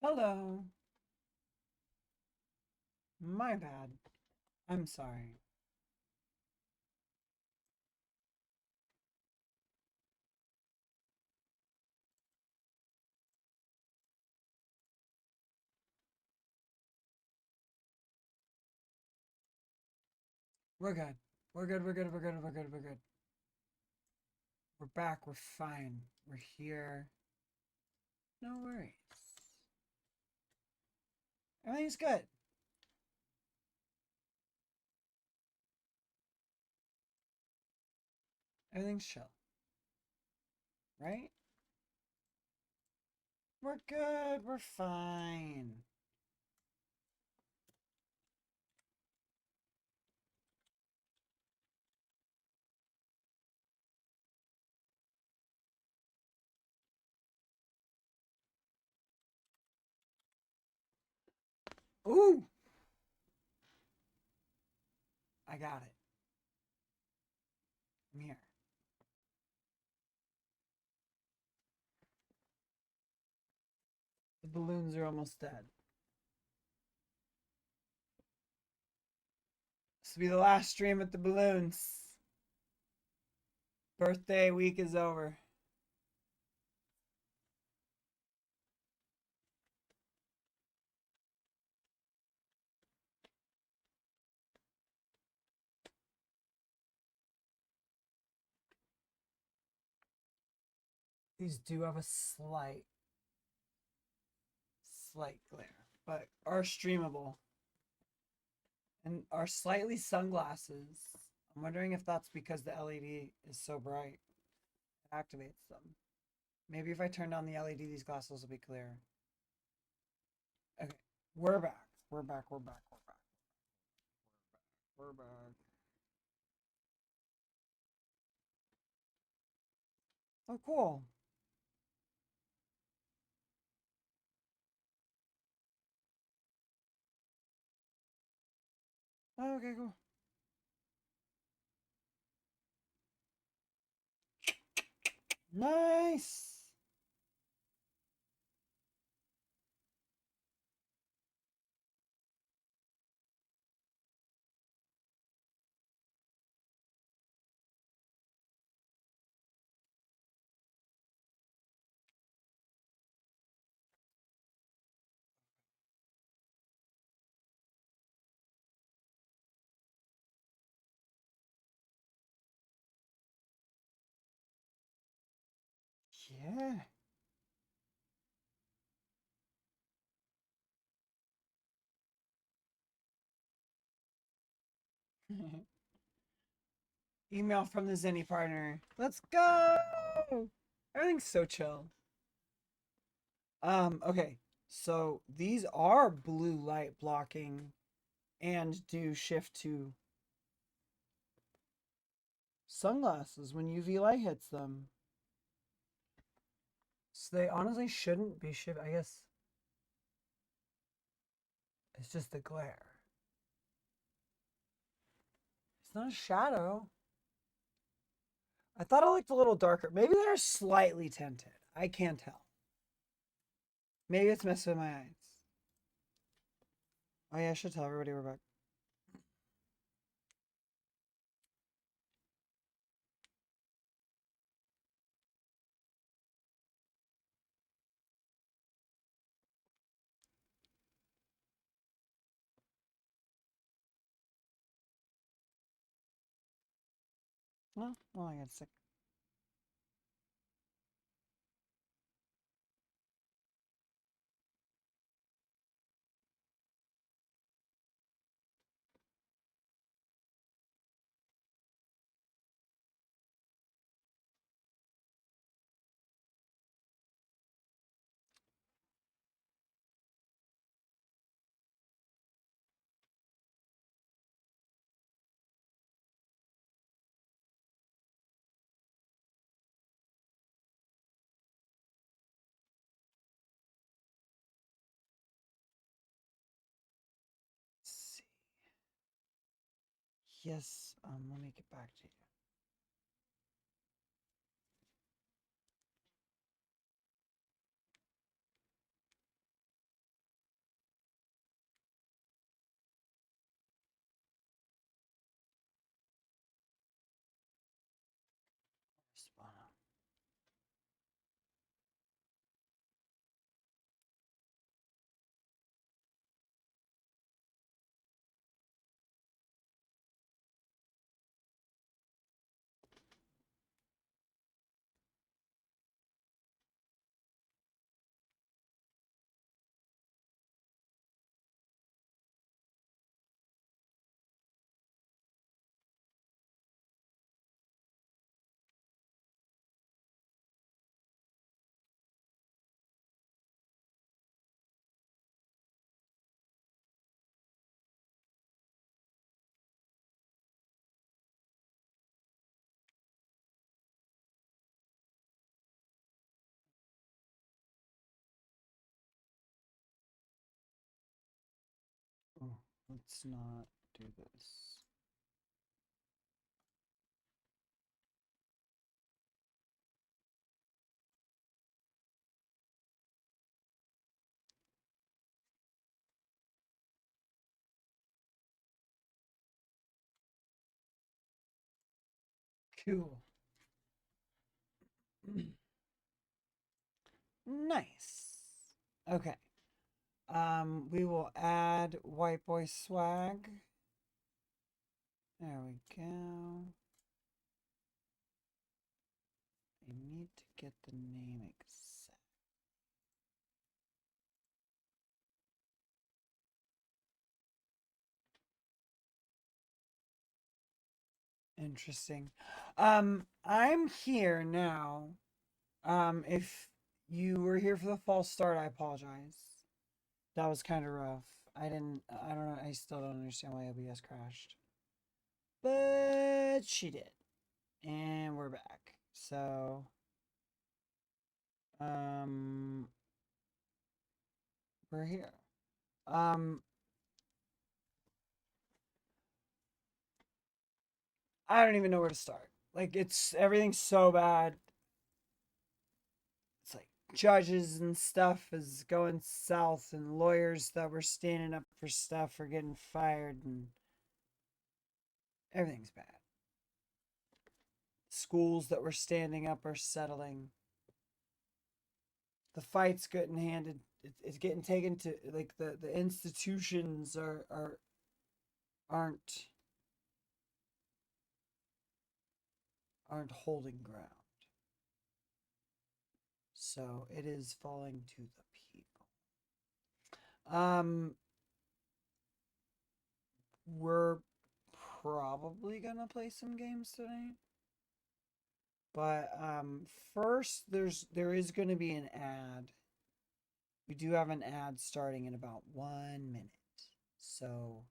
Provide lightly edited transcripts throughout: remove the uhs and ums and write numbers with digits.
Hello. My bad. I'm sorry. We're good. We're good. We're good. We're good. We're good. We're good. We're back. We're fine. We're here. No worries. Everything's good. Everything's chill. Right? We're good. We're fine. Ooh! I got it. I'm here. The balloons are almost dead. This will be the last stream with the balloons. Birthday week is over. These do have a slight glare, but are streamable and are slightly sunglasses. I'm wondering if that's because the LED is so bright, it activates them. Maybe if I turn down the LED, these glasses will be clear. Okay, we're back. We're back. We're back. We're back. We're back. Oh, cool. Oh, okay, cool. Nice. Yeah. Email from the Zenny partner. Let's go. Everything's so chill. Okay. So these are blue light blocking and do shift to sunglasses when UV light hits them. So they honestly shouldn't be shift. I guess it's just the glare. It's not a shadow. I thought it looked a little darker. Maybe they're slightly tinted. I can't tell. Maybe it's messing with my eyes. Oh yeah, I should tell everybody we're back. Well, I got sick. Let's see. Yes, let me get back to you. Let's not do this. Cool. Nice. Okay. We will add white boy swag. There we go. I need to get the name exact. Interesting. I'm here now. If you were here for the false start, I apologize. That was kind of rough. I don't know, I still don't understand why OBS crashed. But she did. And we're back. So, we're here. I don't even know where to start. Like, everything's so bad. It's like judges and stuff is going south, and lawyers that were standing up for stuff are getting fired, and everything's bad. Schools that were standing up are settling. The fight's getting handed. It's getting taken to, like, the institutions aren't holding ground. So it is falling to the people. We're probably gonna play some games tonight. But first there is gonna be an ad. We do have an ad starting in about 1 minute. So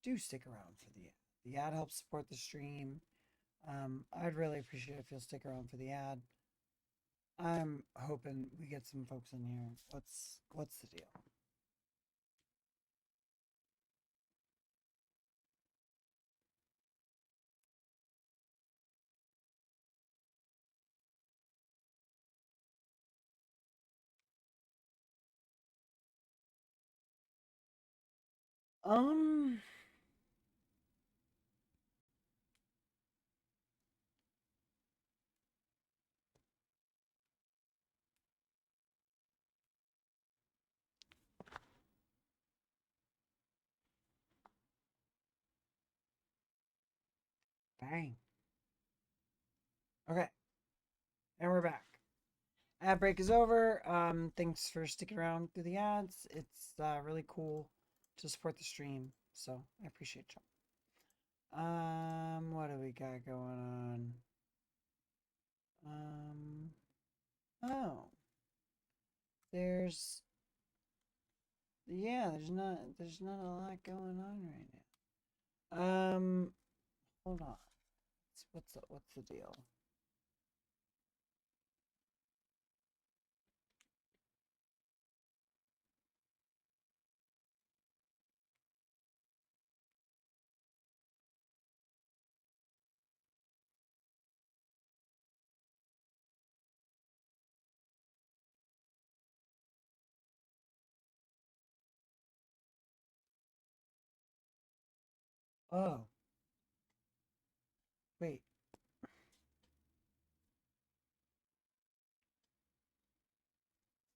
do stick around for the ad. The ad helps support the stream. I'd really appreciate it if you'll stick around for the ad. I'm hoping we get some folks in here. What's the deal? Um, Bang. Okay, and we're back. Ad break is over. Thanks for sticking around through the ads. It's really cool to support the stream, so I appreciate y'all. What do we got going on? Oh, there's there's not a lot going on right now. Hold on. What's the deal? Oh, wait.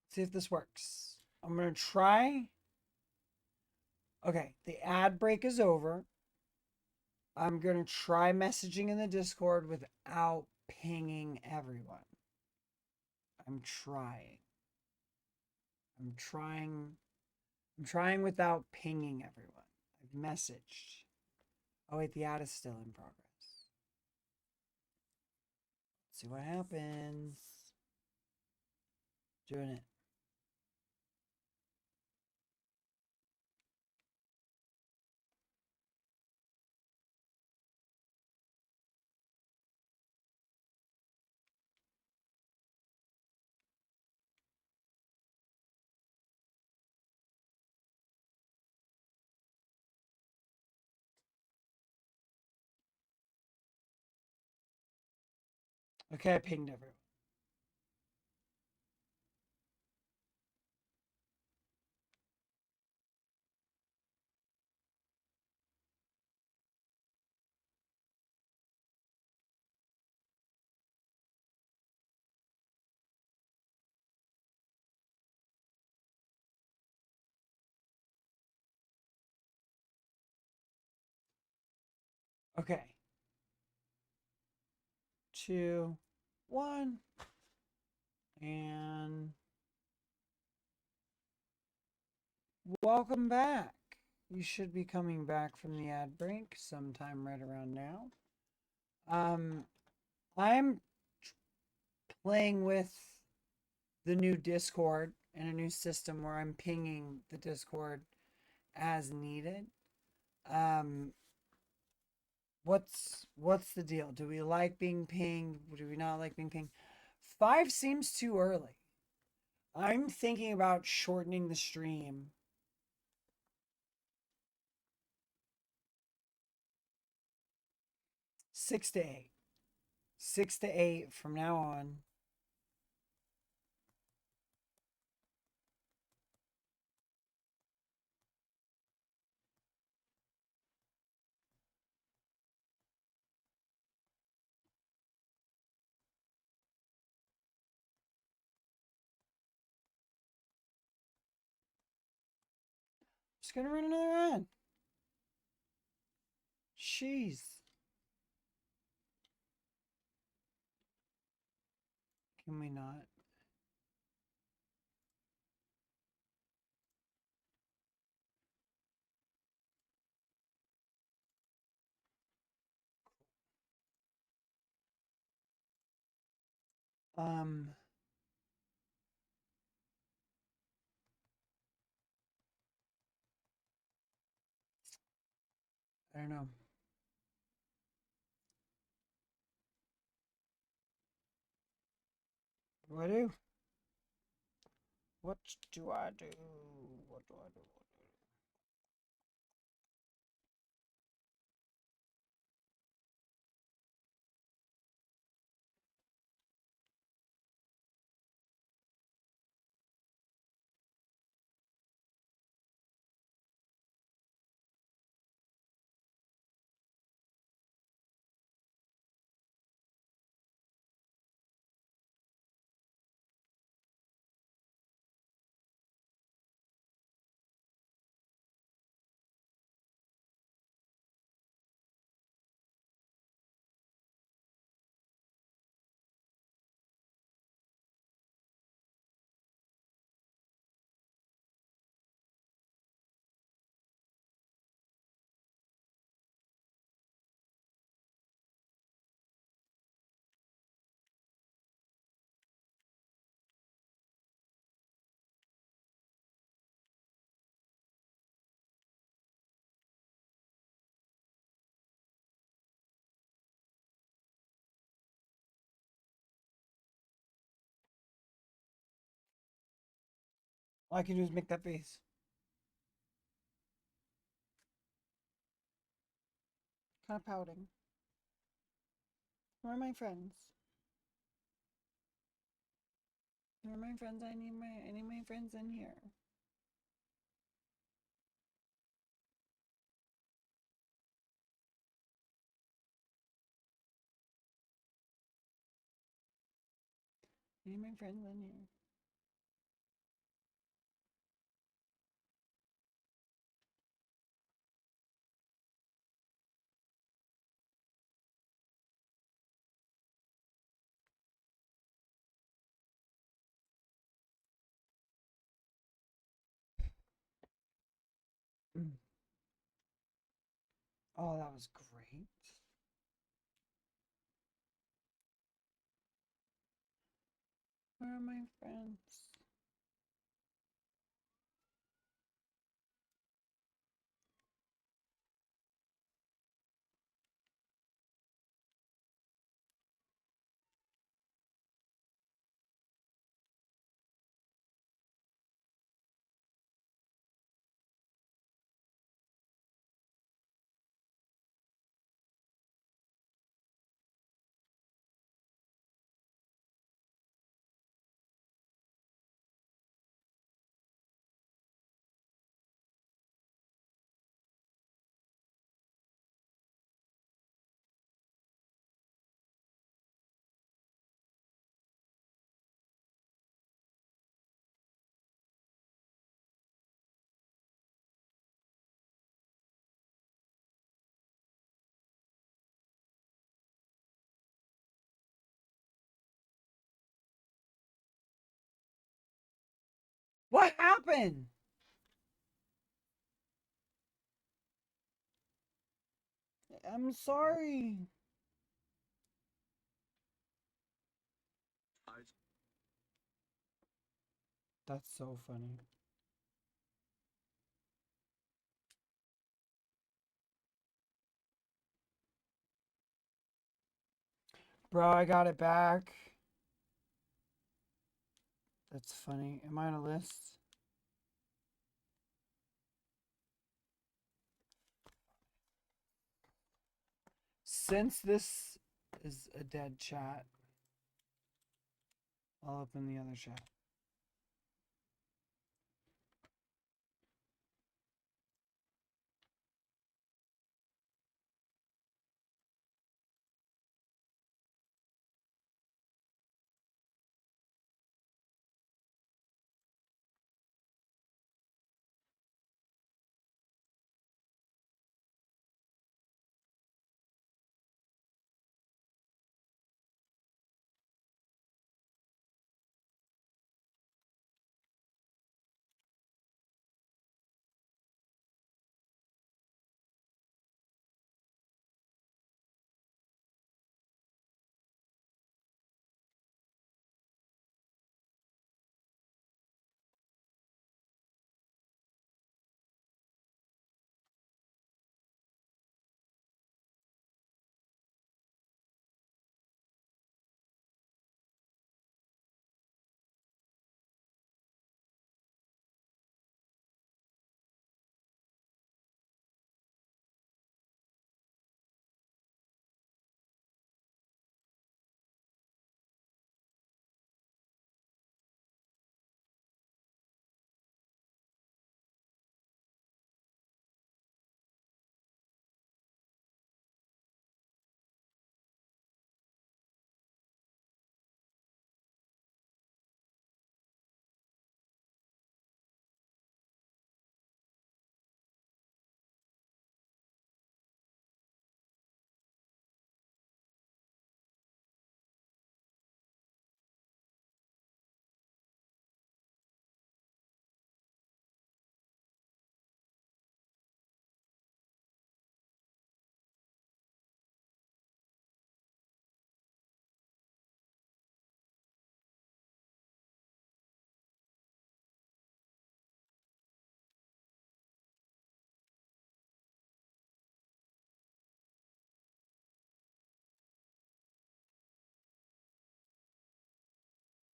See if this works. I'm gonna try. Okay, the ad break is over. I'm gonna try messaging in the Discord without pinging everyone. I'm trying. I'm trying. I'm trying without pinging everyone. I've messaged. Oh wait, the ad is still in progress. Let's see what happens. Doing it. Okay, I pinged everyone. Okay. 2, 1. And welcome back. You should be coming back from the ad break sometime right around now. I'm playing with the new Discord and a new system where I'm pinging the Discord as needed. Um, what's the deal? Do we like being pinged? Do we not like being pinged? 5 seems too early. I'm thinking about shortening the stream. 6 to 8. 6 to 8 from now on. Just gonna run another ad. Jeez. Can we not? Um, I don't know. What do I do? What do I do? What do I do? All I can do is make that face. Kind of pouting. Where are my friends? Where are my friends? I need my friends in here. I need my friends in here. Mm. Oh, that was great. Where are my friends? What happened? I'm sorry. That's so funny. Bro, I got it back. That's funny. Am I on a list? Since this is a dead chat, I'll open the other chat.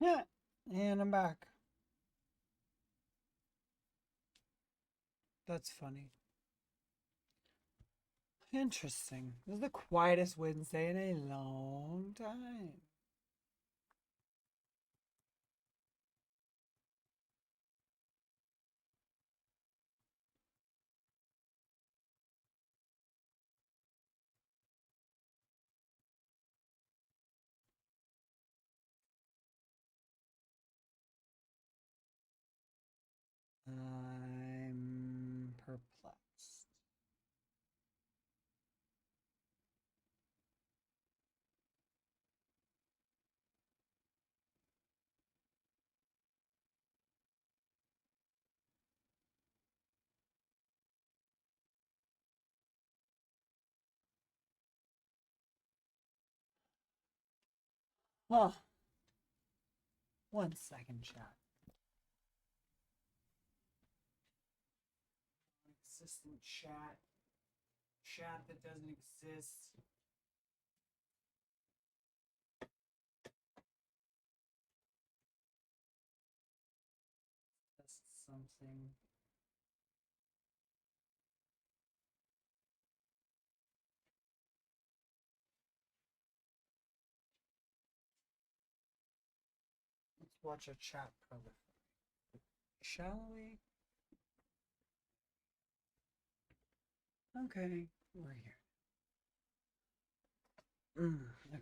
Yeah, and I'm back. That's funny. Interesting. This is the quietest Wednesday in a long time. I'm perplexed. Huh. 1 second, chat. Existent chat. Chat that doesn't exist. That's something. Let's watch a chat proliferate. Shall we? Okay, we're here. Okay.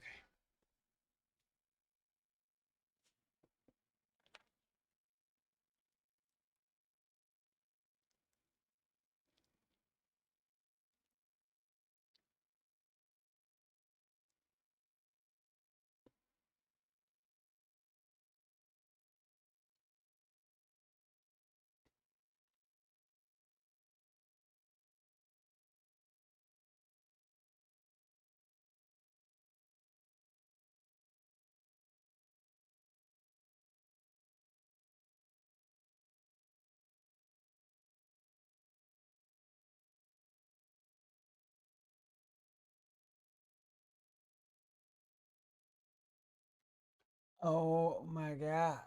Oh my god.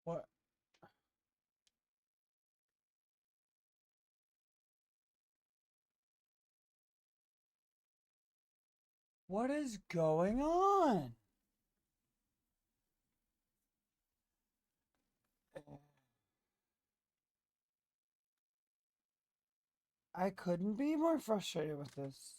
What what is going on? I couldn't be more frustrated with this.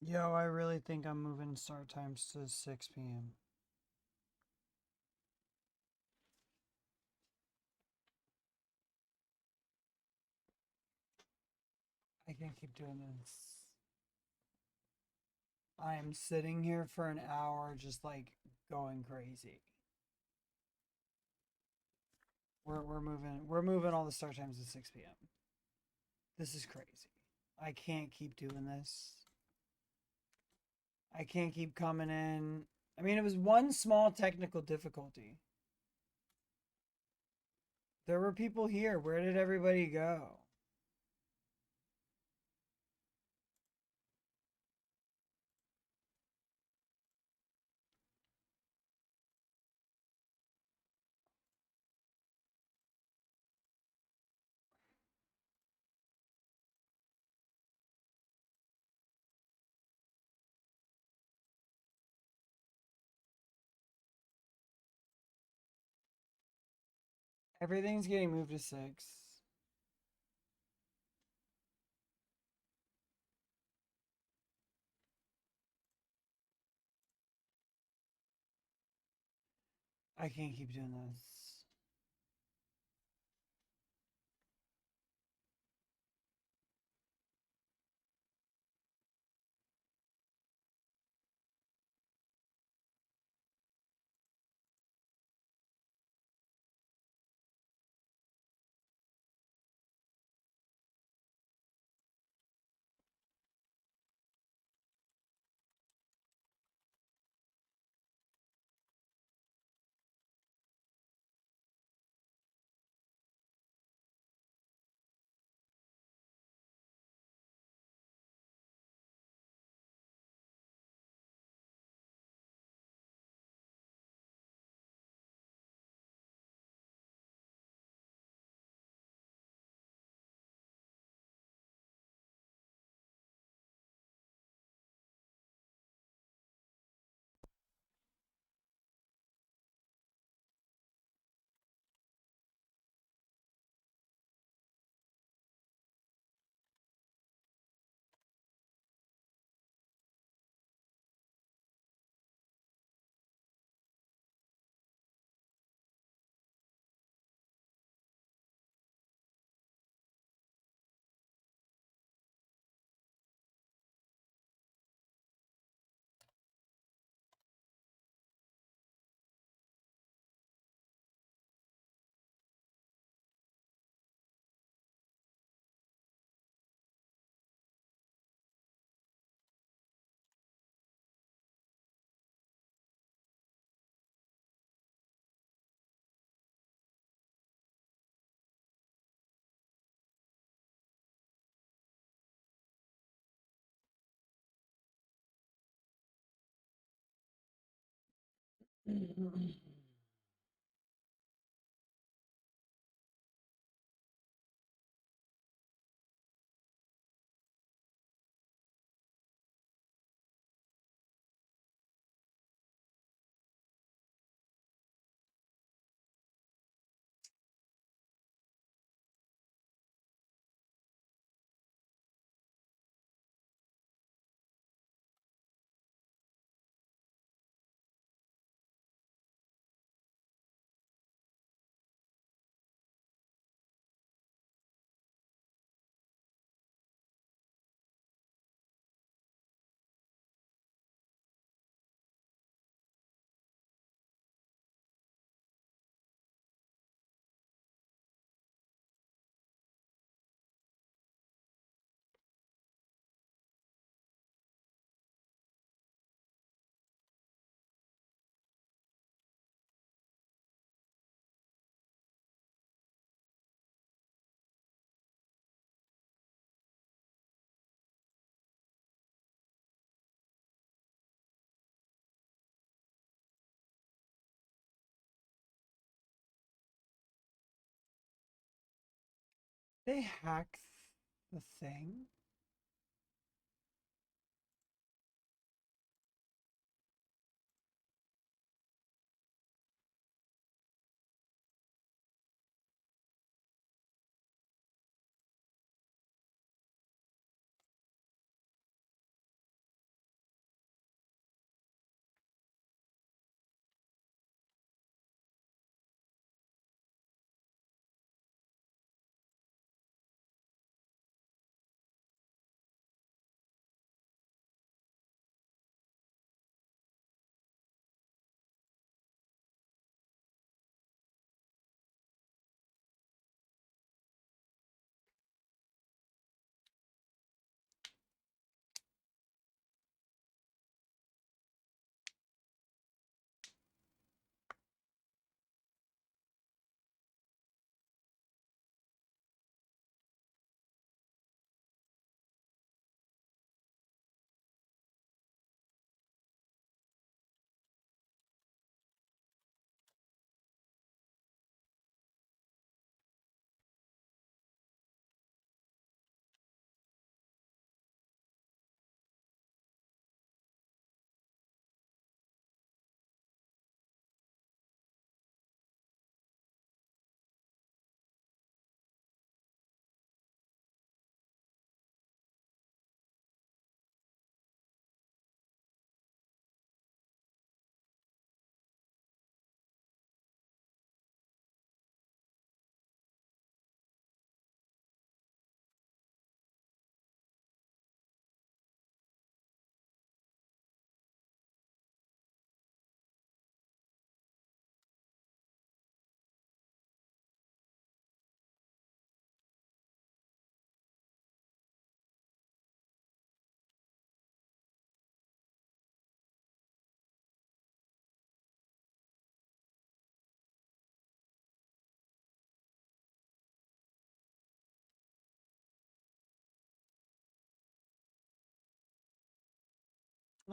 Yo, I really think I'm moving start times to 6 p.m. I can't keep doing this. I am sitting here for an hour just like going crazy. We're moving all the start times to 6 p.m. This is crazy. I can't keep doing this. I can't keep coming in. I mean, it was one small technical difficulty. There were people here. Where did everybody go? Everything's getting moved to 6. I can't keep doing this. They hack the thing.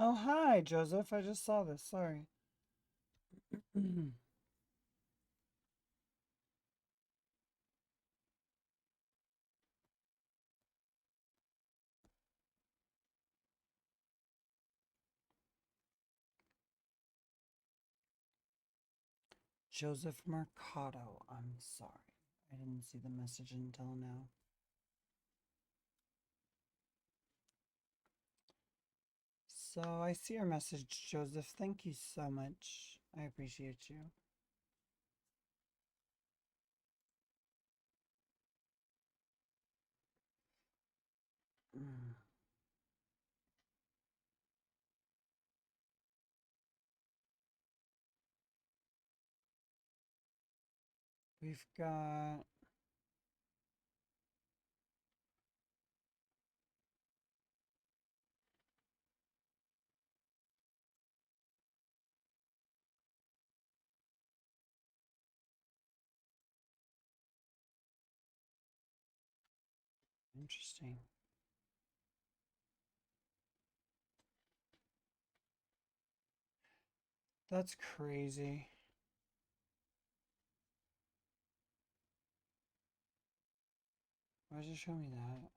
Oh, hi, Joseph. I just saw this. Sorry. Joseph Mercado. I'm sorry. I didn't see the message until now. So I see your message, Joseph. Thank you so much. I appreciate you. Mm. We've got interesting. That's crazy. Why does it show me that?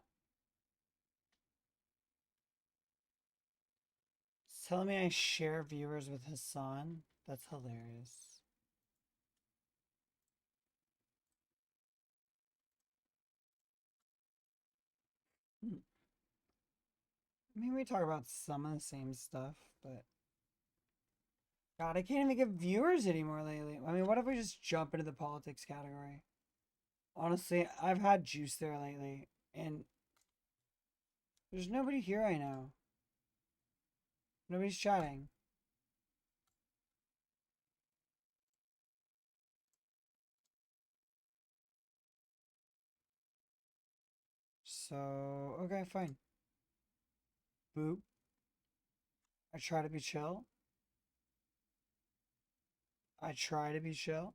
It's telling me I share viewers with Hassan. That's hilarious. Hmm. I mean, we talk about some of the same stuff, but God, I can't even get viewers anymore lately. I mean, what if we just jump into the politics category? Honestly, I've had juice there lately, and there's nobody here right now. Nobody's chatting. So, okay, fine. Boop. I try to be chill. I try to be chill.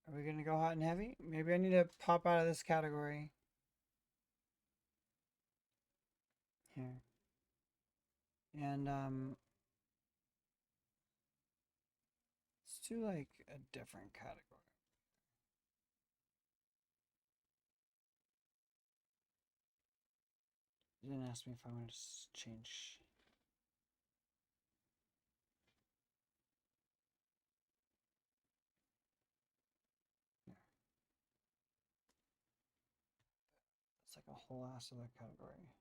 Are we gonna go hot and heavy? Maybe I need to pop out of this category. Here. And, let's do like a different category. You didn't ask me if I wanted to change. Yeah. It's like a whole ass other category.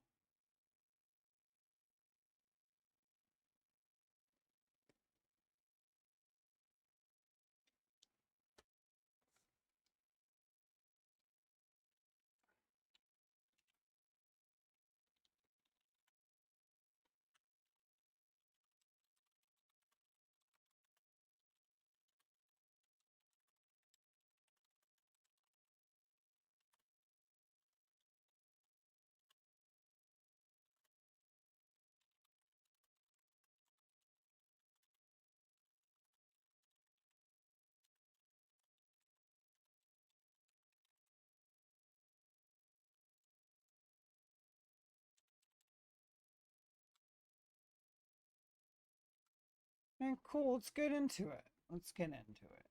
Man, cool. Let's get into it. Let's get into it.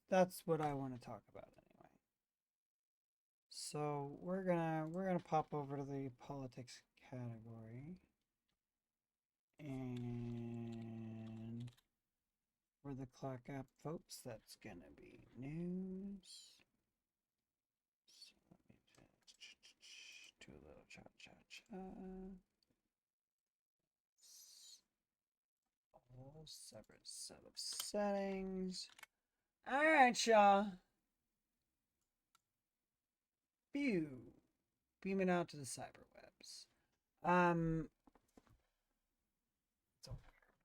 That's what I want to talk about anyway. So we're gonna pop over to the politics category, and for the clock app folks, that's gonna be news. So let me just do a little cha cha cha. Whole separate set of settings. All right, y'all. Pew. Beaming out to the cyberwebs. It's over here.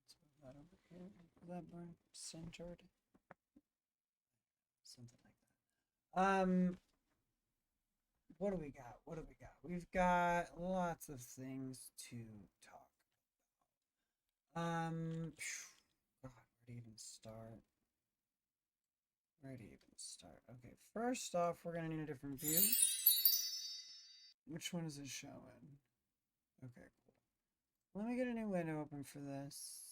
Let's move that over here. Is that more centered? Something like that. What do we got? What do we got? We've got lots of things to talk about. God, where to even start? Where to even start? Okay, first off, we're gonna need a different view. Which one is it showing? Okay, cool. Let me get a new window open for this.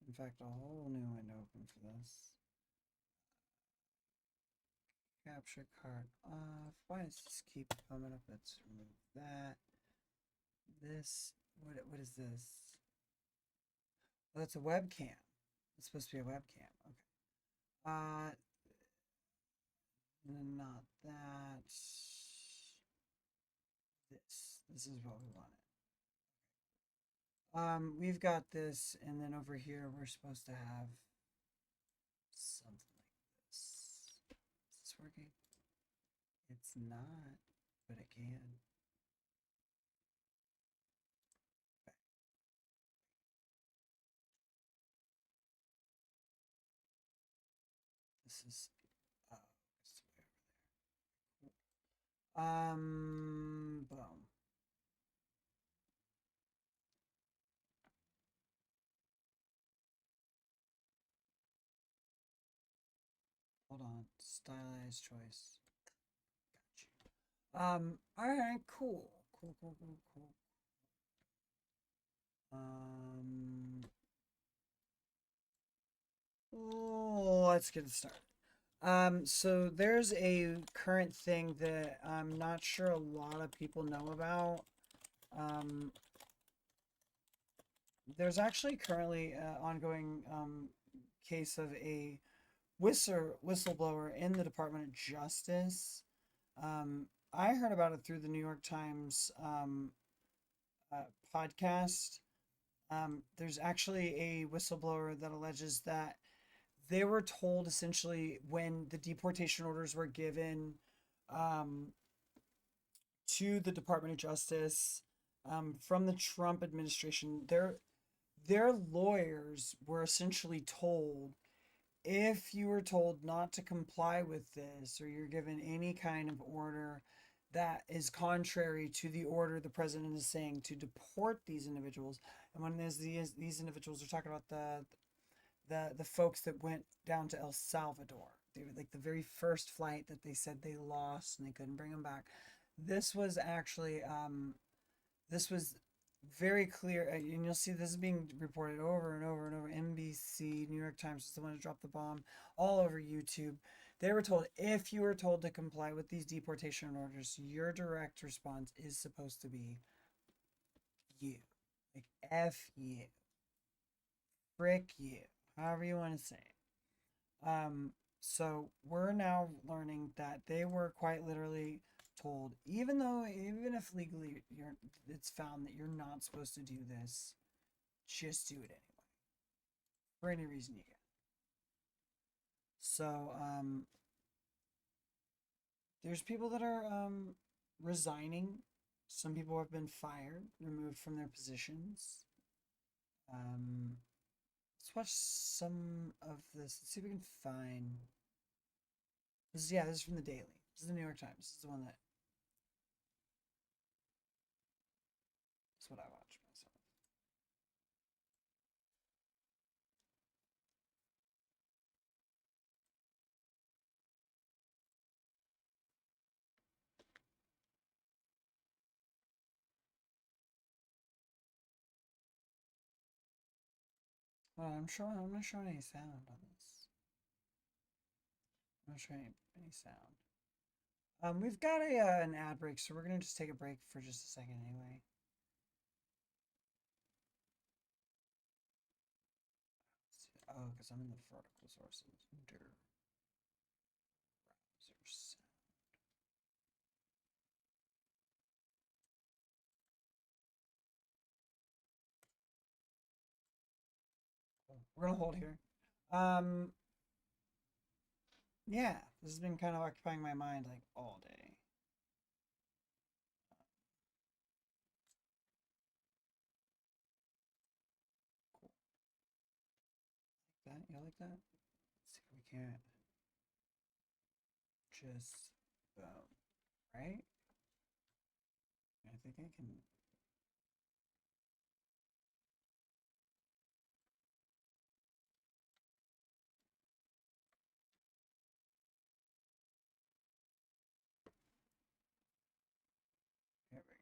In fact, a whole new window open for this. Capture card off. Why does this keep coming up? Let's remove that. This, what is this? Oh, that's a webcam. It's supposed to be a webcam. Okay. Not that. This is what we wanted. We've got this, and then over here we're supposed to have something like this. Is this working? It's not, but it can. Okay. This is it's way over there. Boom. Hold on. Stylized choice. Got you. All right, cool. Cool. Let's get started. So there's a current thing that I'm not sure a lot of people know about. There's actually currently an ongoing case of a whistleblower in the Department of Justice. I heard about it through the New York Times podcast. There's actually a whistleblower that alleges that they were told essentially when the deportation orders were given to the Department of Justice from the Trump administration, their lawyers were essentially told, if you were told not to comply with this, or you're given any kind of order that is contrary to the order the president is saying to deport these individuals, and when these individuals are talking about the folks that went down to El Salvador, they were like the very first flight that they said they lost and they couldn't bring them back. This was actually this was very clear, and you'll see this is being reported over and over and over. NBC, New York Times is the one who dropped the bomb, all over YouTube. They were told, if you were told to comply with these deportation orders, your direct response is supposed to be you. Like, F you. Frick you. However you want to say it. So we're now learning that they were quite literally told, even if legally it's found that you're not supposed to do this, just do it anyway, for any reason you can. So there's people that are resigning. Some people have been fired, removed from their positions. Let's watch some of this. Let's see if we can find this. This is from the Daily. This is the New York Times. This is the one that's what I watch myself. Well, I'm not showing any sound on this. I'm not showing any sound. We've got an ad break, so we're gonna just take a break for just a second anyway. Oh, because I'm in the vertical sources. Browser sound. We're gonna hold here. Yeah, this has been kind of occupying my mind like all day. Cool. Like that? You like that? Let's see if we can't just boom, right? I think I can. There we go.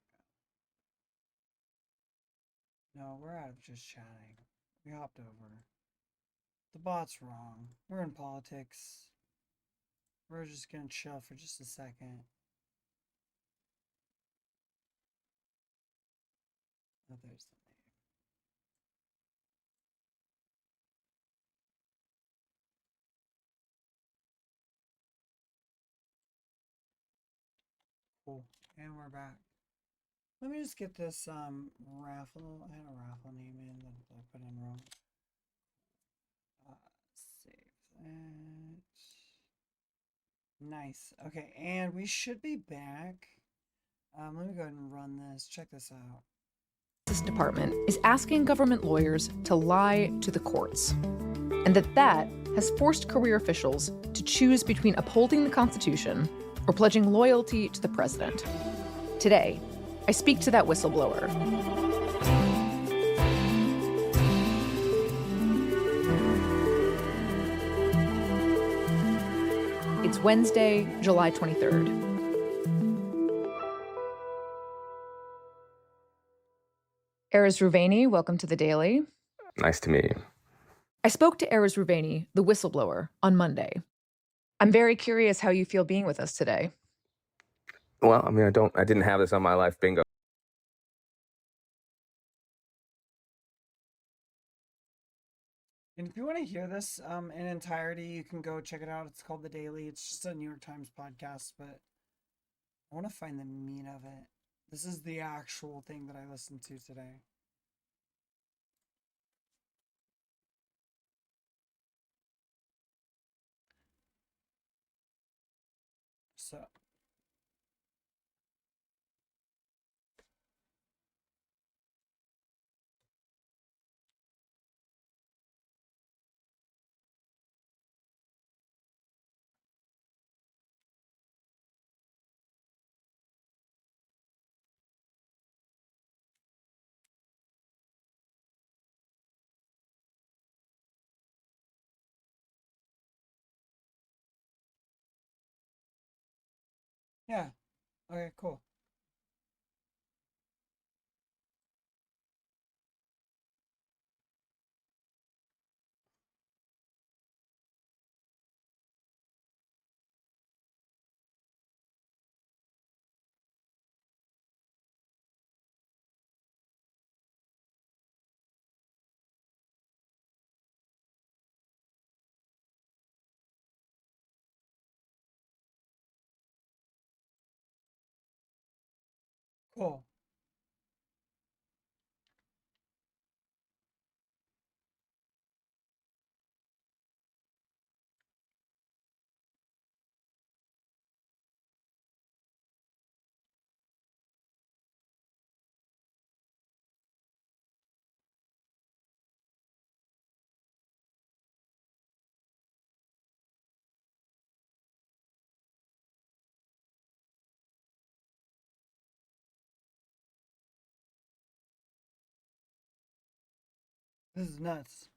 No, we're out of just chatting. We hopped over. The bot's wrong. We're in politics. We're just gonna chill for just a second. Oh, there's the name. Cool. And we're back. Let me just get this raffle. I had a raffle name in that I put in wrong. Save that. Nice. Okay, and we should be back. Let me go ahead and run this. Check this out. This department is asking government lawyers to lie to the courts, and that has forced career officials to choose between upholding the Constitution or pledging loyalty to the president. Today, I speak to that whistleblower. It's Wednesday, July 23rd. Erez Ruvani, welcome to the Daily. Nice to meet you. I spoke to Erez Ruvani, the whistleblower, on Monday. I'm very curious how you feel being with us today. Well, I mean, I didn't have this on my life bingo. And if you want to hear this in entirety, you can go check it out. It's called The Daily. It's just a New York Times podcast, but I want to find the meat of it. This is the actual thing that I listened to today. So, yeah. Okay, cool. Cool. This is nuts.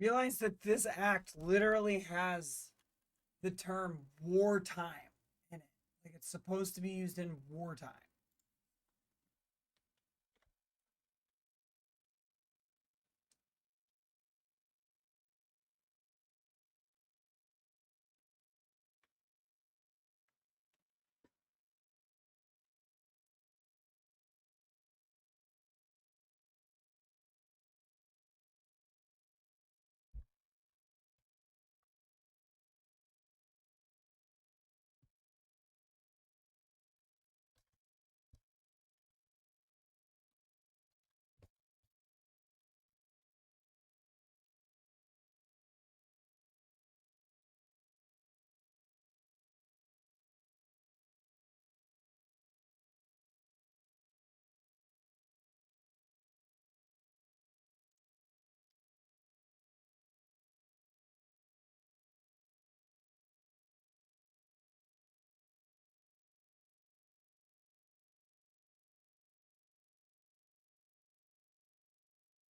Realize that this act literally has the term wartime in it. Like it's supposed to be used in wartime.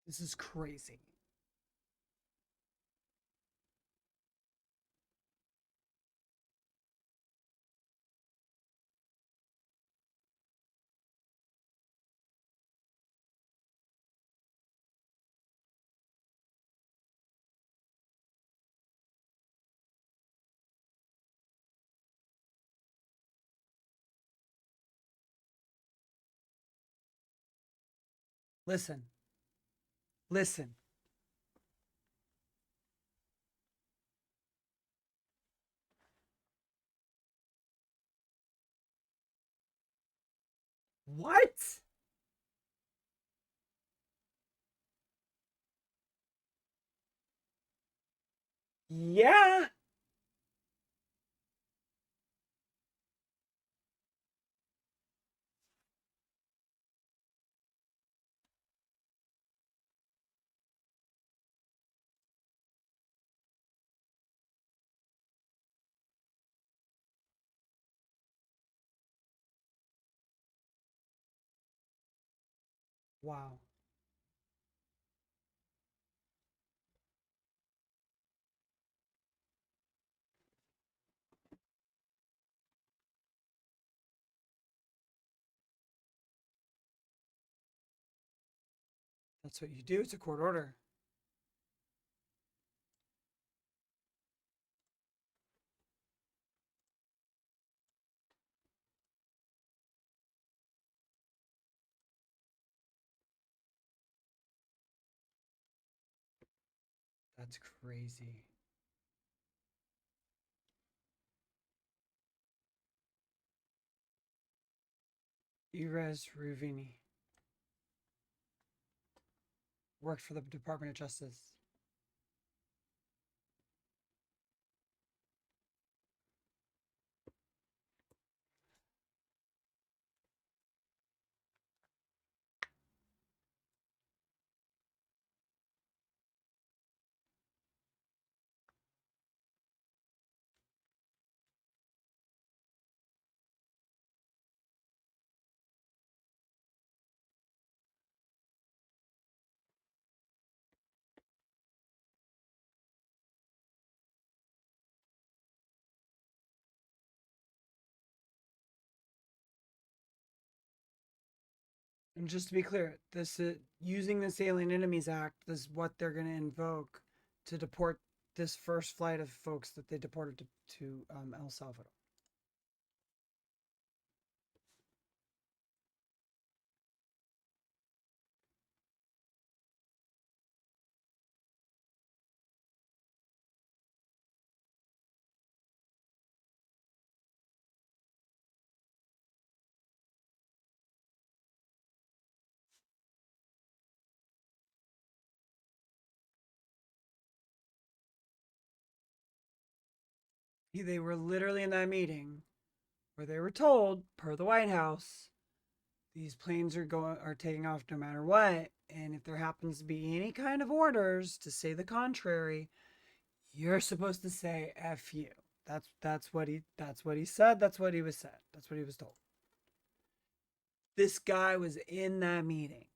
This is crazy. Listen. Listen. What? Yeah. Wow. That's what you do. It's a court order. That's crazy. Irez Ruvini worked for the Department of Justice. And just to be clear, this using this Alien Enemies Act is what they're going to invoke to deport this first flight of folks that they deported to El Salvador. They were literally in that meeting where they were told, per the White House, these planes are taking off no matter what, and if there happens to be any kind of orders to say the contrary, you're supposed to say "F you." That's what he said. That's what he was said. That's what he was told. This guy was in that meeting.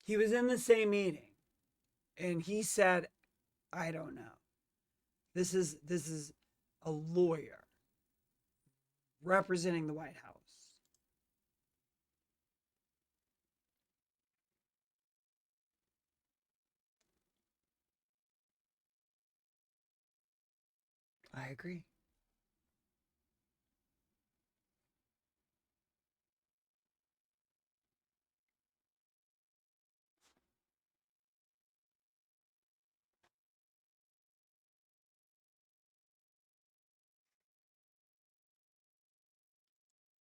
He was in the same meeting, and he said, "I don't know. This is a lawyer representing the White House." I agree.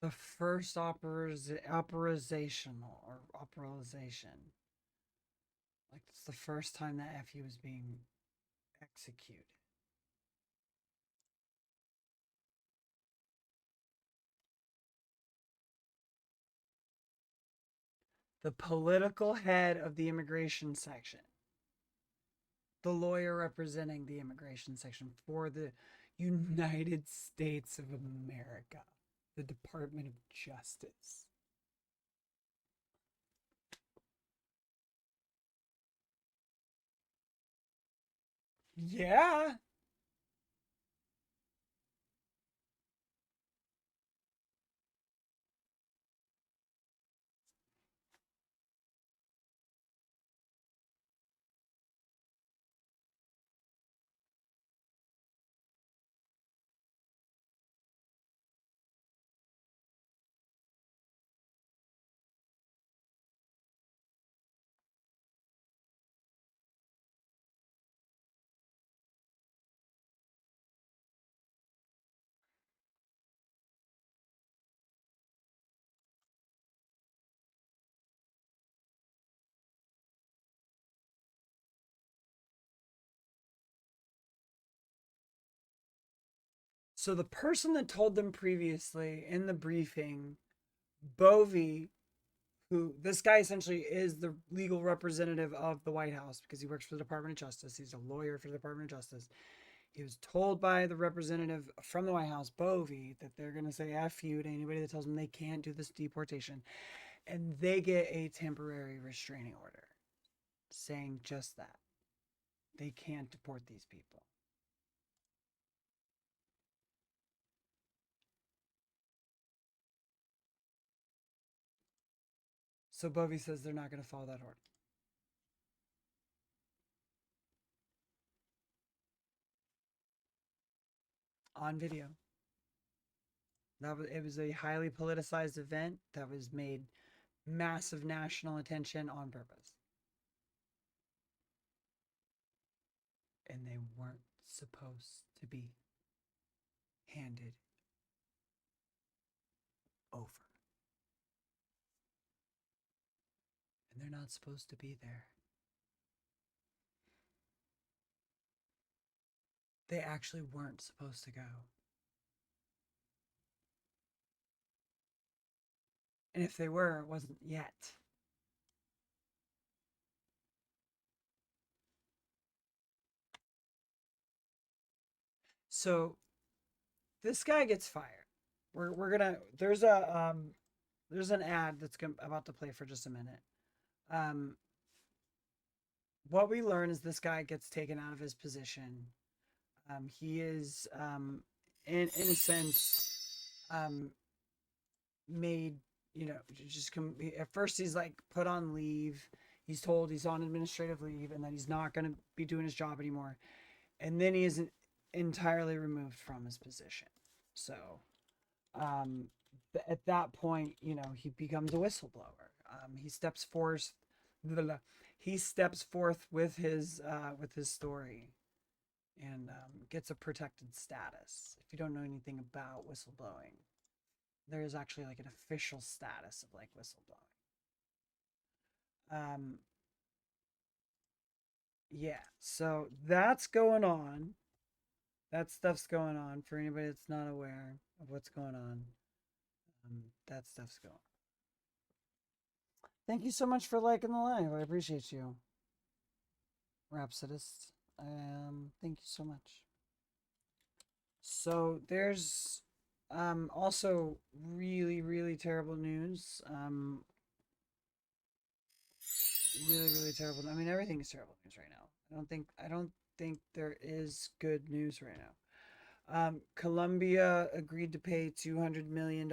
The first operization. Like, it's the first time that FU was being executed. The political head of the immigration section. The lawyer representing the immigration section for the United States of America. The Department of Justice. Yeah. So the person that told them previously in the briefing, Bovee, who this guy essentially is the legal representative of the White House because he works for the Department of Justice. He's a lawyer for the Department of Justice. He was told by the representative from the White House, Bovee, that they're going to say F you to anybody that tells them they can't do this deportation. And they get a temporary restraining order saying just that. They can't deport these people. So Bovee says they're not going to follow that order. On video. It was a highly politicized event that was made massive national attention on purpose. And they weren't supposed to be handed over. And they're not supposed to be there. They actually weren't supposed to go. And if they were, it wasn't yet. So this guy gets fired. We're gonna there's an ad that's about to play for just a minute. What we learn is this guy gets taken out of his position. He is in a sense made, at first he's like put on leave. He's told he's on administrative leave and that he's not going to be doing his job anymore. And then he is entirely removed from his position. So at that point, he becomes a whistleblower. He steps forth with his story and gets a protected status. If you don't know anything about whistleblowing, there is actually like an official status of like whistleblowing. Yeah, so that's going on. That stuff's going on for anybody that's not aware of what's going on. That stuff's going on. Thank you so much for liking the live. I appreciate you. Rhapsodist. Thank you so much. So there's also really, really terrible news. Really, really terrible. I mean, everything is terrible news right now. I don't think there is good news right now. Colombia agreed to pay $200 million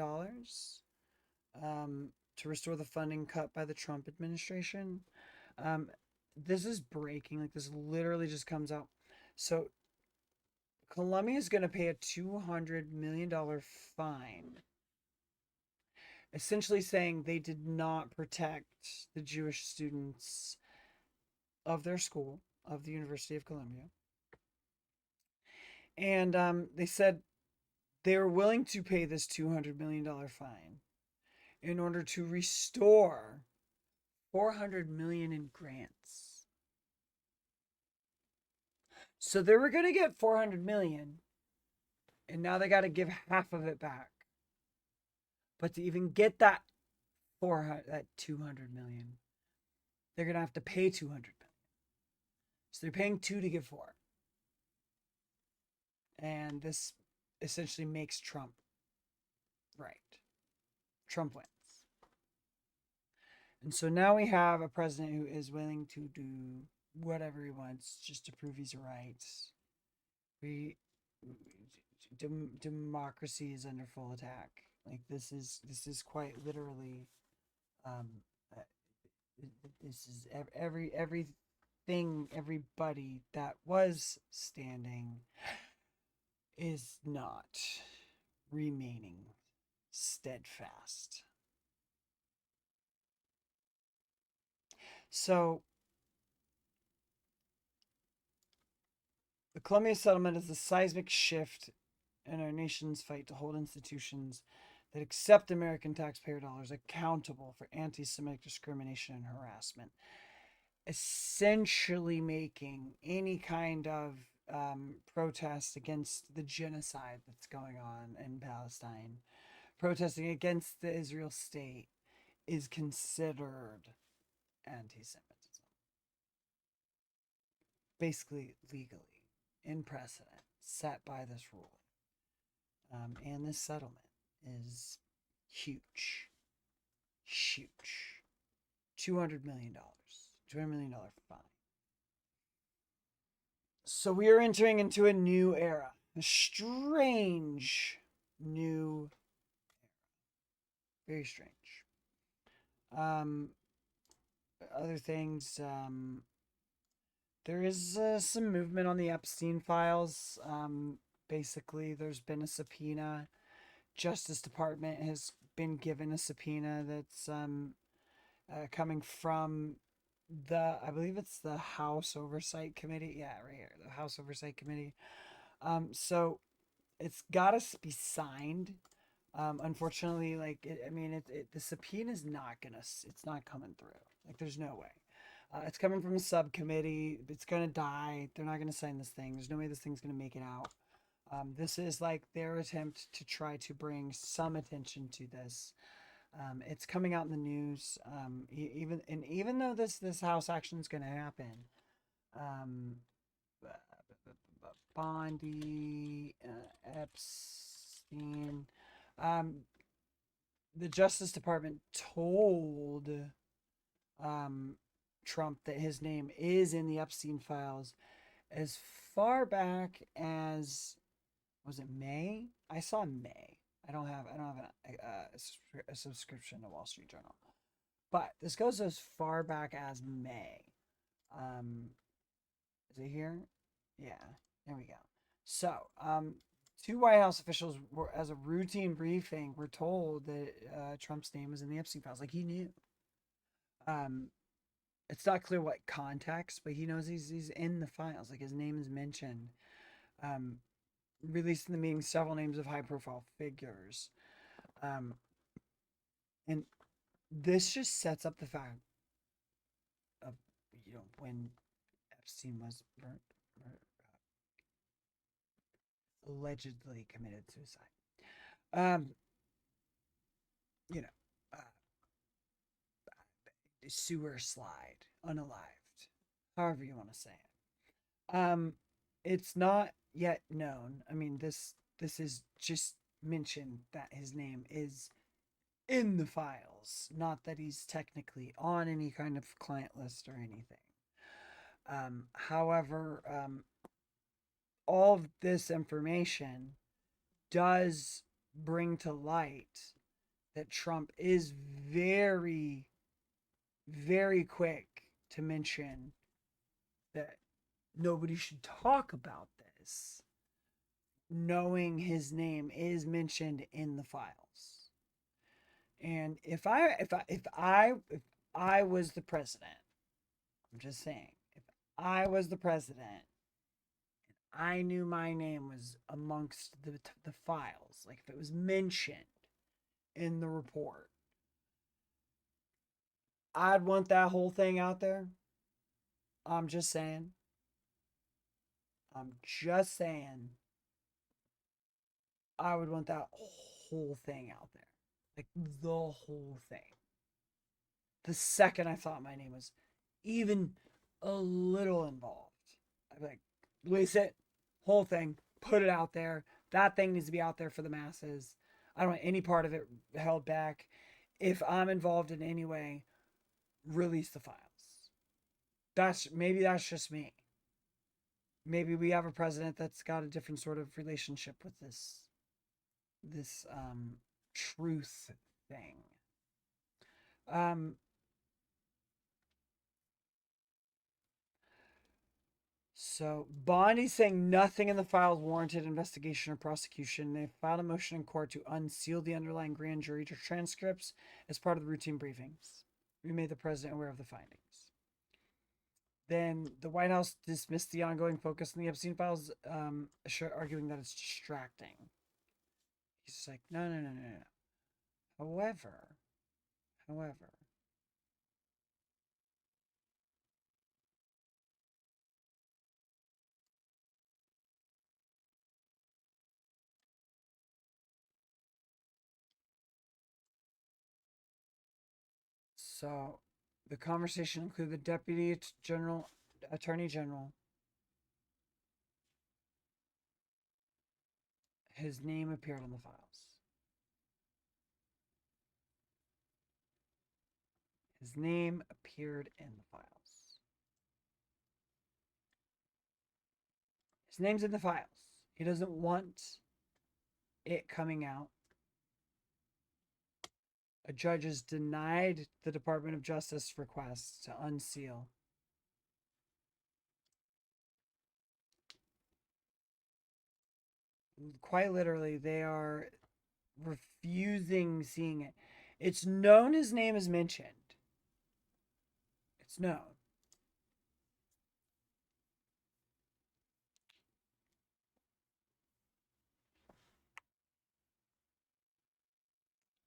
to restore the funding cut by the Trump administration. This is breaking. Like, this literally just comes out. So Colombia is going to pay a $200 million fine, essentially saying they did not protect the Jewish students of their school, of the University of Columbia. And they said they were willing to pay this $200 million fine in order to restore $400 million in grants. So they were going to get $400 million, and now they got to give half of it back. But to even get that $200 million, they're going to have to pay $200 million. So they're paying 2 to get 4. And this essentially makes Trump right. Trump wins. And so now we have a president who is willing to do whatever he wants just to prove he's right. Democracy is under full attack. Like, this is quite literally this is everybody that was standing is not remaining steadfast. So the Columbia settlement is a seismic shift in our nation's fight to hold institutions that accept American taxpayer dollars accountable for anti-Semitic discrimination and harassment, essentially making any kind of protest against the genocide that's going on in Palestine, protesting against the Israel state, is considered anti-Semitism. Basically, legally, in precedent, set by this ruling. And this settlement is huge. Huge. $200 million. $200 million fine. So we are entering into a new era. A strange new era. Very strange. Other things, there is some movement on the Epstein files. Basically, there's been a subpoena. Justice Department has been given a subpoena that's coming from I believe it's the House Oversight Committee. Yeah, right here, the House Oversight Committee. So it's got to be signed. Unfortunately, like, the subpoena is it's not coming through. Like, there's no way. It's coming from a subcommittee. It's going to die. They're not going to sign this thing. There's no way this thing's going to make it out. This is like their attempt to try to bring some attention to this. It's coming out in the news. Even though this House action is going to happen, Bondi, Epstein, the Justice Department told Trump that his name is in the Epstein files as far back as, was it May? I saw May. I don't have a subscription to Wall Street Journal, but this goes as far back as May. Is it here? Yeah, there we go. So, two White House officials were, as a routine briefing, were told that Trump's name was in the Epstein files. Like, he knew. It's not clear what context, but he knows he's in the files. Like, his name is mentioned. Released in the meeting several names of high-profile figures. And this just sets up the fact of, when Epstein was allegedly committed suicide. Sewer slide, unalived, however you want to say it. It's not yet known. I mean, this is just mentioned that his name is in the files, not that he's technically on any kind of client list or anything. However, all of this information does bring to light that Trump is very, very quick to mention that nobody should talk about this, knowing his name is mentioned in the files. And if I was the president, I'm just saying, if I was the president and I knew my name was amongst the files, like if it was mentioned in the report, I'd want that whole thing out there. I'm just saying. I would want that whole thing out there. Like, the whole thing. The second I thought my name was even a little involved, I'd be like, release it, whole thing, put it out there. That thing needs to be out there for the masses. I don't want any part of it held back. If I'm involved in any way, release the files. Maybe that's just me. Maybe we have a president that's got a different sort of relationship with this truth thing. So Bondi's saying nothing in the files warranted investigation or prosecution. They filed a motion in court to unseal the underlying grand jury transcripts as part of the routine briefings. We made the president aware of the findings. Then the White House dismissed the ongoing focus on the Epstein files, arguing that it's distracting. He's like, no. However, So the conversation included the Deputy General, Attorney General. His name appeared in the files. His name appeared in the files. His name's in the files. He doesn't want it coming out. A judge has denied the Department of Justice request to unseal. Quite literally, they are refusing seeing it. It's known his name is mentioned. It's known.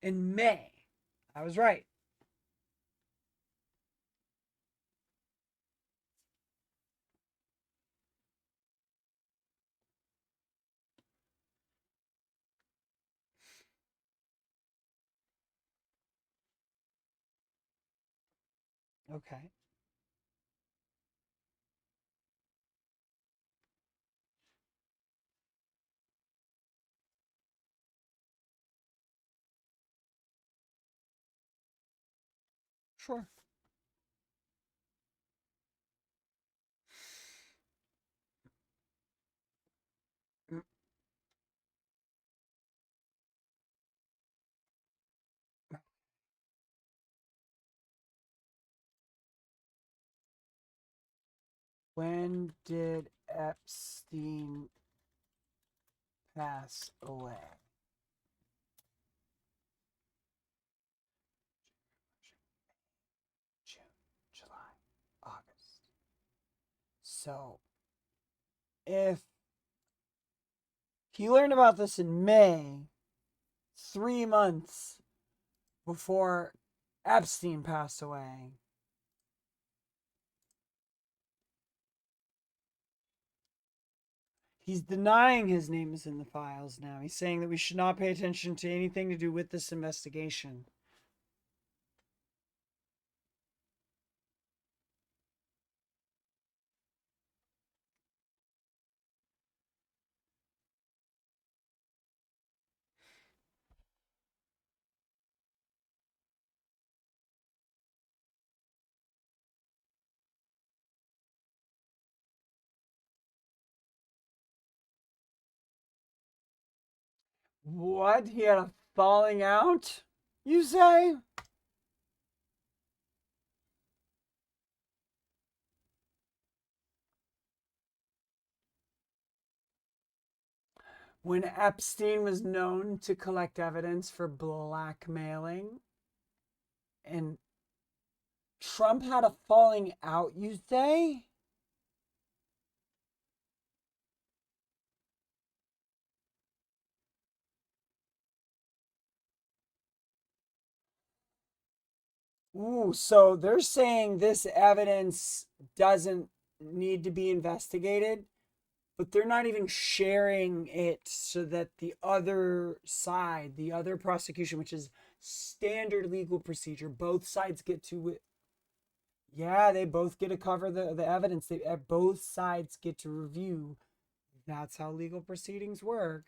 In May. I was right. Okay. Sure. Mm. When did Epstein pass away? June, July, August. So, if he learned about this in May, 3 months before Epstein passed away, he's denying his name is in the files now. He's saying that we should not pay attention to anything to do with this investigation. What? He had a falling out, you say? When Epstein was known to collect evidence for blackmailing, and Trump had a falling out, you say? Ooh, so they're saying this evidence doesn't need to be investigated, but they're not even sharing it so that the other side, the other prosecution, which is standard legal procedure, both sides get to. Yeah, they both get to cover the evidence. They both sides get to review. That's how legal proceedings work.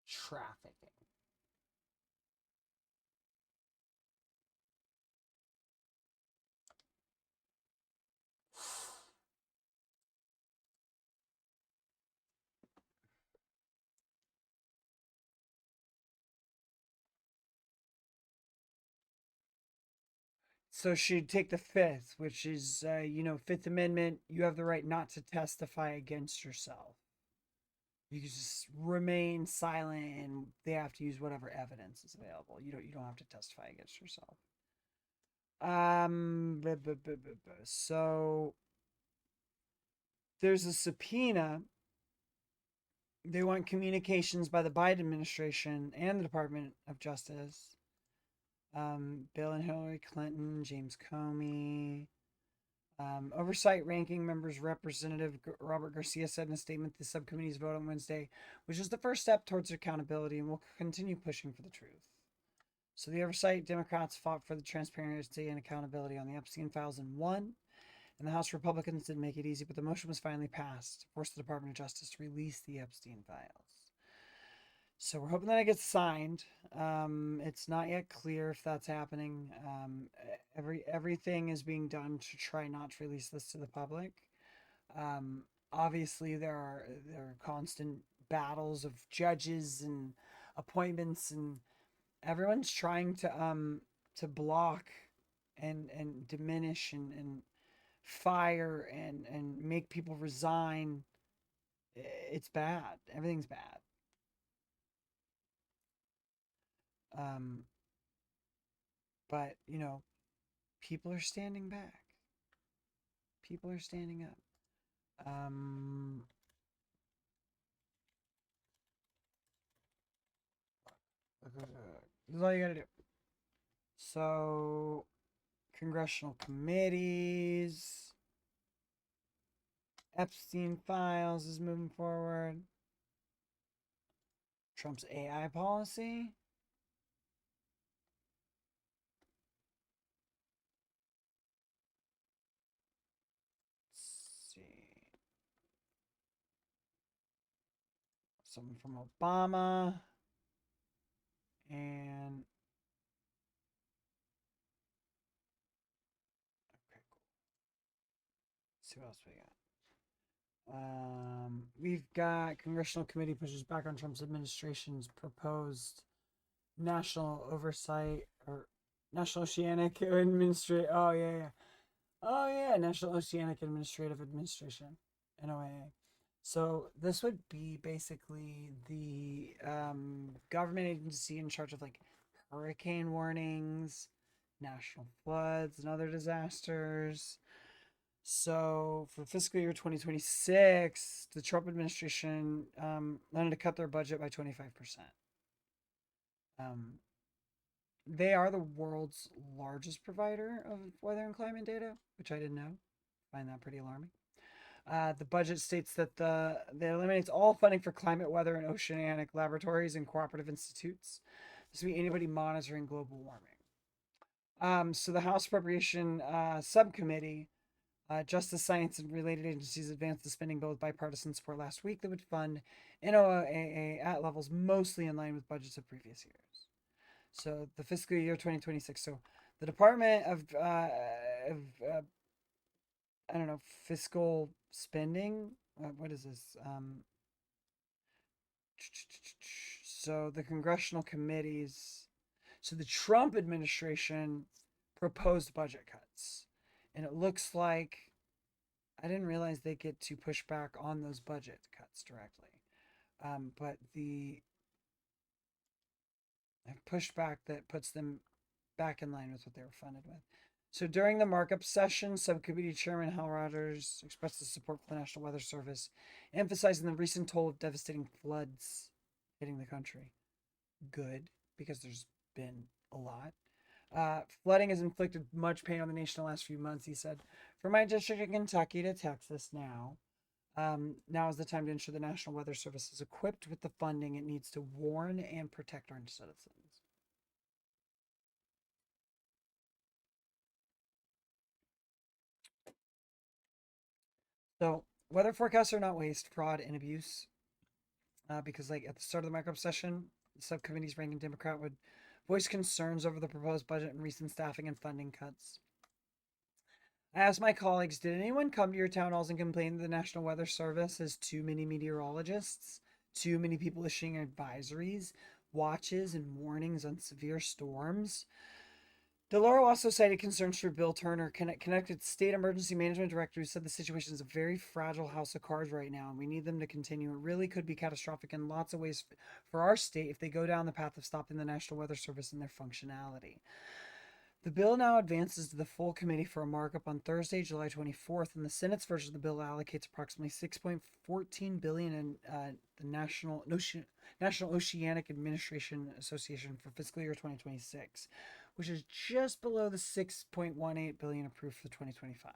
Trafficking. So she'd take the fifth, which is, Fifth Amendment. You have the right not to testify against yourself. You can just remain silent, and they have to use whatever evidence is available. You don't have to testify against yourself. So there's a subpoena. They want communications by the Biden administration and the Department of Justice Bill and Hillary Clinton, James Comey. Oversight ranking members Representative Robert Garcia said in a statement the subcommittee's vote on Wednesday was just the first step towards accountability and will continue pushing for the truth. So the oversight Democrats fought for the transparency and accountability on the Epstein files and won. And the House Republicans didn't make it easy, but the motion was finally passed to force the Department of Justice to release the Epstein files. So we're hoping that it gets signed. It's not yet clear if that's happening. Everything is being done to try not to release this to the public. Obviously, there are constant battles of judges and appointments, and everyone's trying to block and diminish and fire and make people resign. It's bad. Everything's bad. But you know, people are standing back. People are standing up. This is all you gotta do. So, congressional committees. Epstein files is moving forward. Trump's AI policy. Let's see. Something from Obama. And okay, cool. Let's see what else we got. We've got congressional committee pushes back on Trump's administration's proposed national oversight or National Oceanic Administrative. Oh yeah, National Oceanic Administrative Administration, NOAA. So this would be basically the government agency in charge of like hurricane warnings, national floods, and other disasters. So for fiscal year 2026, the Trump administration wanted to cut their budget by 25%. They are the world's largest provider of weather and climate data, which I didn't know. Find that pretty alarming. The budget states that that eliminates all funding for climate, weather, and oceanic laboratories and cooperative institutes. This would be anybody monitoring global warming. So the House Appropriation Subcommittee, Justice, Science, and Related Agencies advanced the spending bill with bipartisan support last week that would fund NOAA at levels mostly in line with budgets of previous years. So the fiscal year 2026. So the Department of I don't know, fiscal spending. What is this? So the congressional committees. So the Trump administration proposed budget cuts. And it looks like I didn't realize they get to push back on those budget cuts directly. But the pushback that puts them back in line with what they were funded with. So during the markup session, Subcommittee Chairman Hal Rogers expressed his support for the National Weather Service, emphasizing the recent toll of devastating floods hitting the country. Good, because there's been a lot. Flooding has inflicted much pain on the nation the last few months, he said. From my district in Kentucky to Texas now is the time to ensure the National Weather Service is equipped with the funding it needs to warn and protect our citizens. So weather forecasts are not waste, fraud, and abuse. Because like at the start of the markup session, the subcommittee's ranking Democrat would voice concerns over the proposed budget and recent staffing and funding cuts. I asked my colleagues, did anyone come to your town halls and complain that the National Weather Service has too many meteorologists, too many people issuing advisories, watches, and warnings on severe storms? DeLauro also cited concerns for Bill Turner, Connecticut State Emergency Management Director, who said the situation is a very fragile house of cards right now, and we need them to continue. It really could be catastrophic in lots of ways for our state if they go down the path of stopping the National Weather Service and their functionality. The bill now advances to the full committee for a markup on Thursday, July 24th, and the Senate's version of the bill allocates approximately $6.14 billion in the National Oceanic Administration Association for fiscal year 2026, which is just below the 6.18 billion approved for 2025.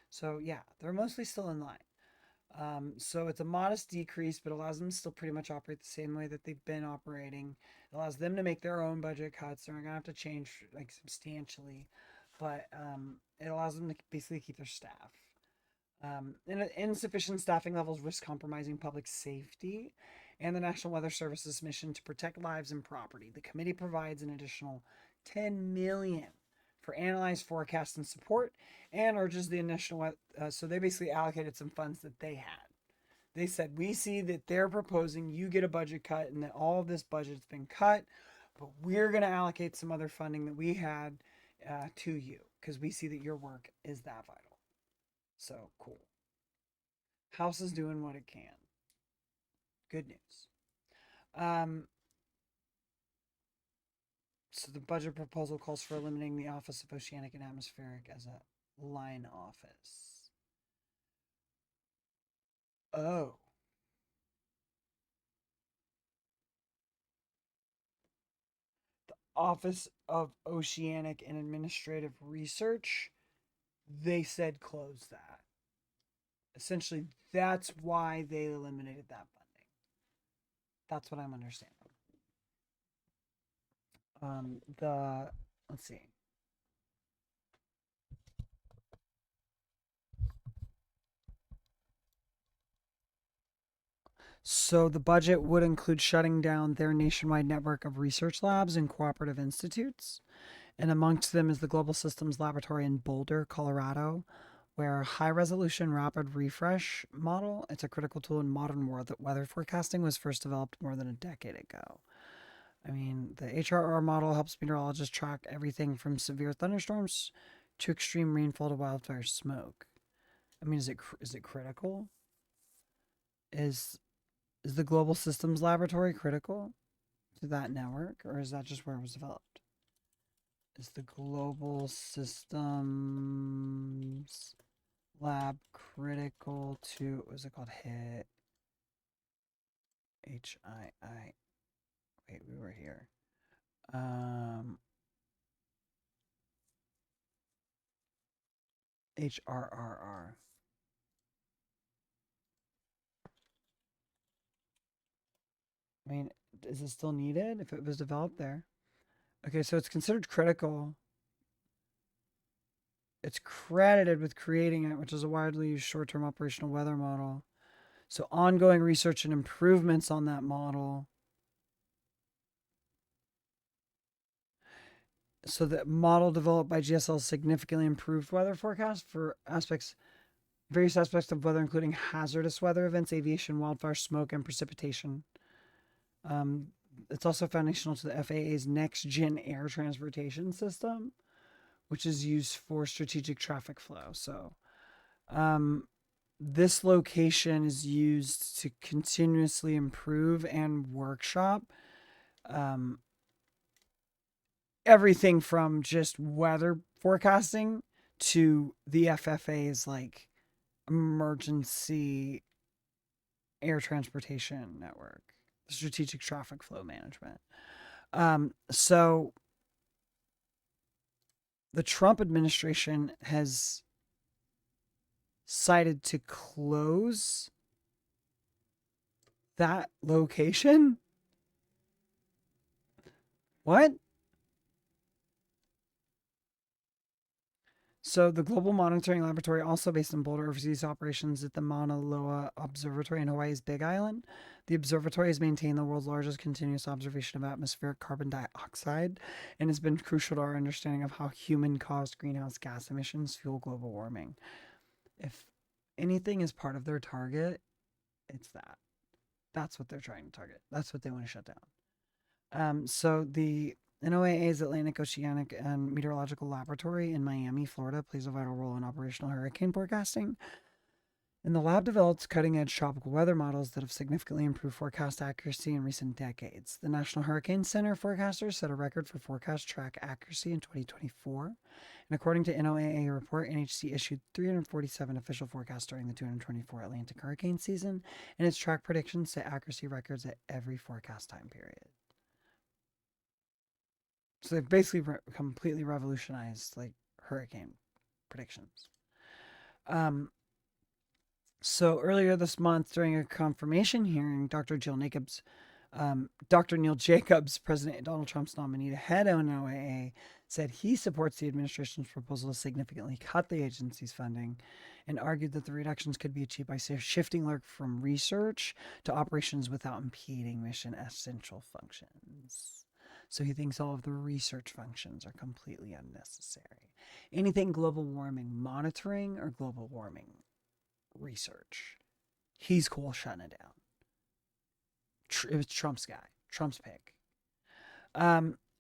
So yeah, they're mostly still in line. So it's a modest decrease, but allows them to still pretty much operate the same way that they've been operating. It allows them to make their own budget cuts. They're not gonna have to change like substantially, but it allows them to basically keep their staff. Insufficient staffing levels risk compromising public safety and the National Weather Service's mission to protect lives and property. The committee provides an additional 10 million for analyzed forecast and support, and urges the national. So they basically allocated some funds that they had. They said, we see that they're proposing you get a budget cut, and that all of this budget's been cut, but we're going to allocate some other funding that we had to you because we see that your work is that vital. So cool. House is doing what it can. Good news. So the budget proposal calls for eliminating the Office of Oceanic and Atmospheric as a line office. Oh. The Office of Oceanic and Administrative Research, they said close that. Essentially, that's why they eliminated that funding. That's what I'm understanding. Let's see. So the budget would include shutting down their nationwide network of research labs and cooperative institutes. And amongst them is the Global Systems Laboratory in Boulder, Colorado, where a high-resolution rapid refresh model, it's a critical tool in modern weather forecasting, was first developed more than a decade ago. I mean, the HRR model helps meteorologists track everything from severe thunderstorms to extreme rainfall to wildfire smoke. I mean, is it critical? Is the Global Systems Laboratory critical to that network, or is that just where it was developed? Is the Global Systems Lab critical to, what was it called? HII. H-I-I. Wait, we were here. HRRR. I mean, is it still needed if it was developed there? Okay, so it's considered critical. It's credited with creating it, which is a widely used short-term operational weather model. So ongoing research and improvements on that model. So the model developed by GSL significantly improved weather forecast for various aspects of weather, including hazardous weather events, aviation, wildfire, smoke, and precipitation. It's also foundational to the FAA's next-gen air transportation system, which is used for strategic traffic flow. So this location is used to continuously improve and workshop everything from just weather forecasting to the FFA's like emergency air transportation network, strategic traffic flow management. So the Trump administration has decided to close that location. What? So the Global Monitoring Laboratory, also based in Boulder, oversees operations at the Mauna Loa Observatory in Hawaii's Big Island. The observatory has maintained the world's largest continuous observation of atmospheric carbon dioxide and has been crucial to our understanding of how human-caused greenhouse gas emissions fuel global warming. If anything is part of their target, it's that. That's what they're trying to target. That's what they want to shut down. So the NOAA's Atlantic Oceanic and Meteorological Laboratory in Miami, Florida, plays a vital role in operational hurricane forecasting. And the lab develops cutting-edge tropical weather models that have significantly improved forecast accuracy in recent decades. The National Hurricane Center forecasters set a record for forecast track accuracy in 2024. And according to NOAA report, NHC issued 347 official forecasts during the 2024 Atlantic hurricane season, and its track predictions set accuracy records at every forecast time period. So they've basically completely revolutionized like hurricane predictions. Um, so earlier this month, during a confirmation hearing, Dr. Neil Jacobs, President Donald Trump's nominee to head NOAA, said he supports the administration's proposal to significantly cut the agency's funding and argued that the reductions could be achieved by shifting work from research to operations without impeding mission essential functions. So he thinks all of the research functions are completely unnecessary. Anything global warming monitoring or global warming research, he's cool shutting it down. It was Trump's guy, Trump's pick.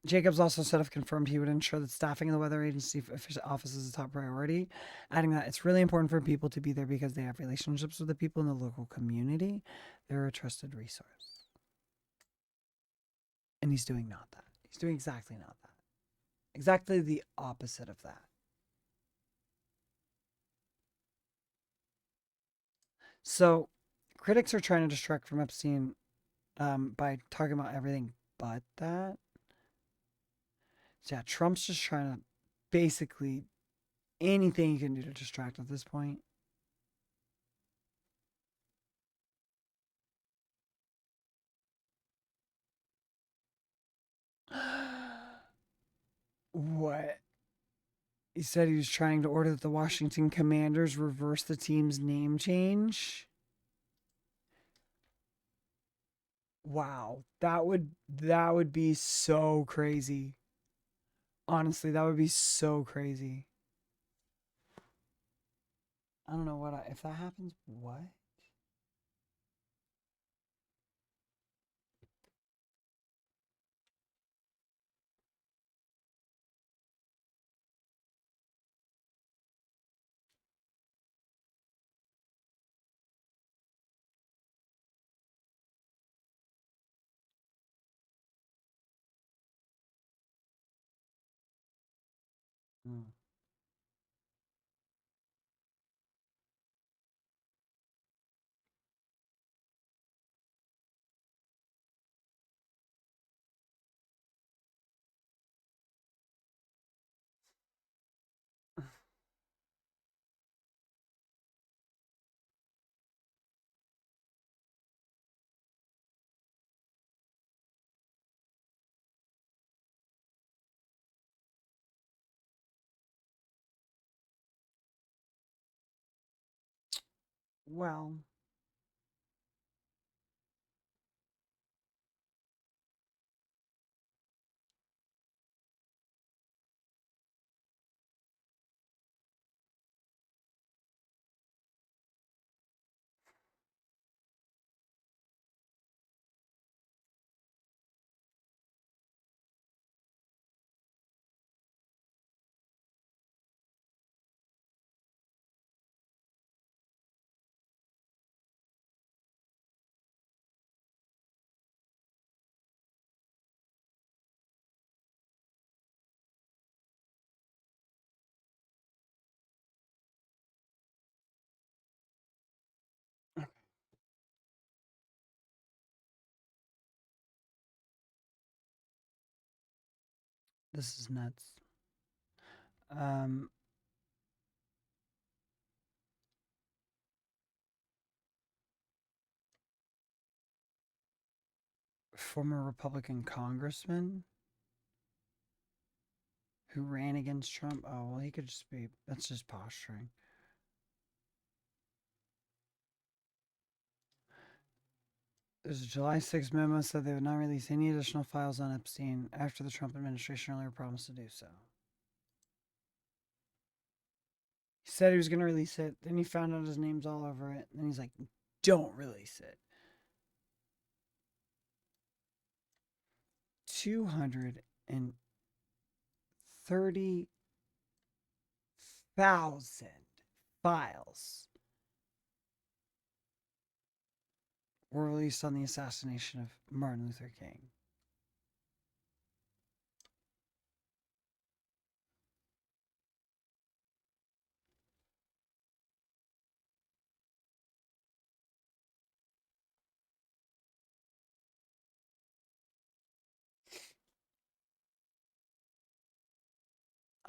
Jacobs also said if confirmed, he would ensure that staffing in the weather agency office is a top priority, adding that it's really important for people to be there because they have relationships with the people in the local community. They're a trusted resource. And he's doing not that. He's doing exactly not that. Exactly the opposite of that. So critics are trying to distract from Epstein by talking about everything but that. So yeah, Trump's just trying to basically anything he can do to distract at this point. What? He said he was trying to order that the Washington Commanders reverse the team's name change. Wow, that would be so crazy. Honestly, that would be so crazy. I don't know what if that happens. What? Hmm. Well, this is nuts. Um, Former Republican congressman who ran against Trump. Oh, well, he could just be, that's just posturing. There's a July 6th memo said they would not release any additional files on Epstein after the Trump administration earlier promised to do so. He said he was going to release it. Then he found out his name's all over it. And then he's like, don't release it. 230,000 files were released on the assassination of Martin Luther King.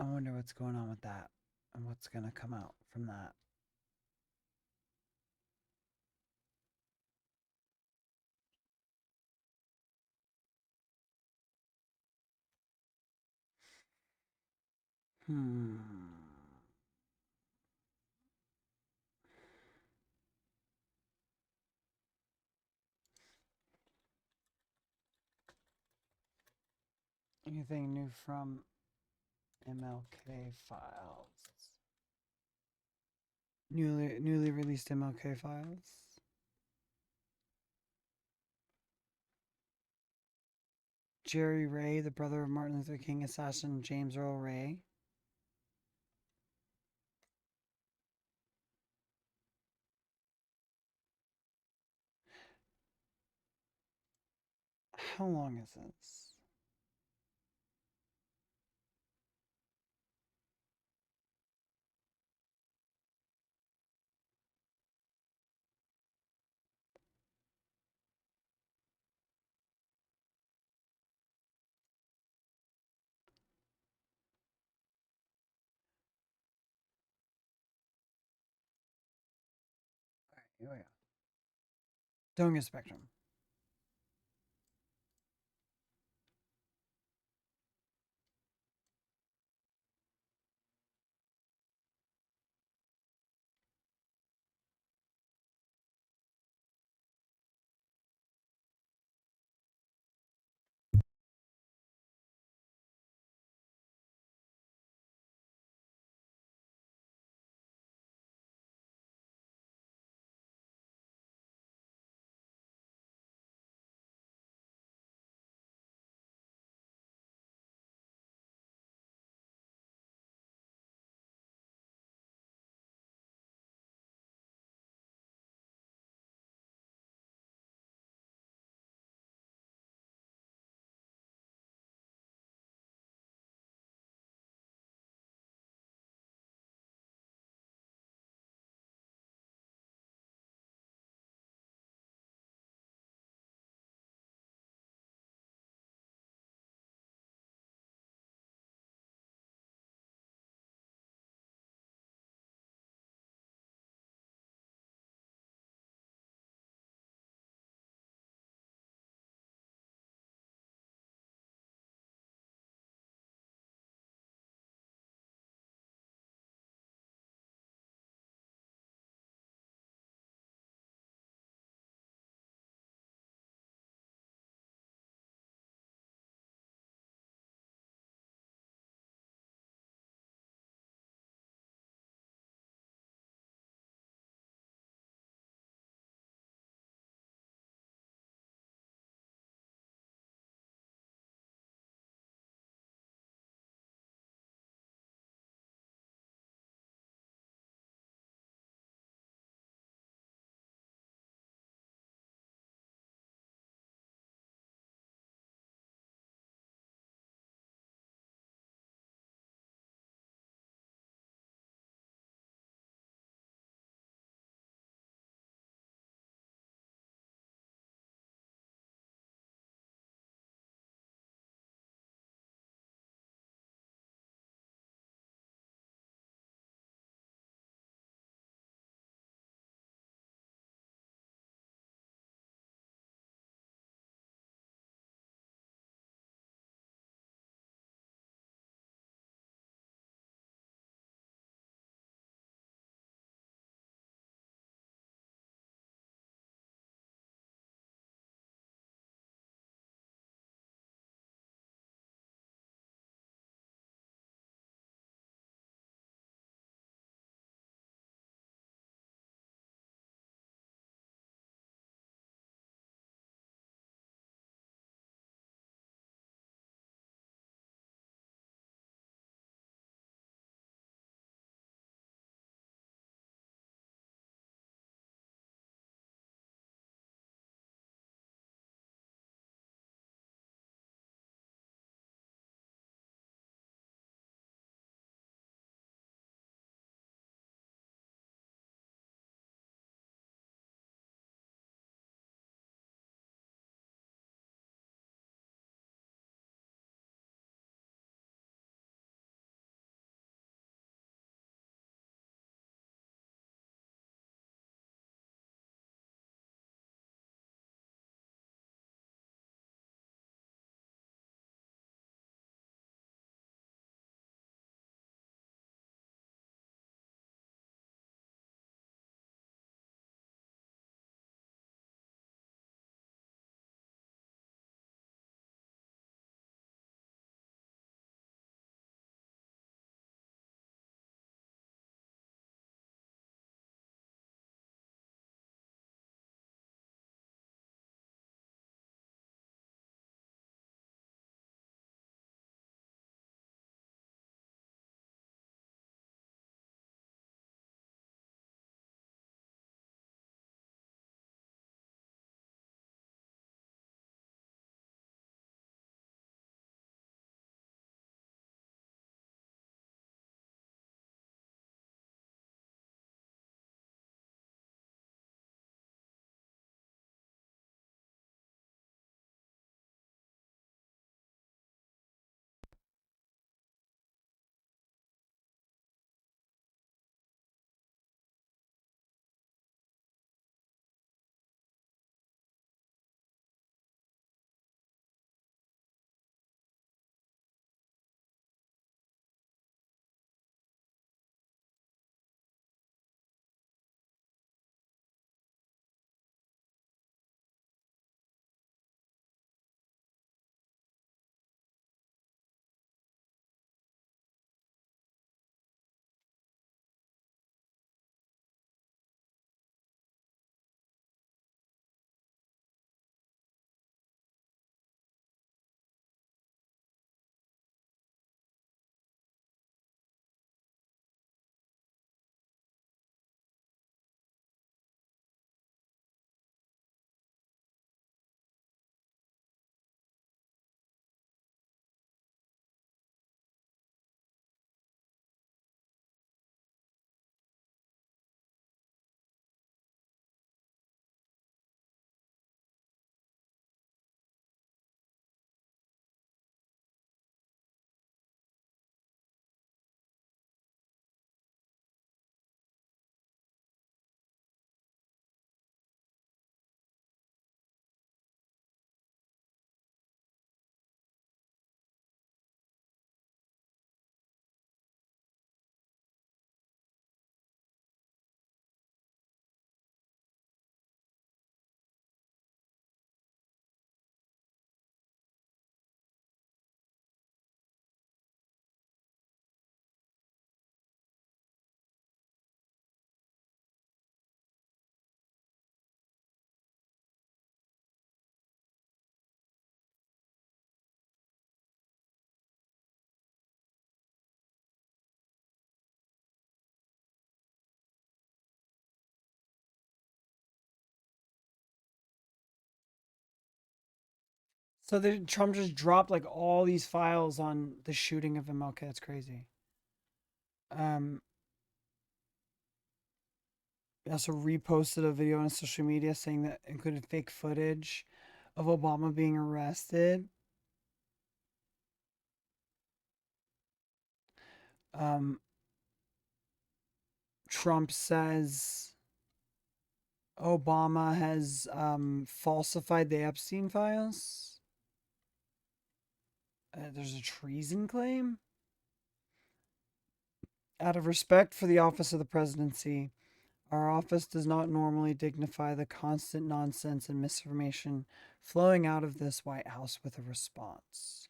I wonder what's going on with that and what's going to come out from that. Hmm. Anything new from MLK files? Newly released MLK files. Jerry Ray, the brother of Martin Luther King assassin James Earl Ray. How long is this? All right, here we go. Don't get Spectrum. So Trump just dropped like all these files on the shooting of MLK. That's crazy. He also reposted a video on social media saying that included fake footage of Obama being arrested. Trump says Obama has falsified the Epstein files. There's a treason claim. Out of respect for the office of the presidency, our office does not normally dignify the constant nonsense and misinformation flowing out of this White House with a response.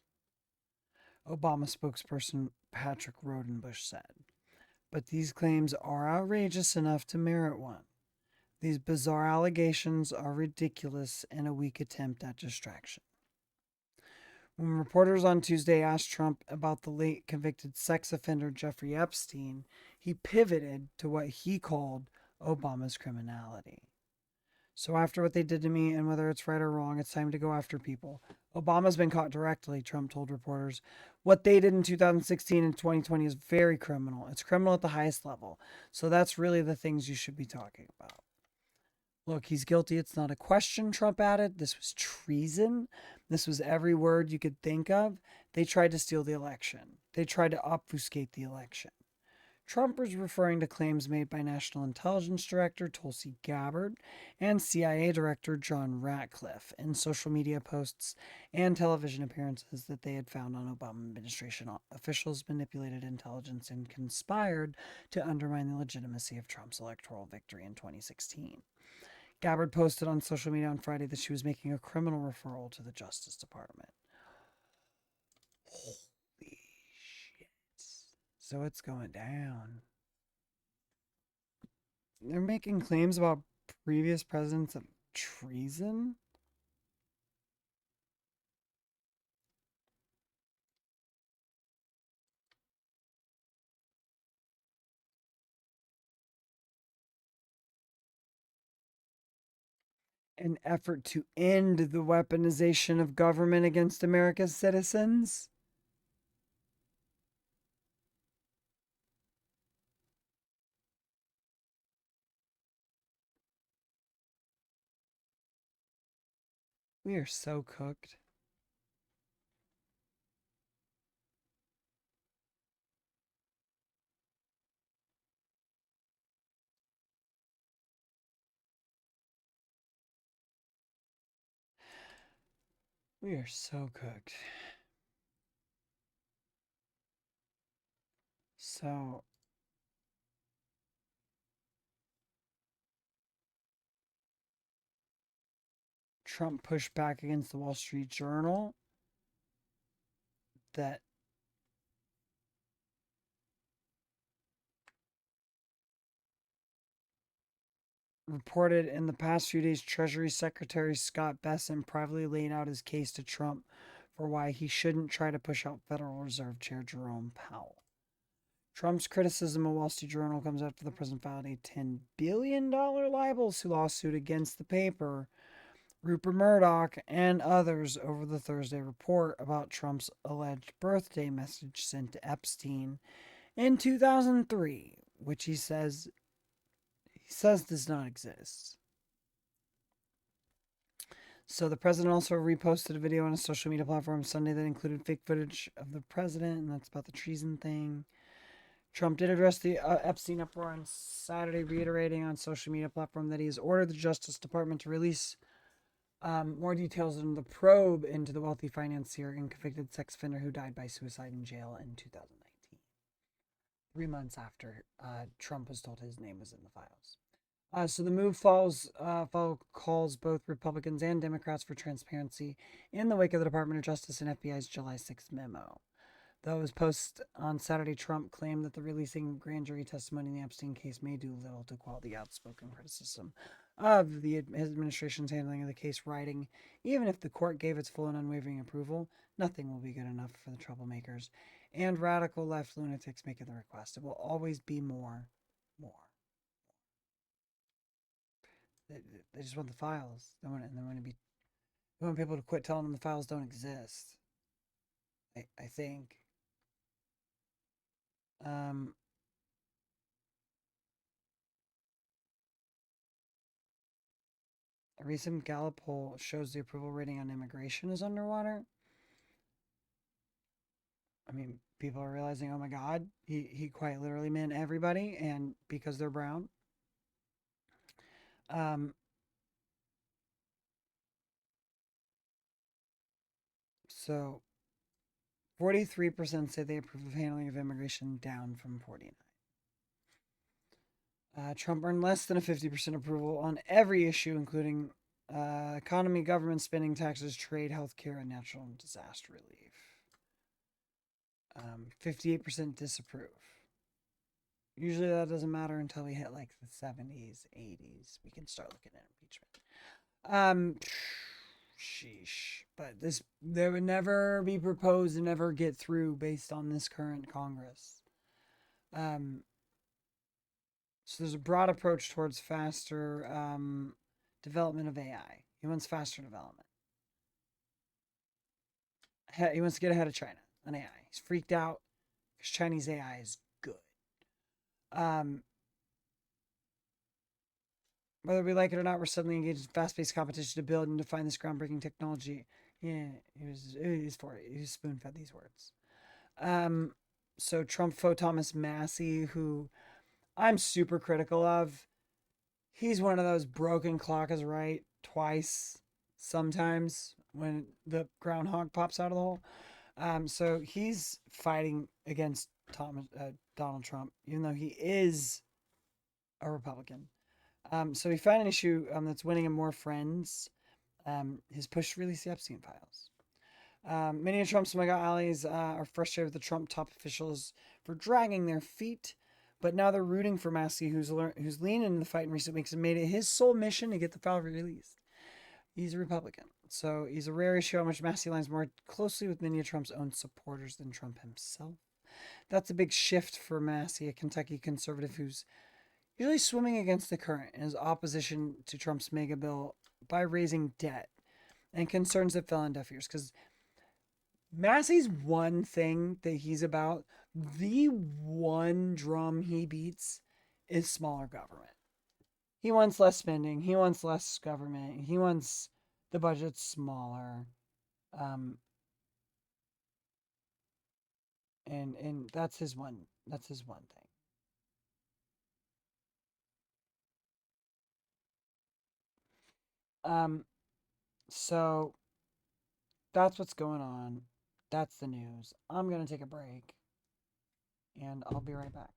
Obama spokesperson Patrick Rodenbush said, but these claims are outrageous enough to merit one. These bizarre allegations are ridiculous and a weak attempt at distraction. When reporters on Tuesday asked Trump about the late convicted sex offender Jeffrey Epstein, he pivoted to what he called Obama's criminality. So after what they did to me, and whether it's right or wrong, it's time to go after people. Obama's been caught directly, Trump told reporters. What they did in 2016 and 2020 is very criminal. It's criminal at the highest level. So that's really the things you should be talking about. Look, he's guilty. It's not a question, Trump added. This was treason. This was every word you could think of. They tried to steal the election. They tried to obfuscate the election. Trump was referring to claims made by National Intelligence Director Tulsi Gabbard and CIA Director John Ratcliffe in social media posts and television appearances that they had found on Obama administration officials manipulated intelligence and conspired to undermine the legitimacy of Trump's electoral victory in 2016. Gabbard posted on social media on Friday that she was making a criminal referral to the Justice Department. Holy shit. So it's going down. They're making claims about previous presidents of treason? An effort to end the weaponization of government against America's citizens? We are so cooked. We are so cooked. So, Trump pushed back against the Wall Street Journal that reported in the past few days, Treasury Secretary Scott Bessent privately laid out his case to Trump for why he shouldn't try to push out Federal Reserve Chair Jerome Powell. Trump's criticism of Wall Street Journal comes after the president filed a $10 billion libel lawsuit against the paper, Rupert Murdoch, and others over the Thursday report about Trump's alleged birthday message sent to Epstein in 2003, which he says does not exist. So the president also reposted a video on a social media platform Sunday that included fake footage of the president, and that's about the treason thing. Trump did address the Epstein uproar on Saturday, reiterating on social media platform that he has ordered the Justice Department to release more details on the probe into the wealthy financier and convicted sex offender who died by suicide in jail in 2019. 3 months after Trump was told his name was in the files. So the move follows calls both Republicans and Democrats for transparency in the wake of the Department of Justice and FBI's July 6th memo. Though his post on Saturday, Trump claimed that the releasing grand jury testimony in the Epstein case may do little to quell the outspoken criticism of his administration's handling of the case, writing, even if the court gave its full and unwavering approval, nothing will be good enough for the troublemakers and radical left lunatics making the request. It will always be more. They just want the files. They want to be. We want people to quit telling them the files don't exist. I think. A recent Gallup poll shows the approval rating on immigration is underwater. I mean, people are realizing, oh my God, he quite literally meant everybody, and because they're brown. So 43% say they approve of handling of immigration, down from 49. Trump earned less than a 50% approval on every issue, including economy, government spending, taxes, trade, healthcare, and natural disaster relief. 58% disapprove. Usually that doesn't matter until we hit like the 70s, 80s. We can start looking at impeachment. Sheesh. But there would never be proposed and never get through based on this current Congress. So there's a broad approach towards faster development of AI. He wants faster development. He wants to get ahead of China on AI. He's freaked out because Chinese AI is good. Whether we like it or not, we're suddenly engaged in fast-paced competition to build and define this groundbreaking technology. Yeah, he was for it. He was spoon-fed these words. So Trump faux Thomas Massie, who I'm super critical of. He's one of those broken clock is right twice sometimes when the groundhog pops out of the hole. So he's fighting against Donald Trump, even though he is a Republican. So he found an issue that's winning him more friends. His push to release the Epstein files. Many of Trump's mega allies are frustrated with the Trump top officials for dragging their feet, but now they're rooting for Massie, who's leaned into the fight in recent weeks and made it his sole mission to get the file released. He's a Republican, so he's a rare issue on which Massie aligns more closely with many of Trump's own supporters than Trump himself. That's a big shift for Massie, a Kentucky conservative who's usually swimming against the current in his opposition to Trump's mega bill by raising debt and concerns that fell on deaf ears. Because Massey's one thing that he's about, the one drum he beats, is smaller government. He wants less spending. He wants less government. He wants the budget smaller. And that's his one thing. So that's what's going on. That's the news. I'm going to take a break and I'll be right back.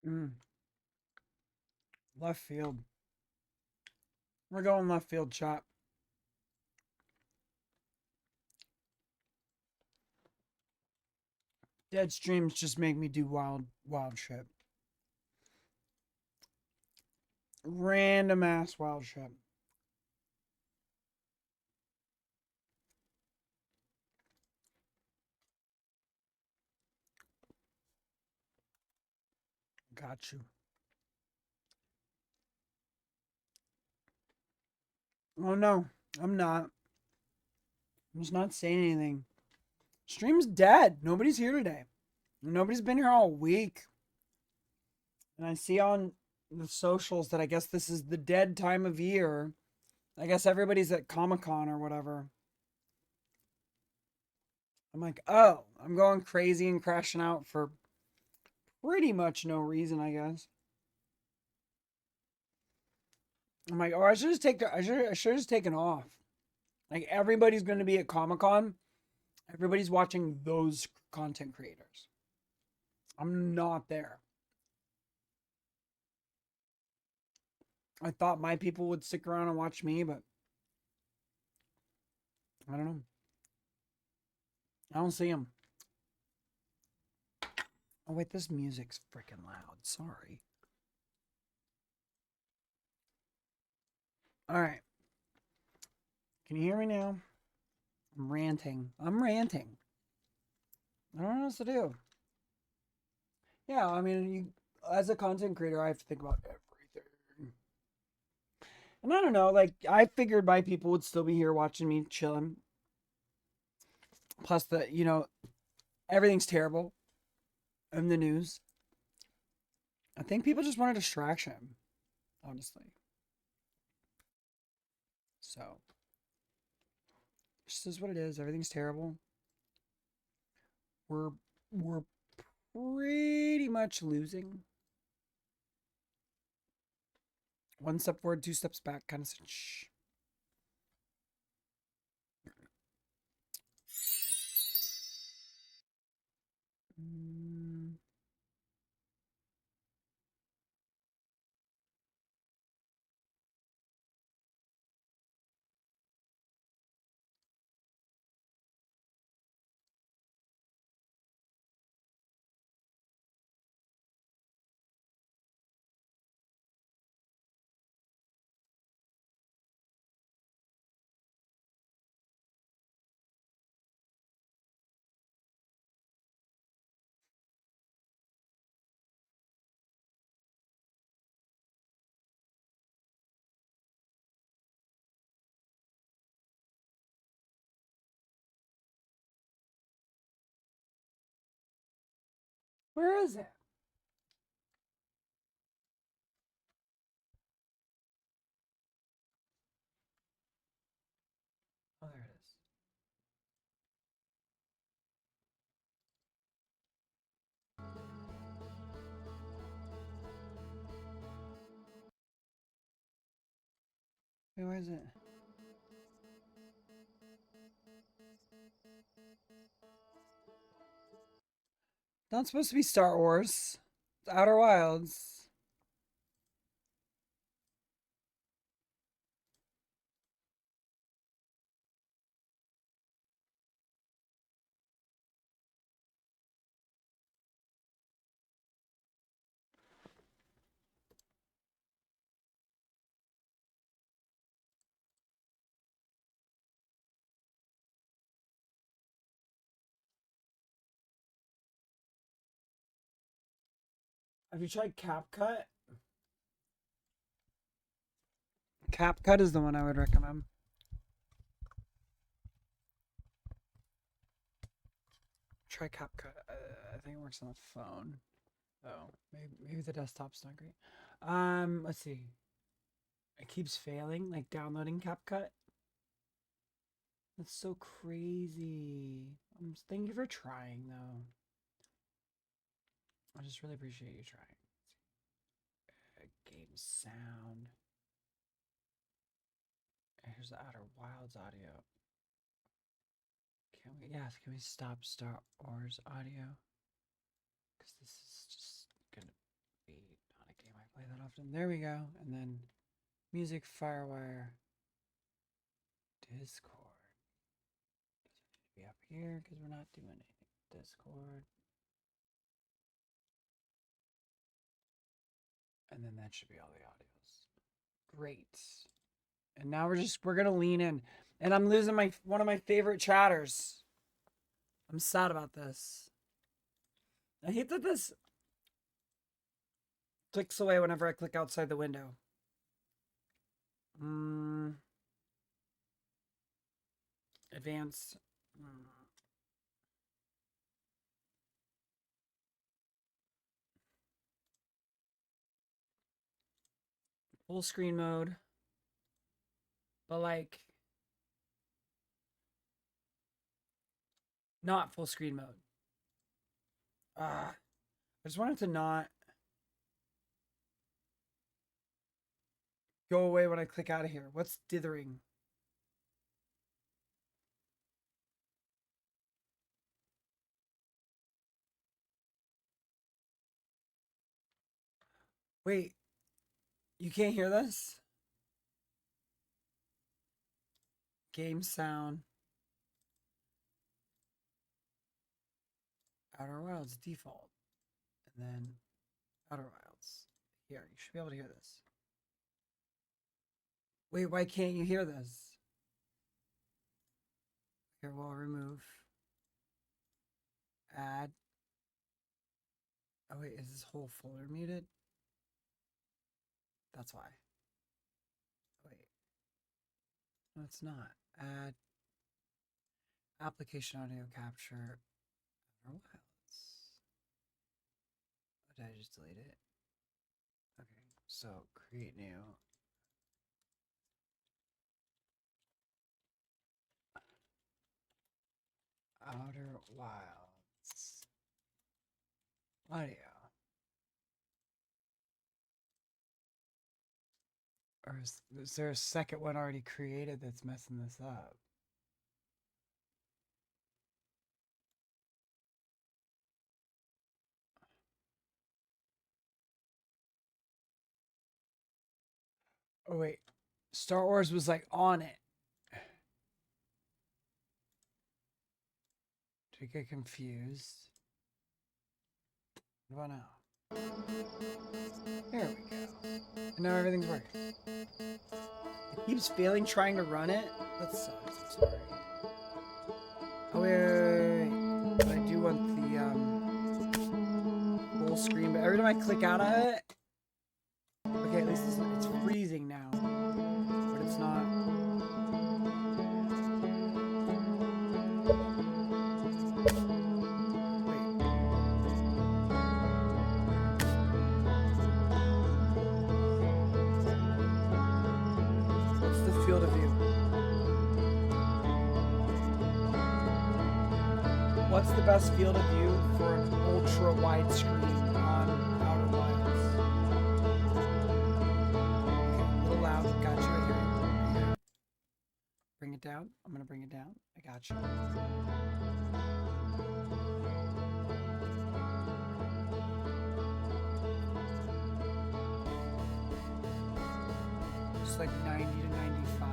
Mm, left field. We're going left field, chat. Dead streams just make me do wild shit. Random ass wild shit. Got you. Oh no, I'm not. I'm just not saying anything. Stream's dead. Nobody's here today. Nobody's been here all week. And I see on the socials that I guess this is the dead time of year. I guess everybody's at Comic-Con or whatever. I'm like, oh, I'm going crazy and crashing out for pretty much no reason, I guess. I'm like, oh, I should have just taken off. Like everybody's going to be at Comic-Con. Everybody's watching those content creators. I'm not there. I thought my people would stick around and watch me, but I don't know. I don't see them. Oh, wait, this music's freaking loud. Sorry. All right. Can you hear me now? I'm ranting. I don't know what else to do. Yeah, I mean, as a content creator, I have to think about everything. And I don't know, like, I figured my people would still be here watching me chilling. Plus, everything's terrible in the news. I think people just want a distraction, honestly. So, this is what it is. Everything's terrible. We're pretty much losing. One step forward, two steps back, kind of shh. Where is it? Oh, there it is. Wait, where is it? Not supposed to be Star Wars. It's Outer Wilds. Have you tried CapCut? CapCut is the one I would recommend. Try CapCut. I think it works on the phone. Oh, maybe the desktop's not great. Let's see. It keeps failing, like downloading CapCut. That's so crazy. Thank you for trying, though. I just really appreciate you trying. Game sound. Here's the Outer Wilds audio. Can we stop Star Wars audio? Because this is just gonna be often. There we go. And then music, Firewire, Discord. Does it need to be up here? Because we're not doing anything. Discord. And then that should be all the audios. Great. And now we're gonna lean in. And I'm losing one of my favorite chatters. I'm sad about this. I hate that this clicks away whenever I click outside the window. Advanced. Full screen mode. But like, not full screen mode. I just want it to not go away when I click out of here. What's dithering? Wait, you can't hear this? Game sound. Outer Wilds default. And then Outer Wilds. Here, you should be able to hear this. Wait, why can't you hear this? Here, we'll remove. Add. Oh wait, is this whole folder muted? That's why. Wait. No, it's not. Add. Application audio capture. Outer Wilds. Oh, did I just delete it? Okay, so create new. Outer Wilds audio. Or is there a second one already created that's messing this up? Oh wait, Star Wars was like on it. Did I get confused? What about now? There we go. And now everything's working. It keeps failing trying to run it. That sucks. I'm sorry. Oh wait. But I do want the full screen. But every time I click out of it, okay, at least it's freezing now. But it's not. Field of view. What's the best field of view for an ultra wide screen on Outer Wilds? Okay, a little loud. Got you. I hear you. Bring it down. I'm gonna bring it down. I got you. Just like 90 to 95.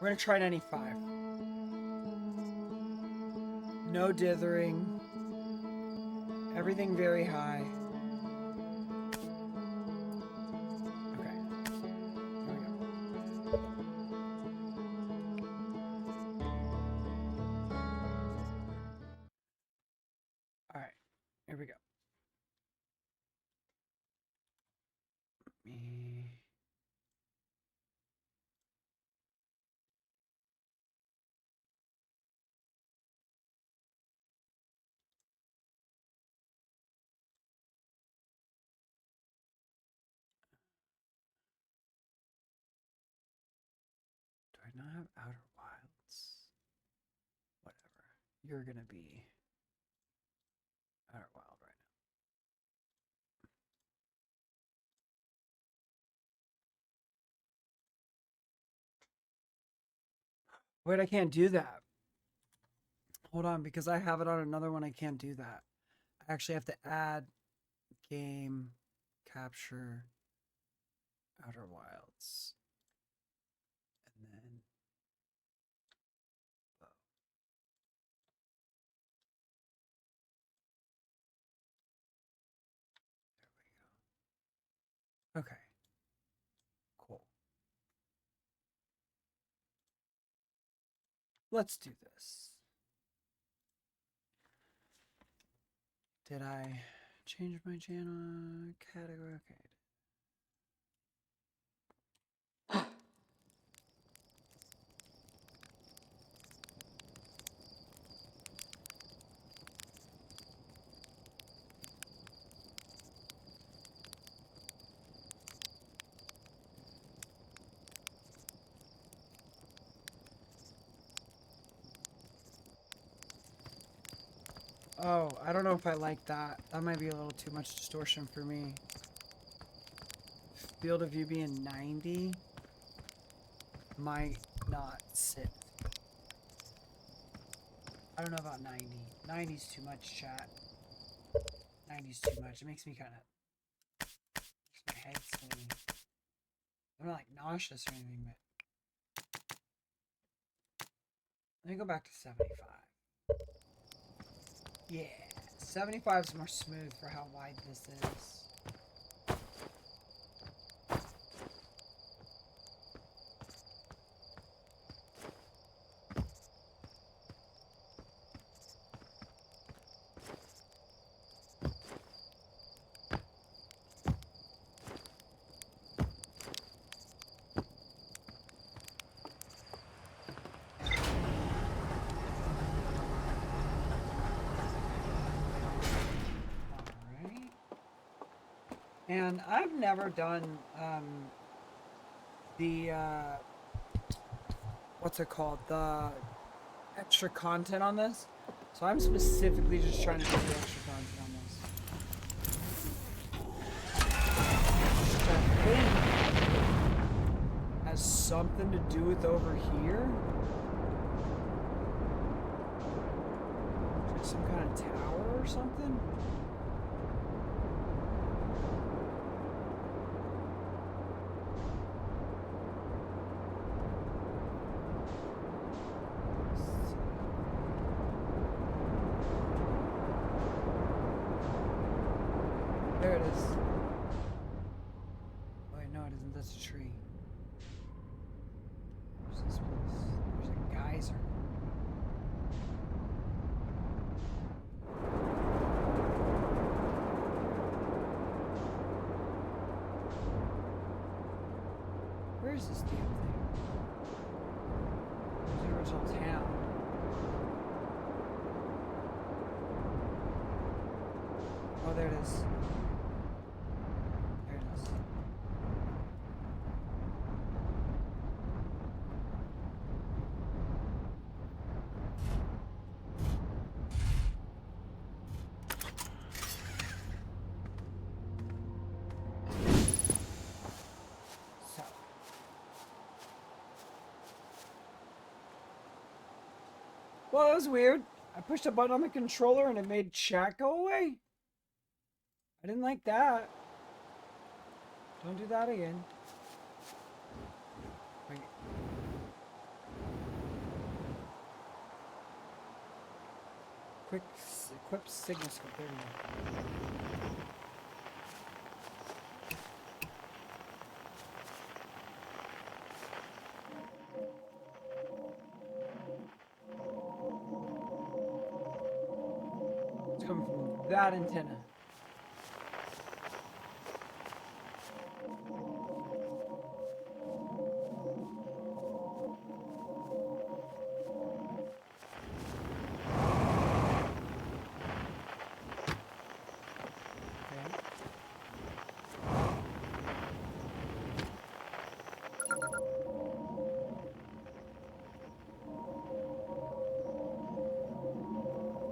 We're gonna try 95. No dithering. Everything very high. Okay. Here we go. All right. Here we go. Me. Do I not have Outer Wilds? Whatever. You're gonna be Outer Wild right Wait, I can't do that. Hold on, because I have it on another one. I can't do that. I actually have to add game capture Outer Wilds. And then okay. Cool. Let's do this. Did I change my channel category? Okay. Oh, I don't know if I like that. That might be a little too much distortion for me. Field of view being 90 might not sit. I don't know about 90. 90's too much, chat. 90's too much. It makes me kind of... makes my head spinny. I'm not like nauseous or anything, but... Let me go back to 75. Yeah, 75 is more smooth for how wide this is. And I've never done the what's it called, the extra content on this, so I'm specifically just trying to do the extra content on this, which I think has something to do with over here, like some kind of tower or something. There it is. Wait, no, it isn't. That's a tree. Where's this place? There's a geyser. Where is this damn thing? There's the original town. Oh, there it is. There it is. So. Well, that was weird. I pushed a button on the controller and it made chat go away. I didn't like that. Don't do that again. Wait. Quick, equip signal scope. There we go. It's coming from that antenna.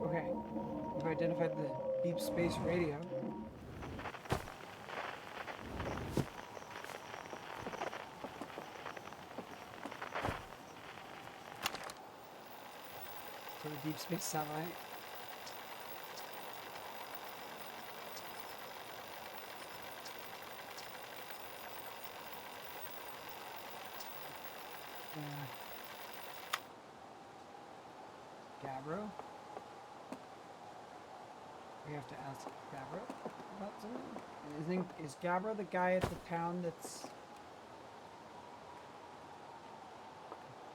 Okay. We've identified the deep space radio. deep space satellite. Gabbro? We have to ask Gabbro about something? Is Gabbro the guy at the town that's...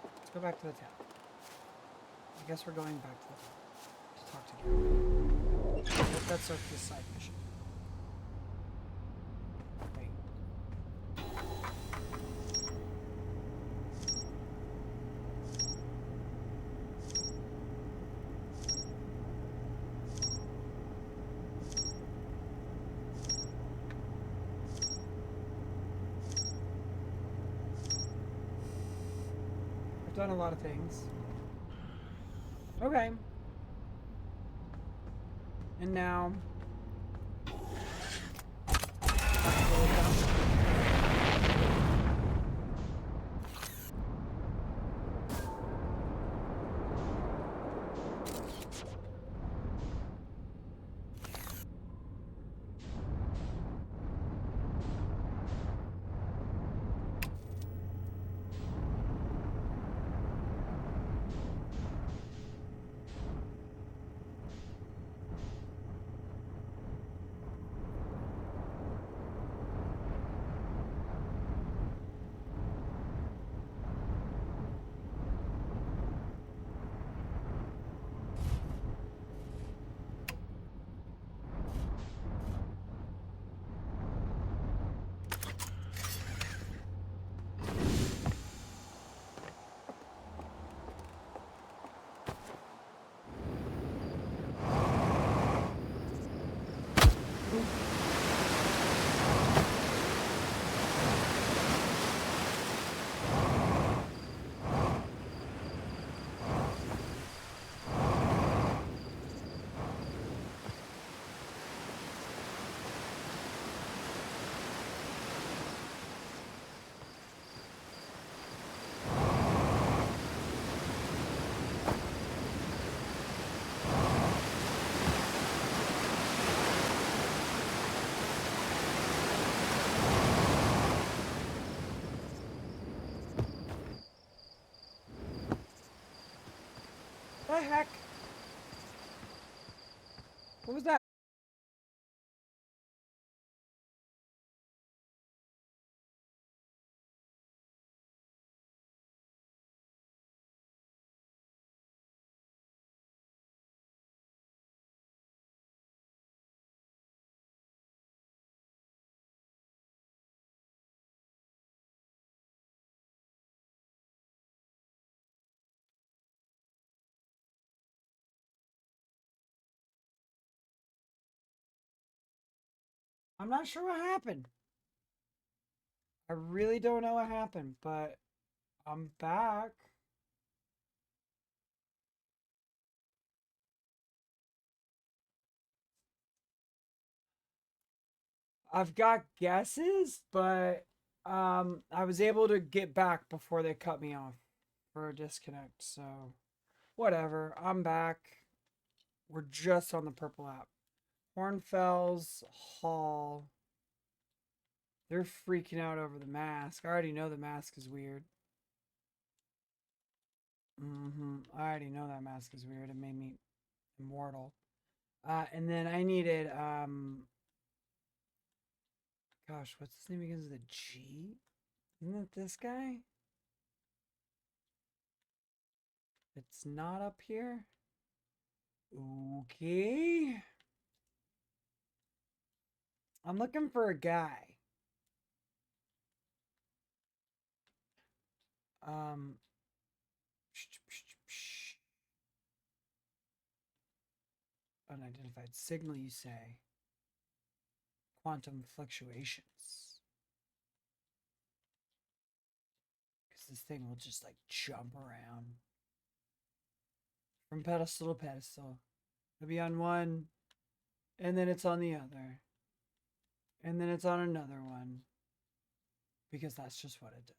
Let's go back to the town. I guess we're going back to the town to talk to Gabbro. That's our side mission. Wait. I've done a lot of things. Okay. And now... The heck? What was that? I'm not sure what happened. I really don't know what happened, but I'm back. I've got guesses, but I was able to get back before they cut me off for a disconnect, so whatever. I'm back. We're just on the purple app. Hornfels Hall. They're freaking out over the mask. I already know the mask is weird. I already know that mask is weird. It made me immortal. And then I needed, gosh, what's his name begins with a G? Isn't it this guy? It's not up here. Okay. I'm looking for a guy. Unidentified signal, you say? Quantum fluctuations. Because this thing will just like jump around from pedestal to pedestal. It'll be on one, and then it's on the other, and then it's on another one, because that's just what it does.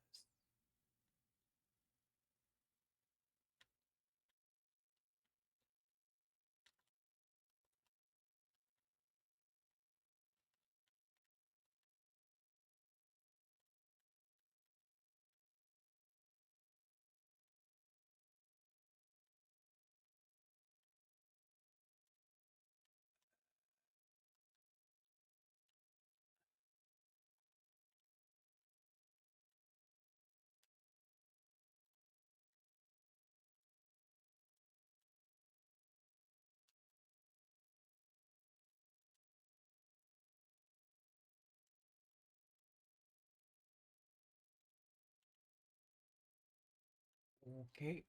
Okay.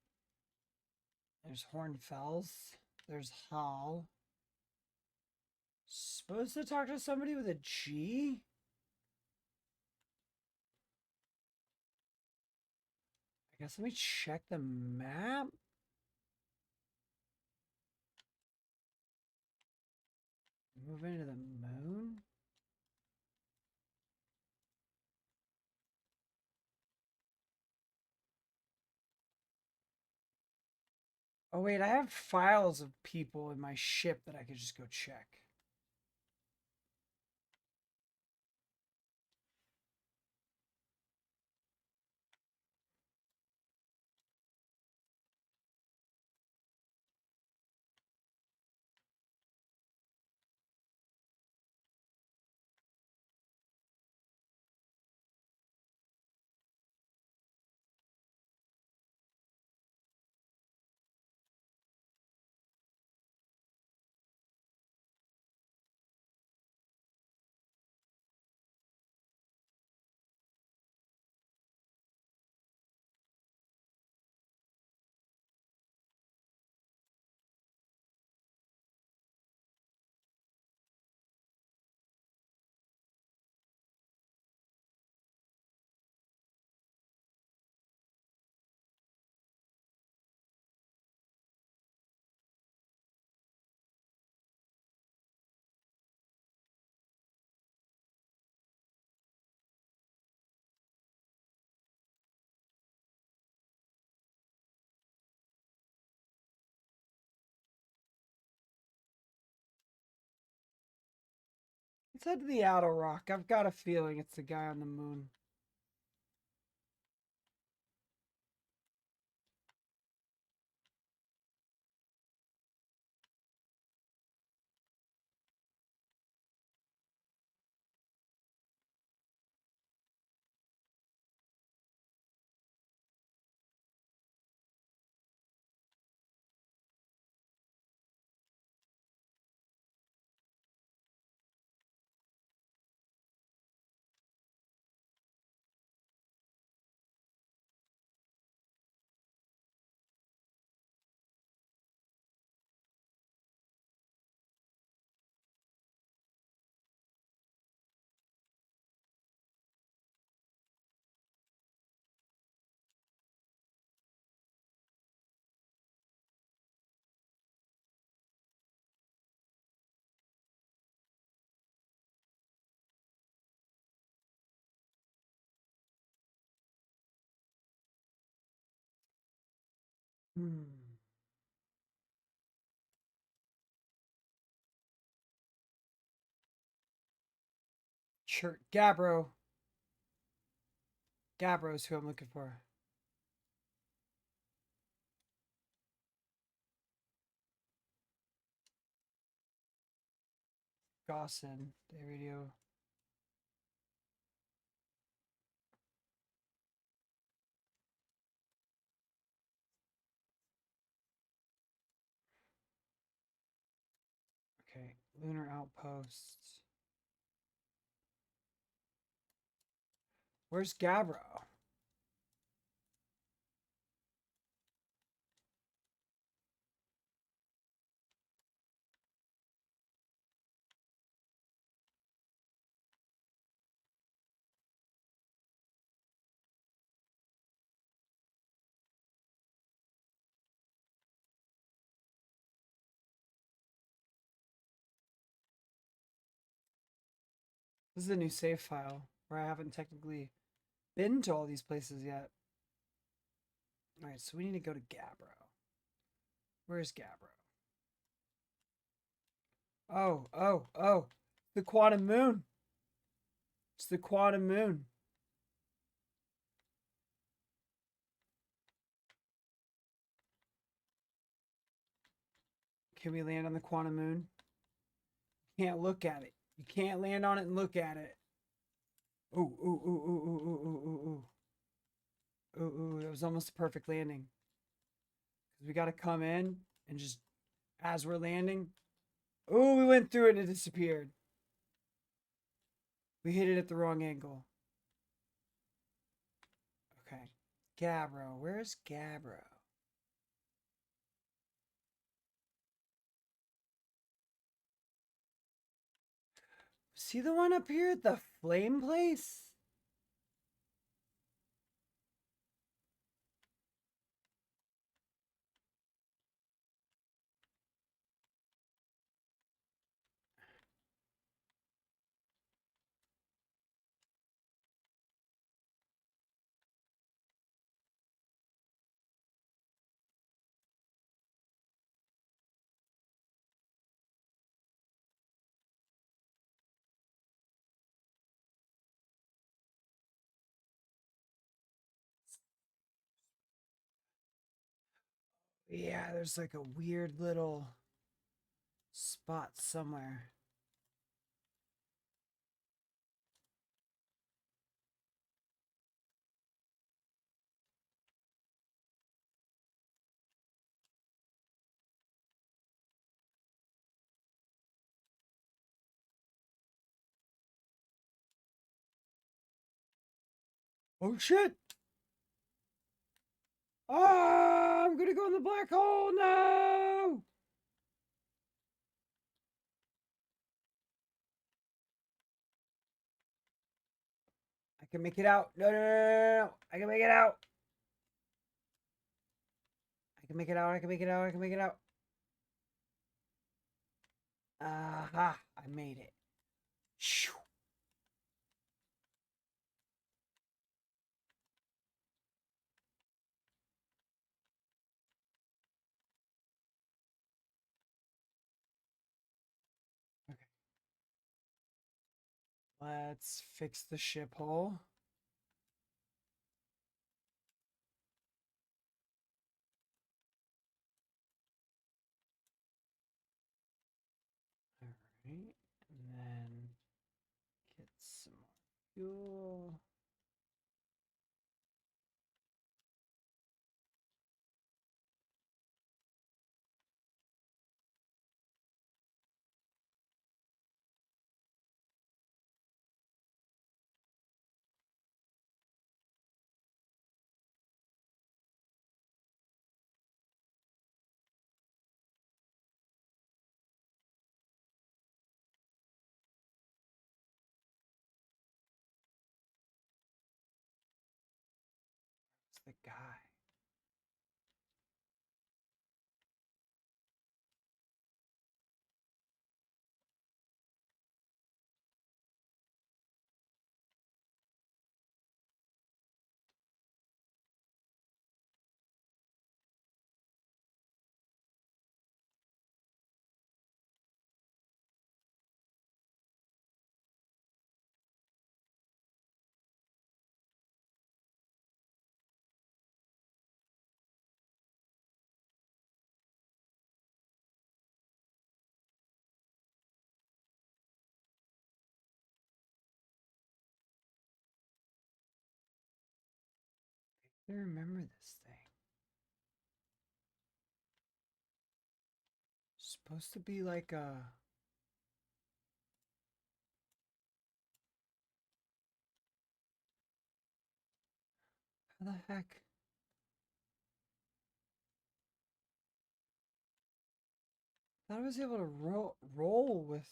There's Hornfels. There's Hal. Supposed to talk to somebody with a G? I guess let me check the map. Move into the moon. Oh wait, I have files of people in my ship that I could just go check. Let's head to the Outer Rock. I've got a feeling it's the guy on the moon. Sure, Gabbro. Gabbro's who I'm looking for. Gossin, Day Radio. Okay, Lunar Outpost. Where's Gabbro? This is a new save file where I haven't technically been to all these places yet. Alright, so we need to go to Gabbro. Where's Gabbro? Oh. The Quantum Moon. It's the Quantum Moon. Can we land on the Quantum Moon? You can't look at it. You can't land on it and look at it. Ooh. That was almost a perfect landing. We got to come in and just, as we're landing. Ooh, we went through it and it disappeared. We hit it at the wrong angle. Okay. Gabbro. Where's Gabbro? See the one up here at the flame place? Yeah, there's like a weird little spot somewhere. Oh shit! Ah, I'm gonna go in the black hole. No! I can make it out. No, no, no, no, no. I can make it out. I can make it out. I can make it out. I can make it out. Aha! I made it. Shoo. Okay. Let's fix the ship hole. All right. And then get some more fuel. It's the guy. I remember this thing. Supposed to be like a. How the heck? I thought I was able to roll with.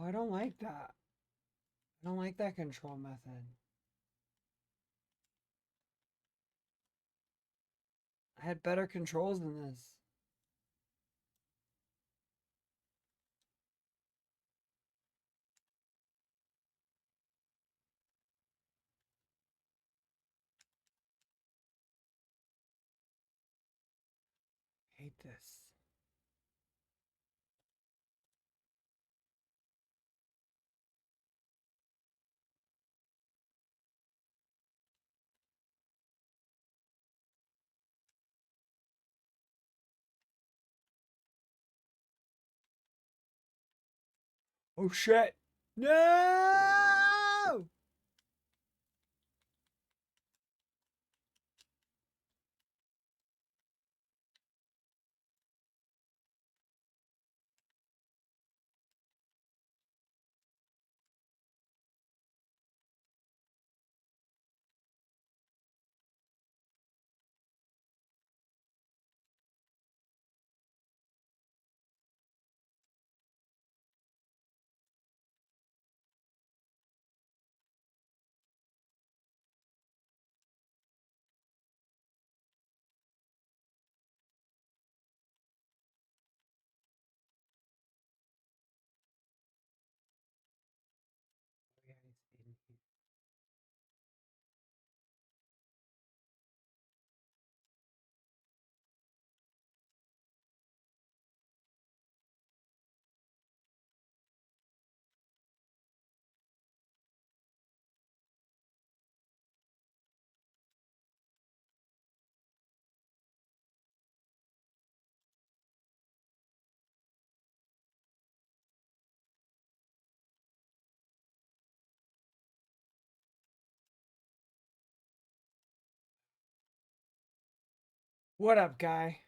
Oh, I don't like that. I don't like that control method. I had better controls than this. Hate this. Oh shit! No! What up, guy?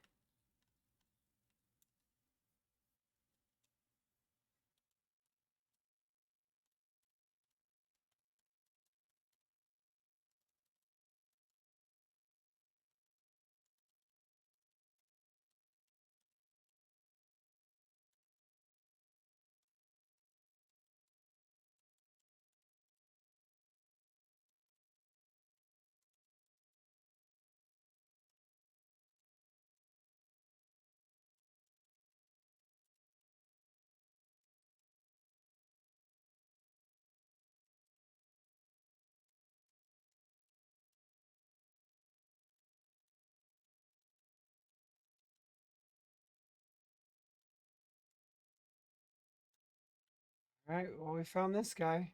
All right, well, we found this guy.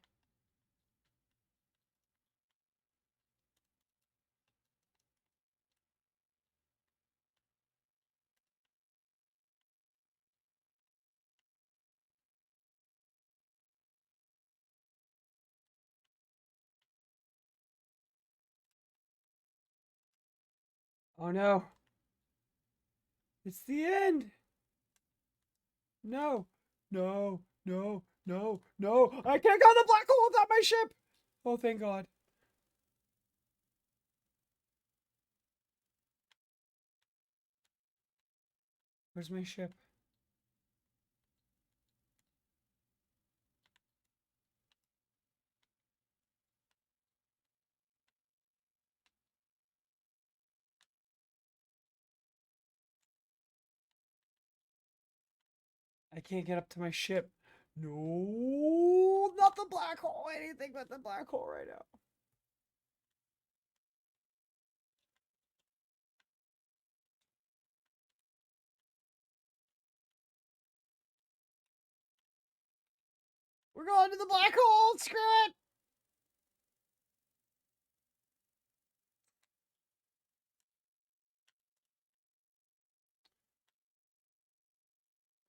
Oh no. It's the end. No. No. No. No. No. I can't go in the black hole without my ship. Oh, thank God. Where's my ship? I can't get up to my ship. No, not the black hole. Anything but the black hole right now. We're going to the black hole. Screw it.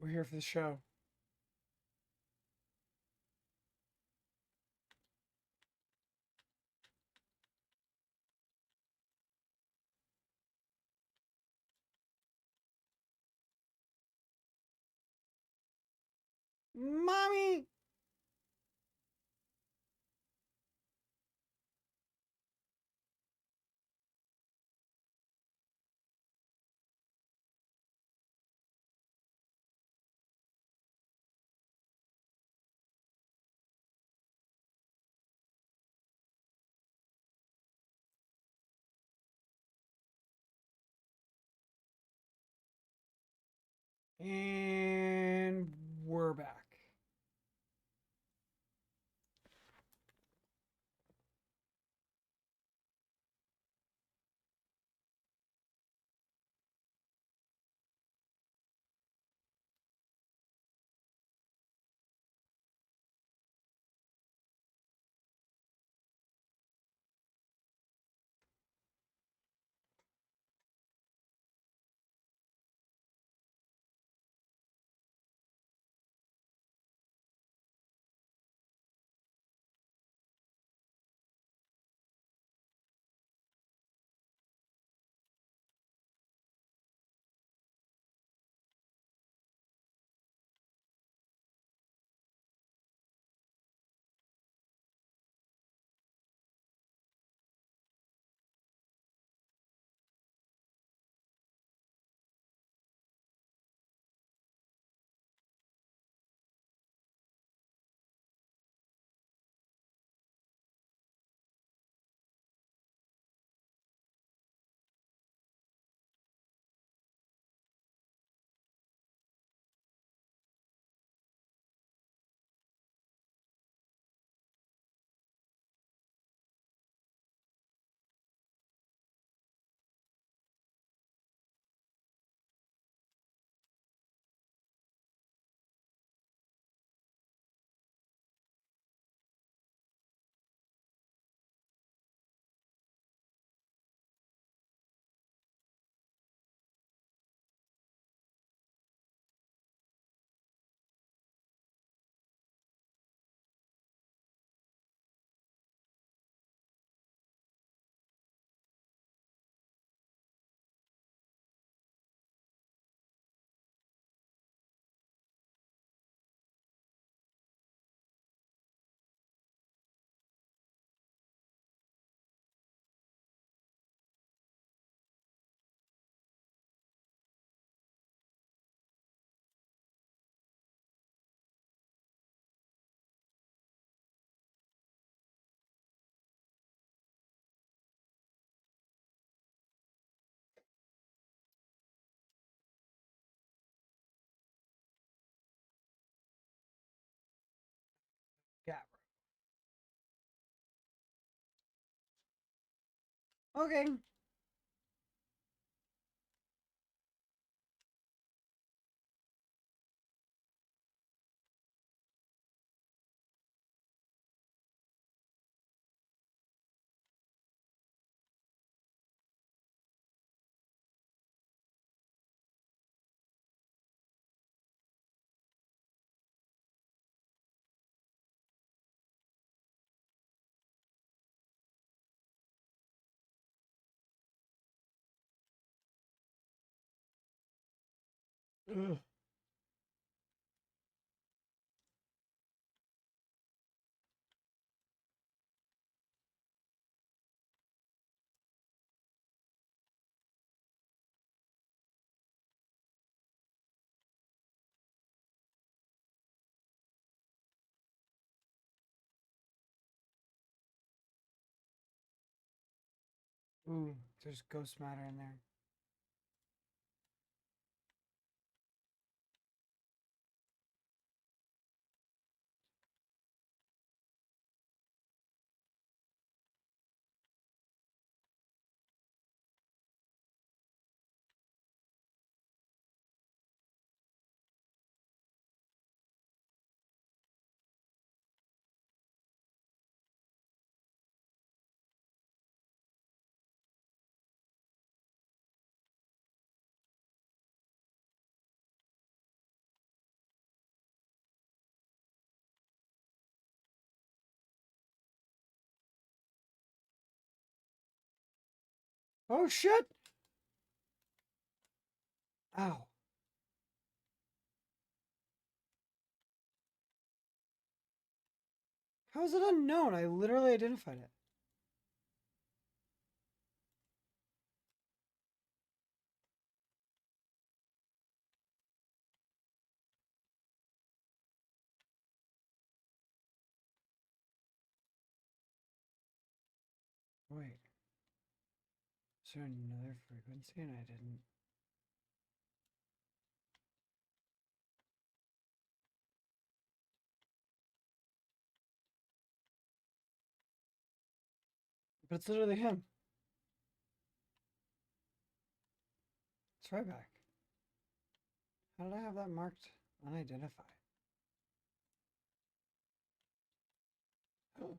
We're here for the show. Mommy. And we're back. Okay. Ugh. Ooh, there's ghost matter in there. Oh shit! Ow. How is it unknown? I literally identified it. Wait. Is there another frequency and I didn't? But it's literally him. It's right back. How did I have that marked unidentified? Oh.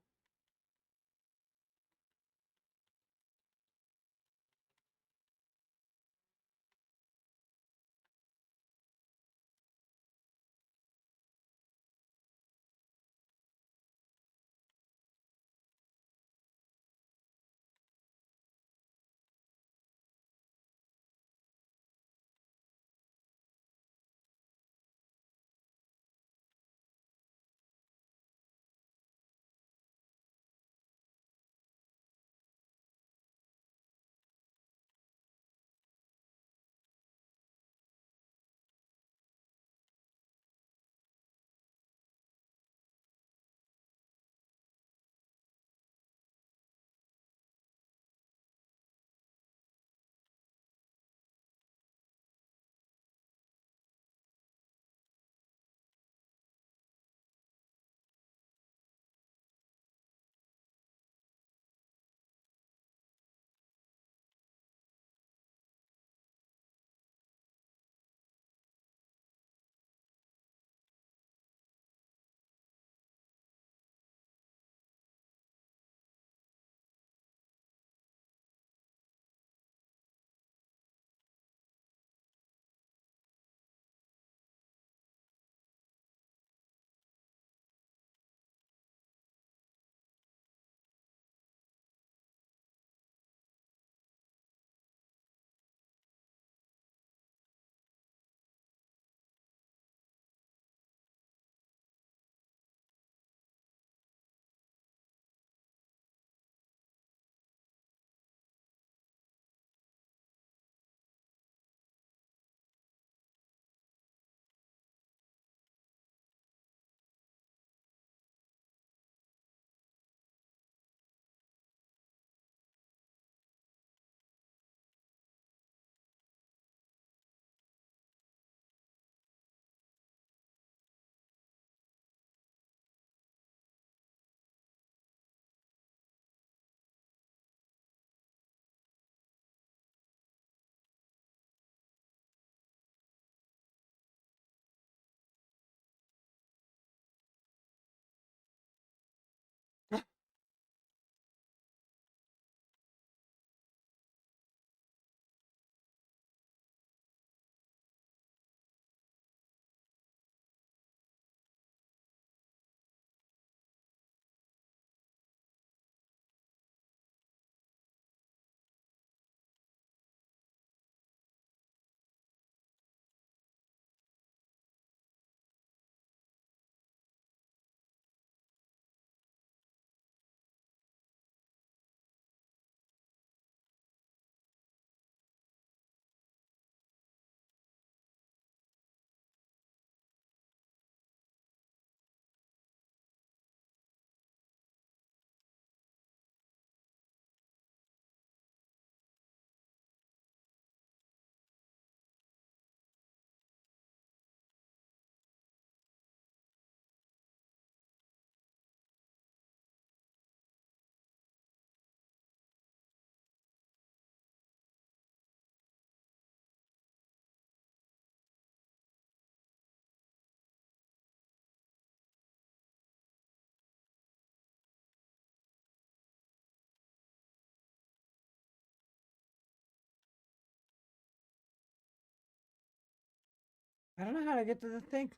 I don't know how to get to the thing.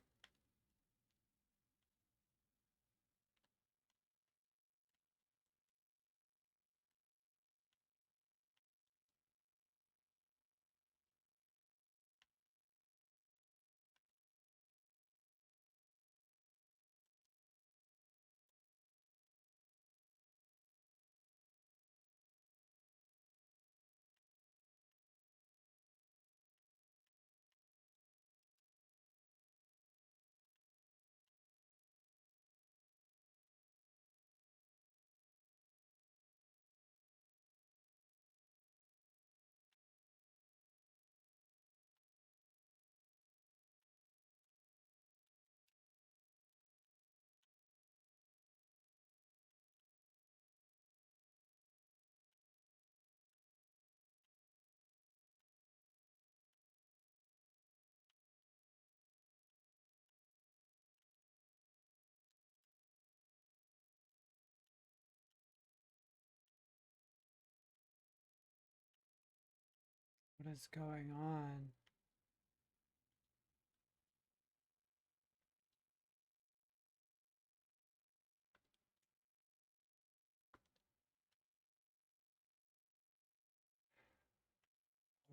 What is going on?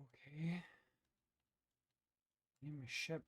Okay. Name a ship.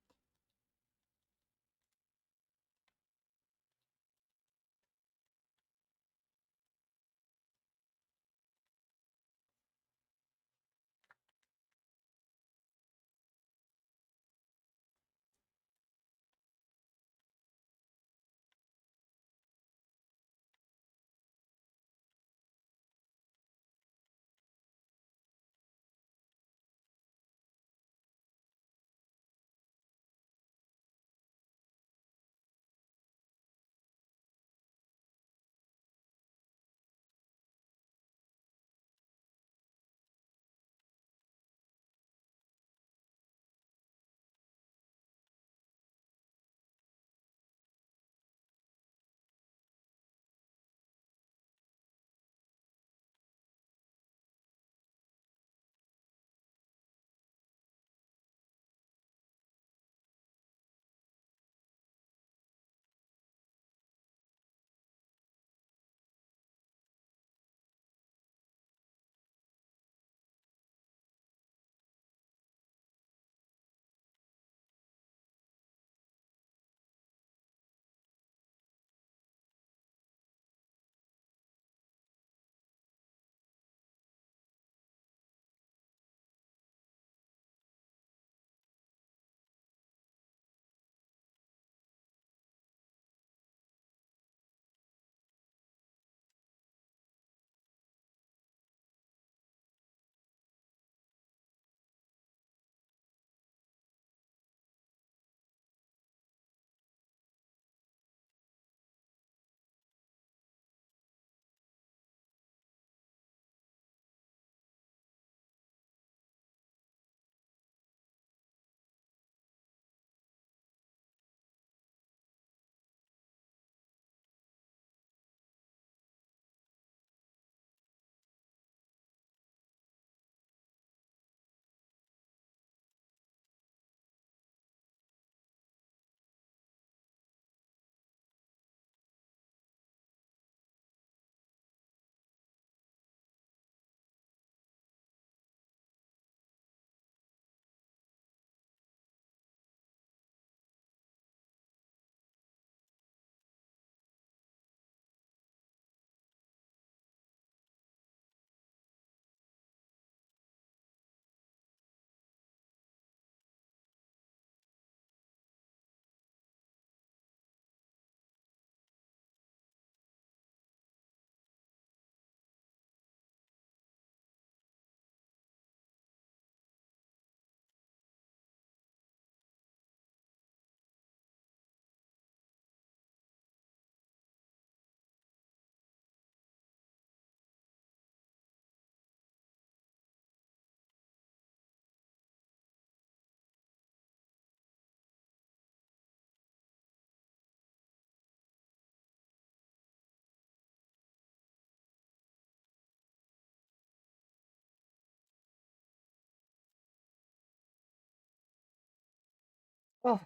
Oh.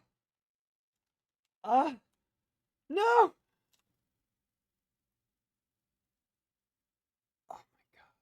No. Oh my god.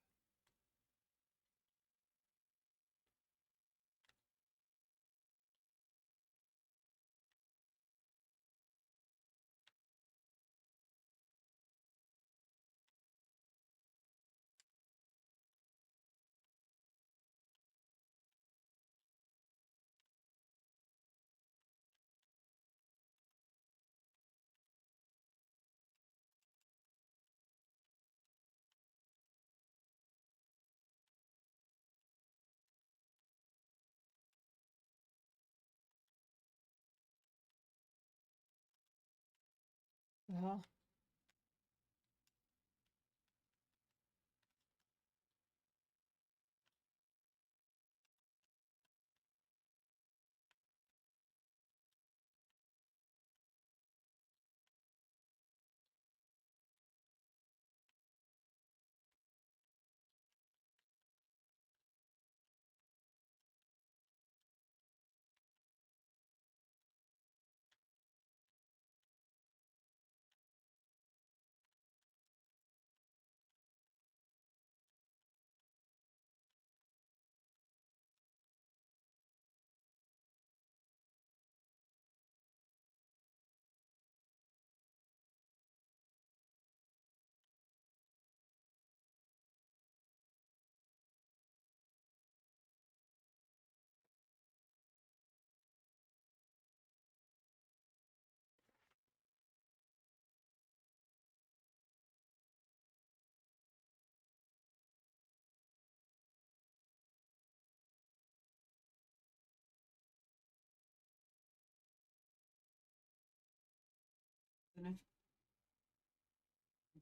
The hell?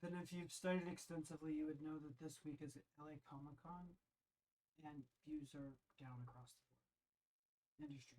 Then if you've studied extensively, you would know that this week is LA Comic Con, and views are down across the board. Industry.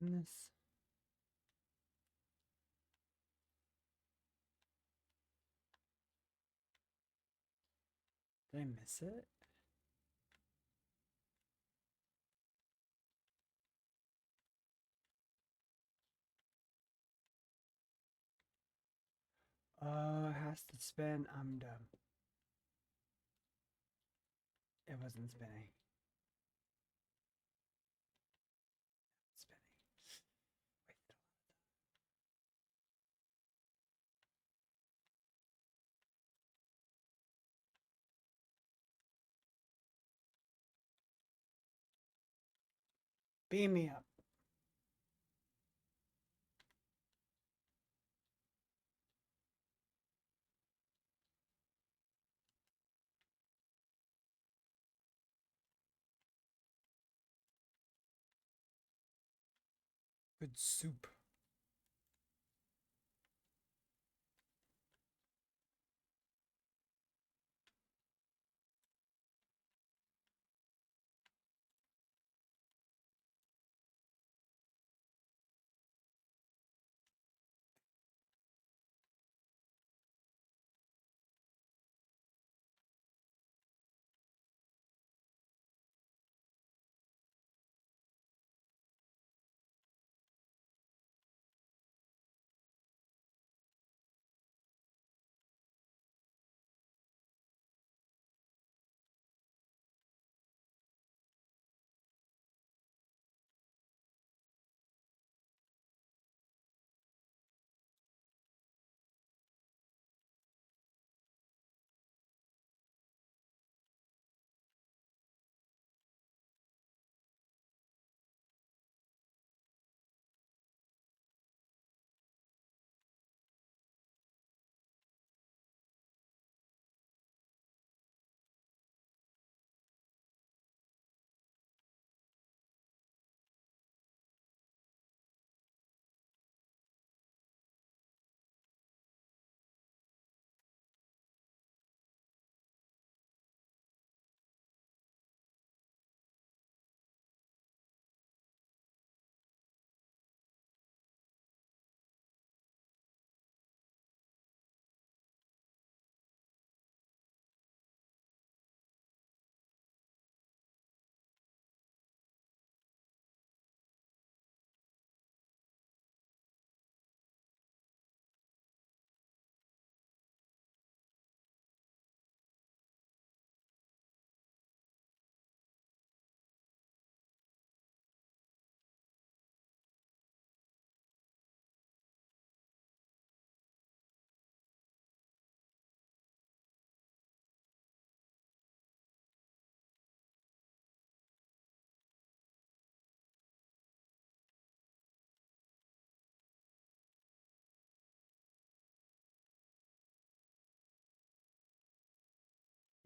In this. Did I miss it? It has to spin. I'm dumb. It wasn't spinning. Spinning. Wait. Beam me up. Good soup.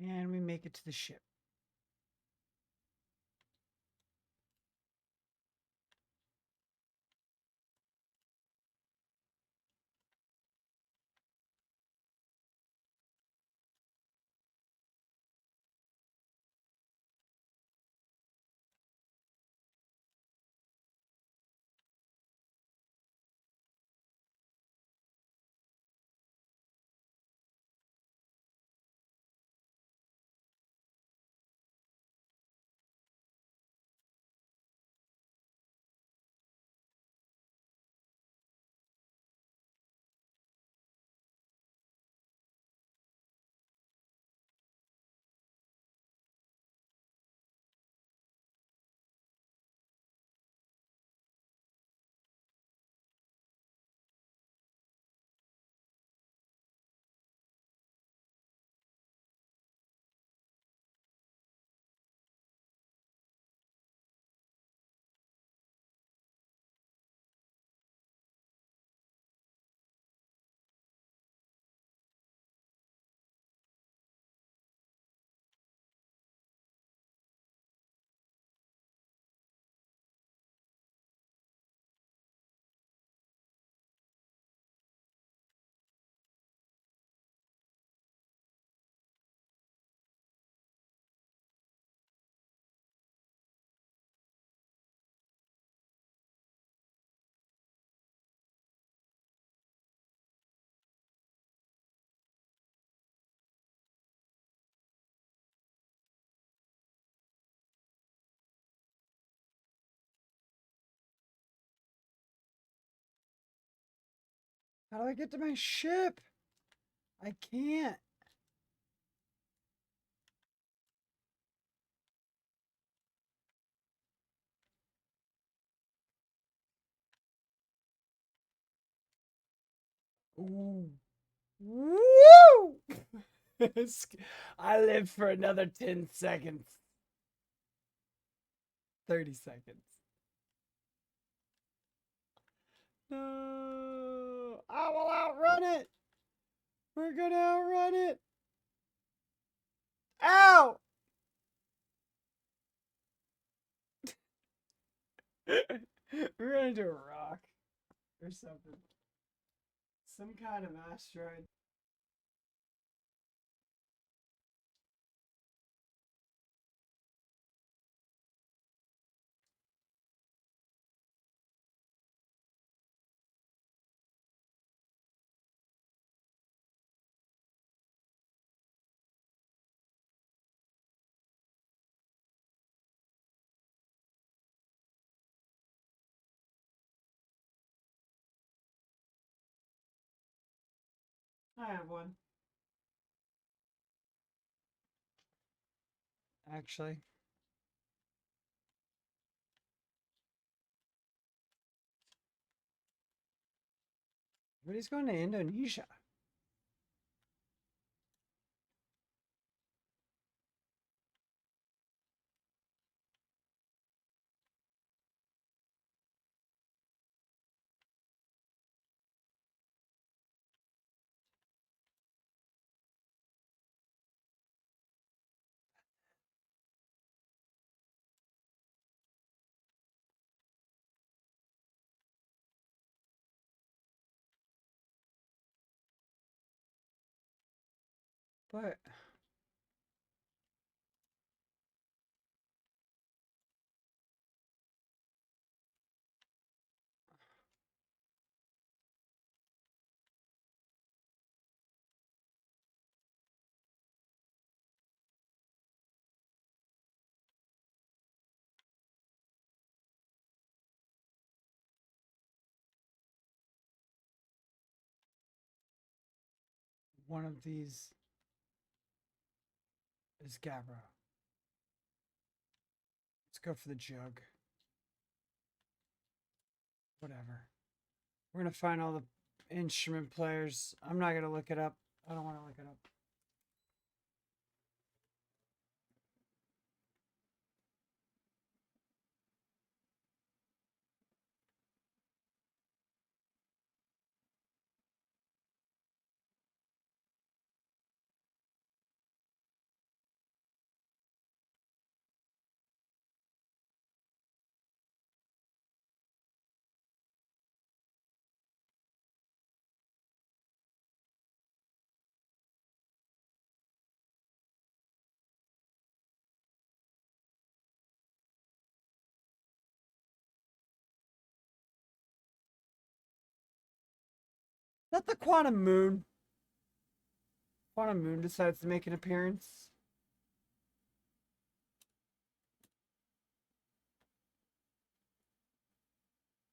And we make it to the ship. How do I get to my ship? I can't. Ooh. Woo! I live for another 10 seconds. 30 seconds. No. I will outrun it. We're gonna outrun it. Ow! We're gonna do a rock or something. Some kind of asteroid. I have one. Actually. But he's going to Indonesia. But one of these is Gabra. Let's go for the jug. Whatever. We're gonna find all the instrument players. I'm not gonna look it up. I don't want to look it up. Not the Quantum Moon. Quantum Moon decides to make an appearance.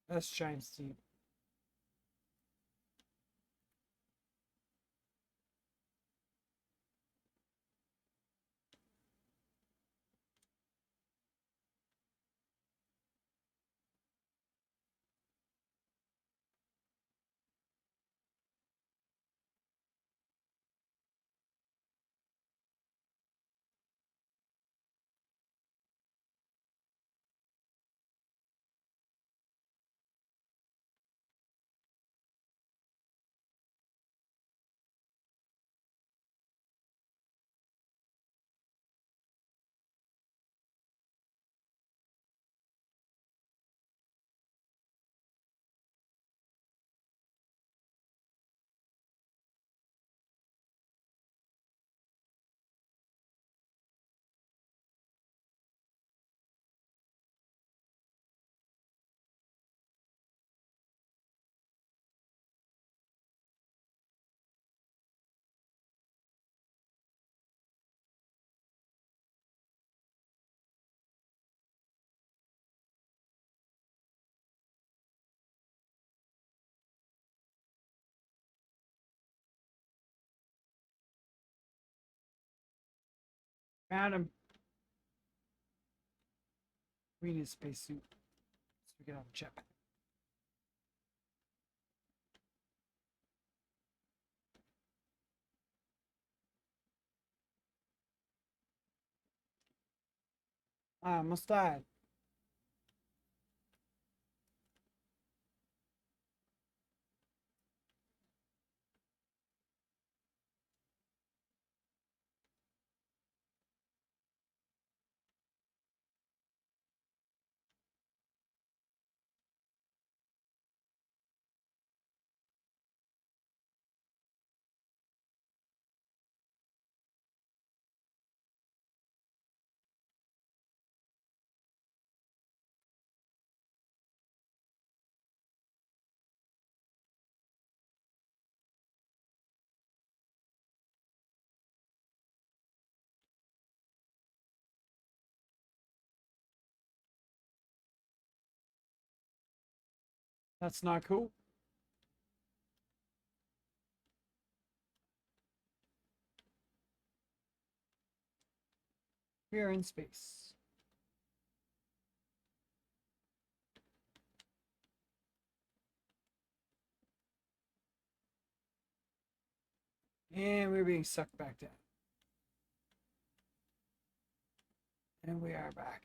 That's Giant Steve. Found him. We need a spacesuit so we can have a jetpack. I almost died. That's not cool. We are in space. And we're being sucked back down. And we are back.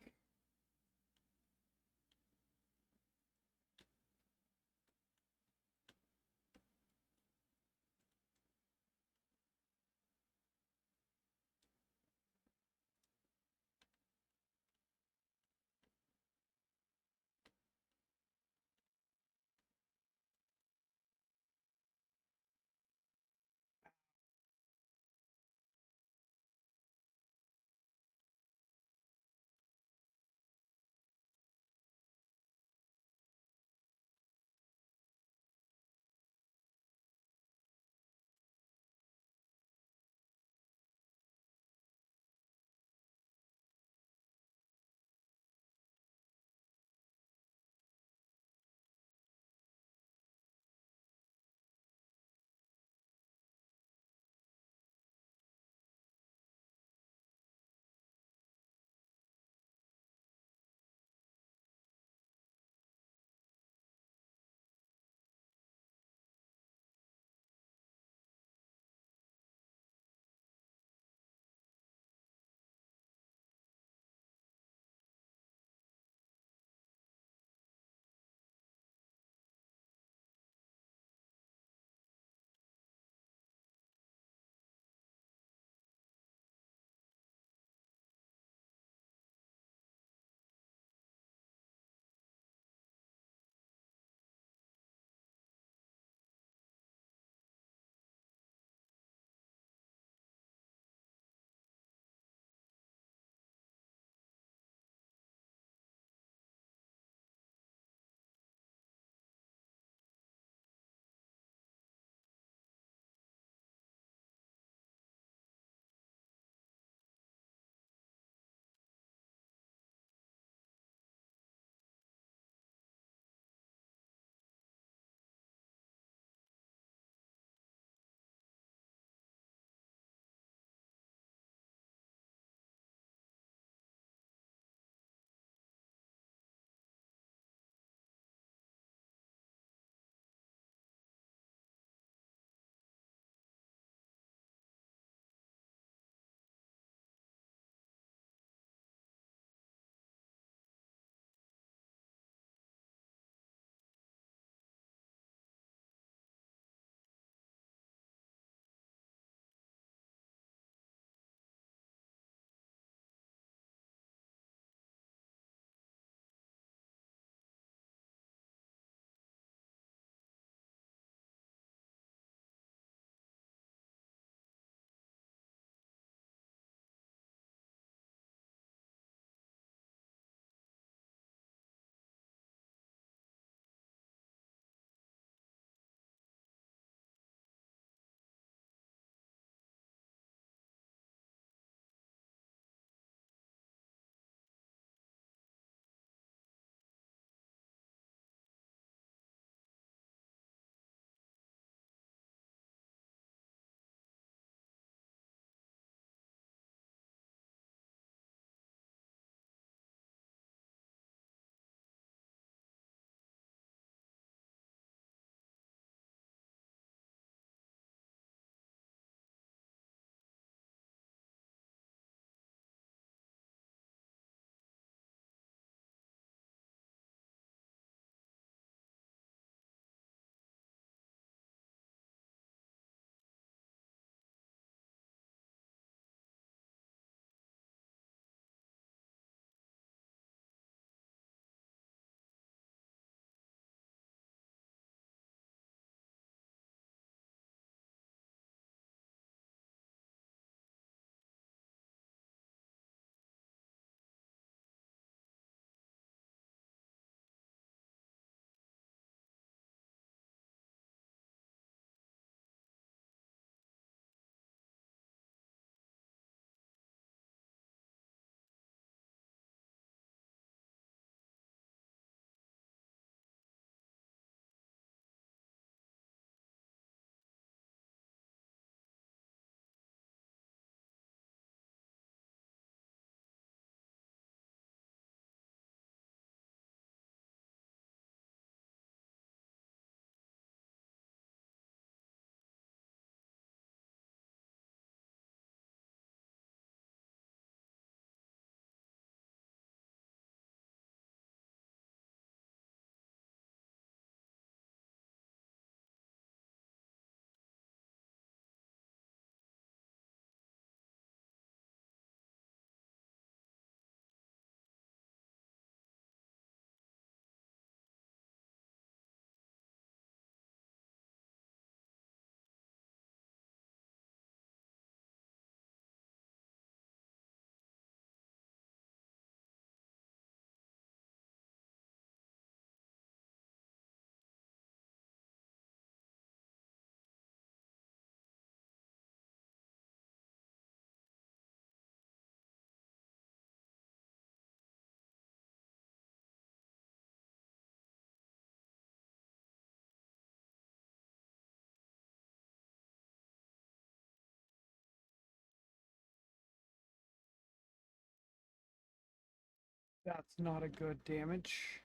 That's not a good damage.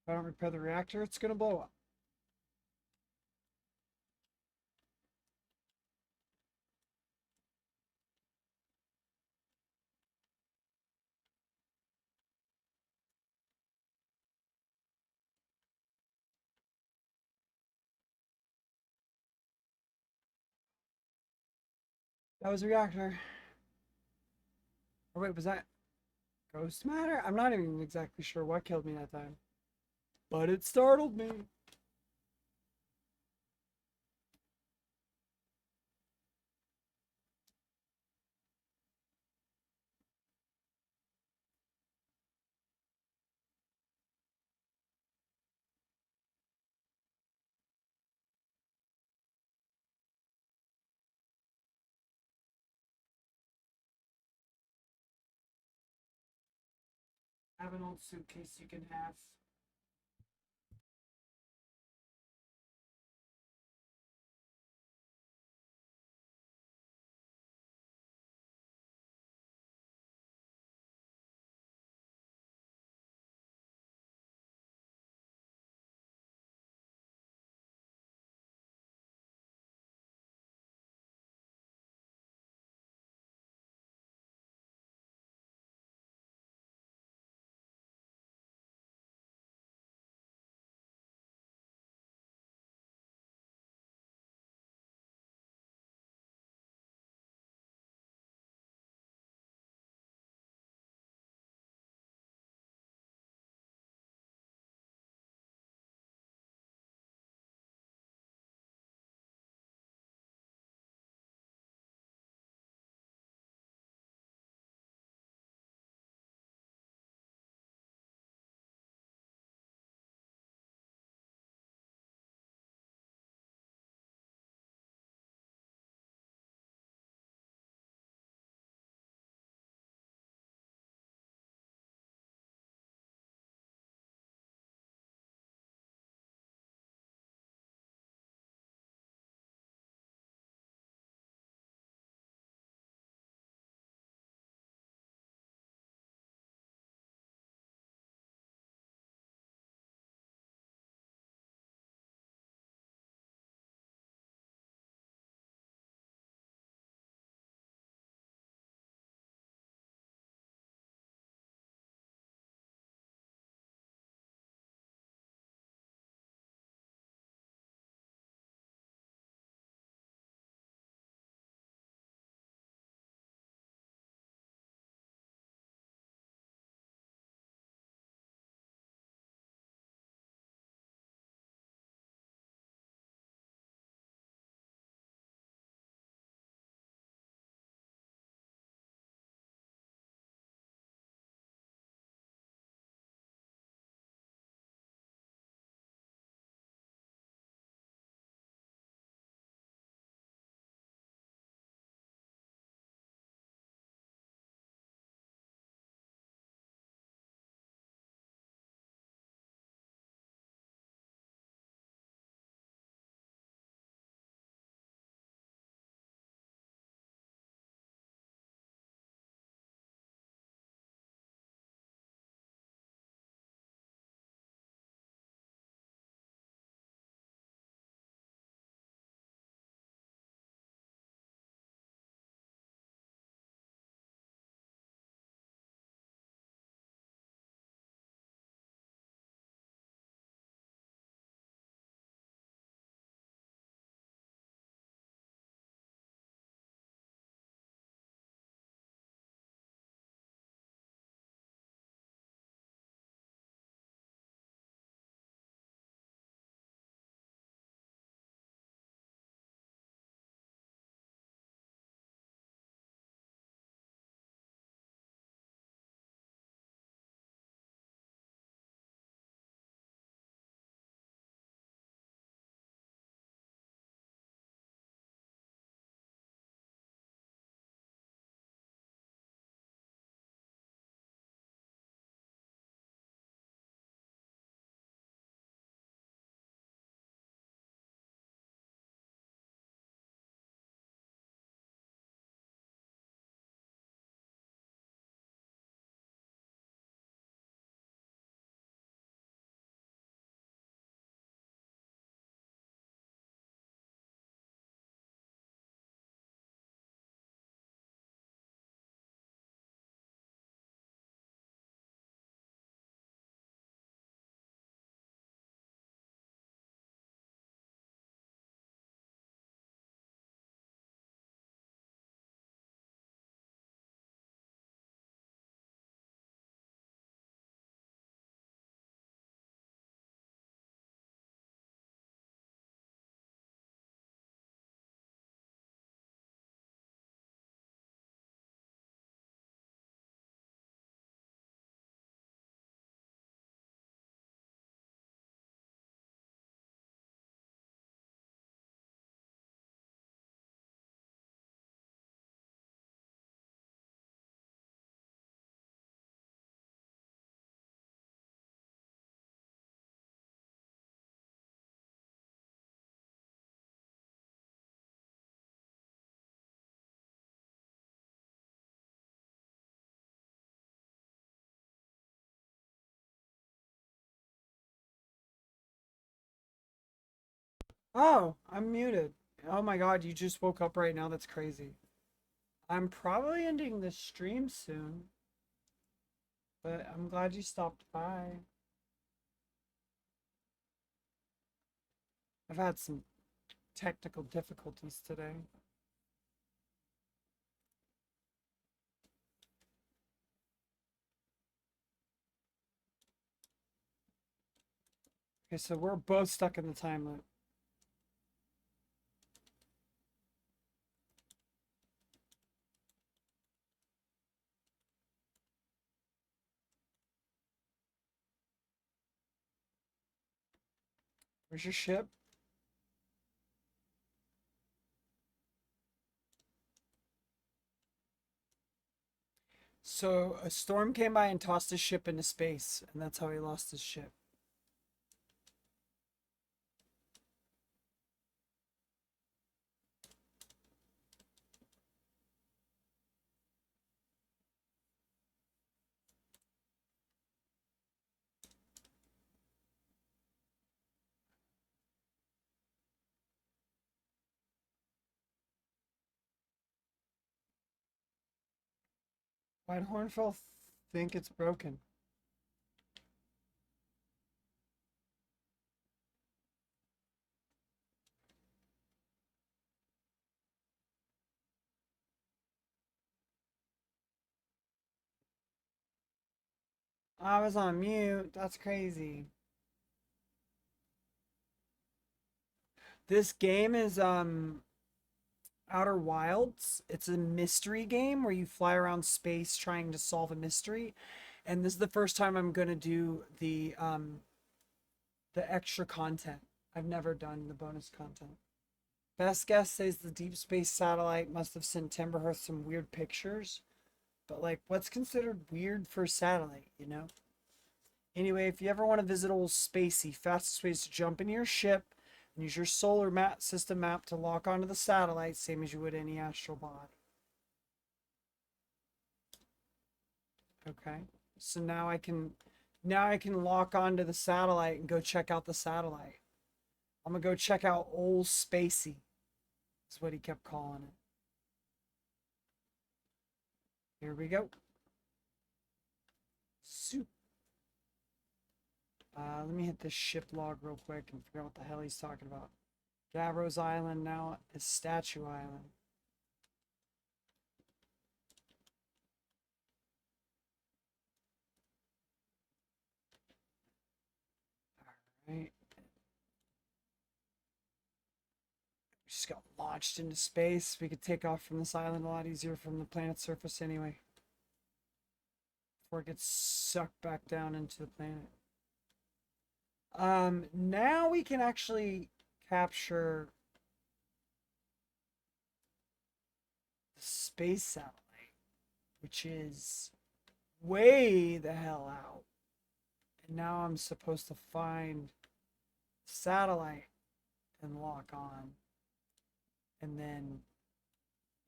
If I don't repair the reactor, it's gonna blow up. That was a reactor. Or wait, was that ghost matter? I'm not even exactly sure what killed me that time. But it startled me. I have an old suitcase you can have. Oh, I'm muted. Oh my god, you just woke up right now. That's crazy. I'm probably ending the stream soon, but I'm glad you stopped by. I've had some technical difficulties today. Okay, so we're both stuck in the time loop. Where's your ship? So a storm came by and tossed his ship into space, and that's how he lost his ship. Why'd Hornfell think it's broken? I was on mute. That's crazy. This game is Outer Wilds. It's a mystery game where you fly around space trying to solve a mystery. And this is the first time I'm gonna do the extra content. I've never done the bonus content. Best guess says the deep space satellite must have sent Timberhurst some weird pictures. But like, what's considered weird for a satellite, you know? Anyway, if you ever want to visit old Spacey, fastest way is to jump into your ship and use your solar system map to lock onto the satellite, same as you would any astral body. Okay, so now I can lock onto the satellite and go check out the satellite. I'm gonna go check out old Spacey, is what he kept calling it. Here we go. Soup. Let me hit this ship log real quick and figure out what the hell he's talking about. Gavros Island now is Statue Island. Alright. We just got launched into space. We could take off from this island a lot easier from the planet's surface anyway. Before it gets sucked back down into the planet. Now we can actually capture the space satellite, which is way the hell out. And now I'm supposed to find satellite and lock on. And then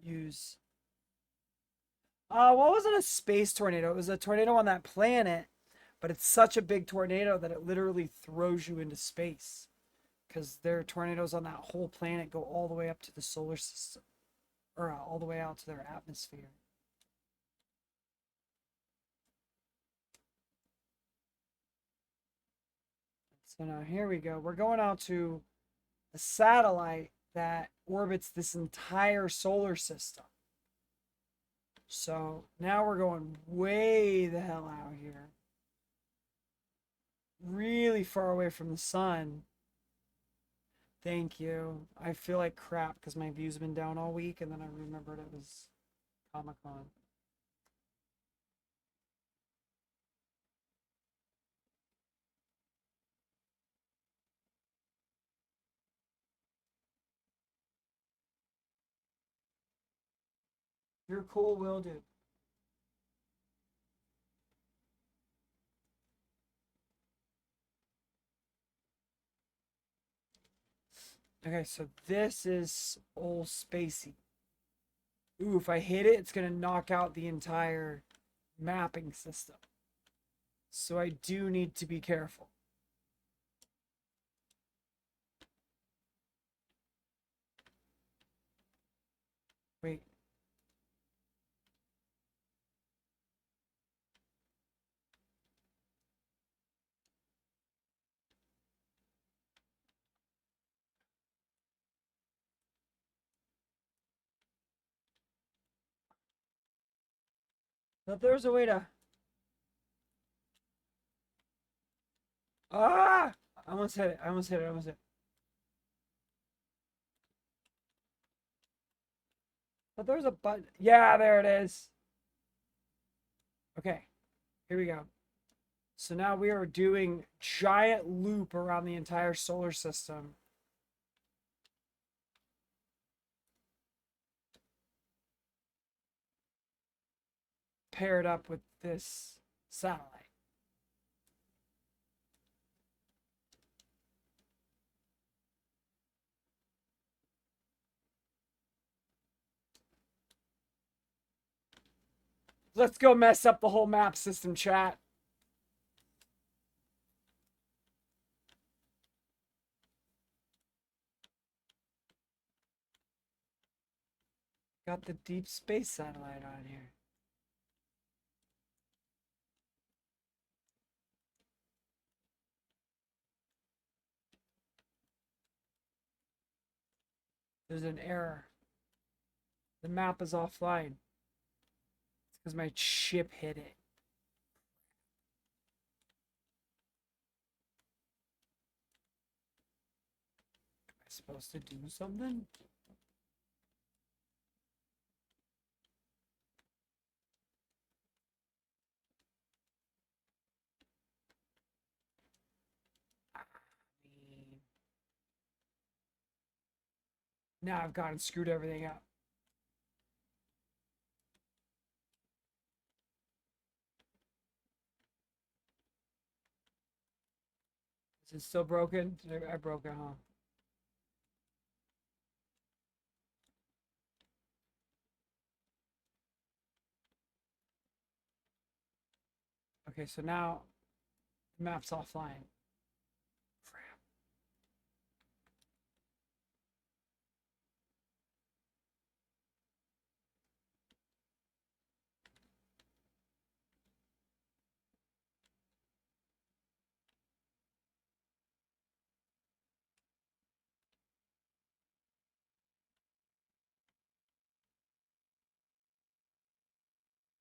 use... what wasn't a space tornado? It was a tornado on that planet. But it's such a big tornado that it literally throws you into space. Because their tornadoes on that whole planet go all the way up to the solar system. Or all the way out to their atmosphere. So now here we go. We're going out to a satellite that orbits this entire solar system. So now we're going way the hell out here. Really far away from the sun. Thank you. I feel like crap because my views have been down all week, and then I remembered it was Comic-Con. You're cool, Will, dude. Okay, so this is old Spacey. Ooh, if I hit it, it's gonna knock out the entire mapping system. So I do need to be careful. Thought there was a way to. Ah! I almost hit it. I almost hit it. I almost hit it. Thought there was a button. Yeah, there it is. Okay, here we go. So now we are doing giant loop around the entire solar system. Paired up with this satellite. Let's go mess up the whole map system, chat. Got the deep space satellite on here. There's an error. The map is offline. It's because my ship hit it. Am I supposed to do something? Now I've gone and screwed everything up. Is it still broken? I broke it, huh? Okay, so now the map's offline. Crap.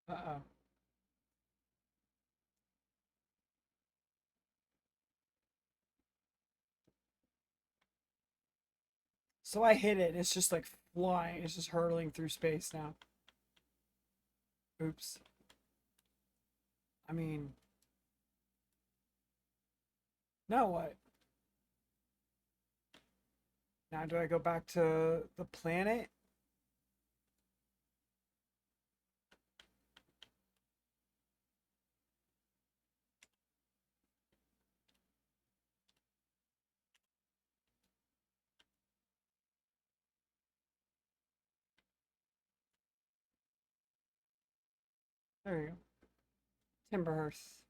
Uh-oh. So I hit it. It's just like flying. It's just hurtling through space now. Oops. I mean, now what? Now do I go back to the planet? There you go. Timber Earth.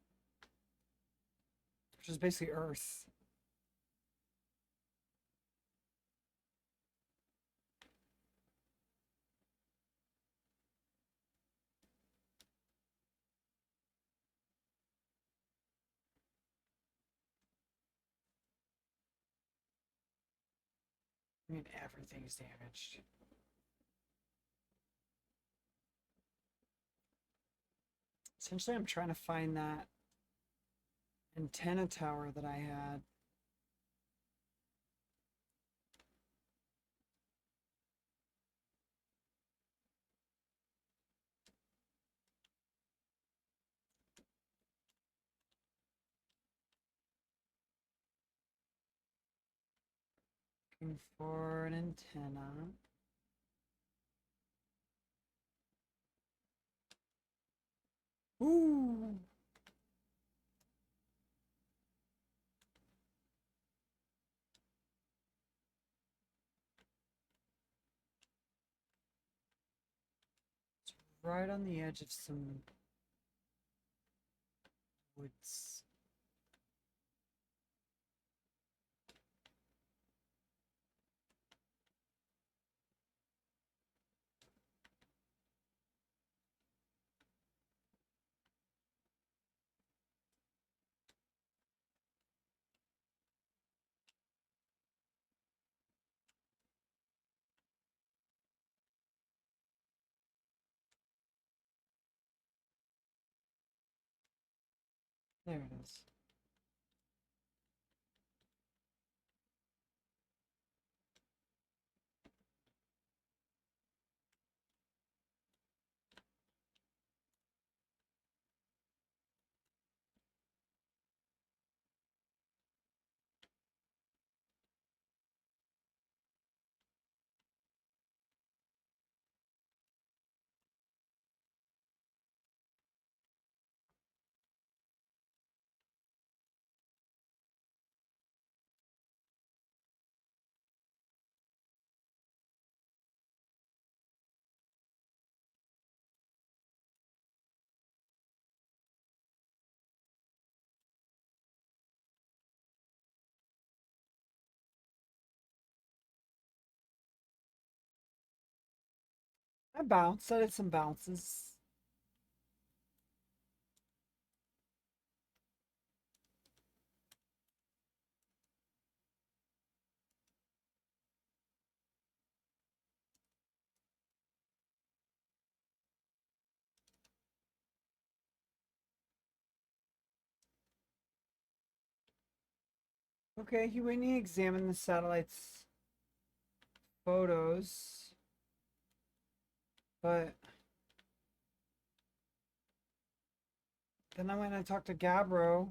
Which is basically Earth. I mean, everything's damaged. Essentially, I'm trying to find that antenna tower that I had. Looking for an antenna. Ooh. It's right on the edge of some woods. There it is. I bounced. I did some bounces. Okay, when he examined the satellite's photos, but then I went and talked to Gabbro.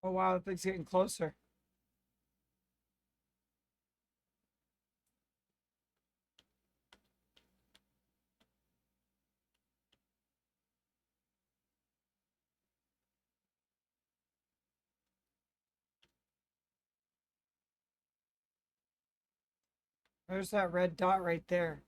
Oh wow, the thing's getting closer. There's that red dot right there.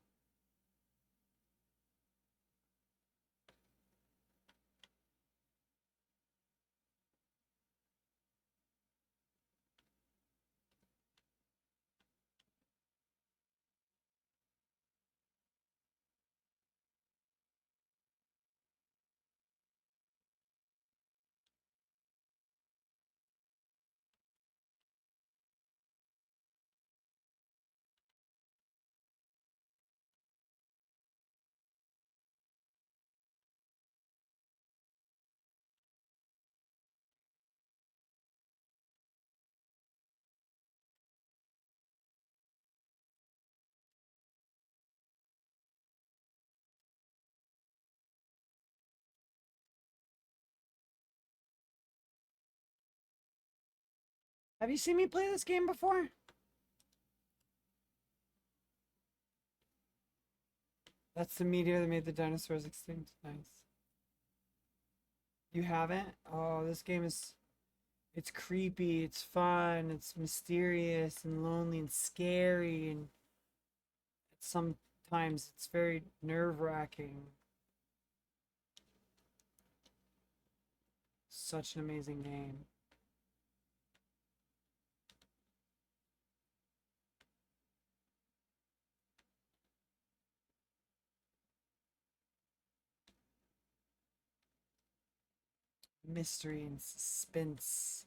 Have you seen me play this game before? That's the meteor that made the dinosaurs extinct. Nice. You haven't? Oh, this game is... It's creepy, it's fun, it's mysterious and lonely and scary, and sometimes it's very nerve-wracking. Such an amazing game. Mystery and suspense.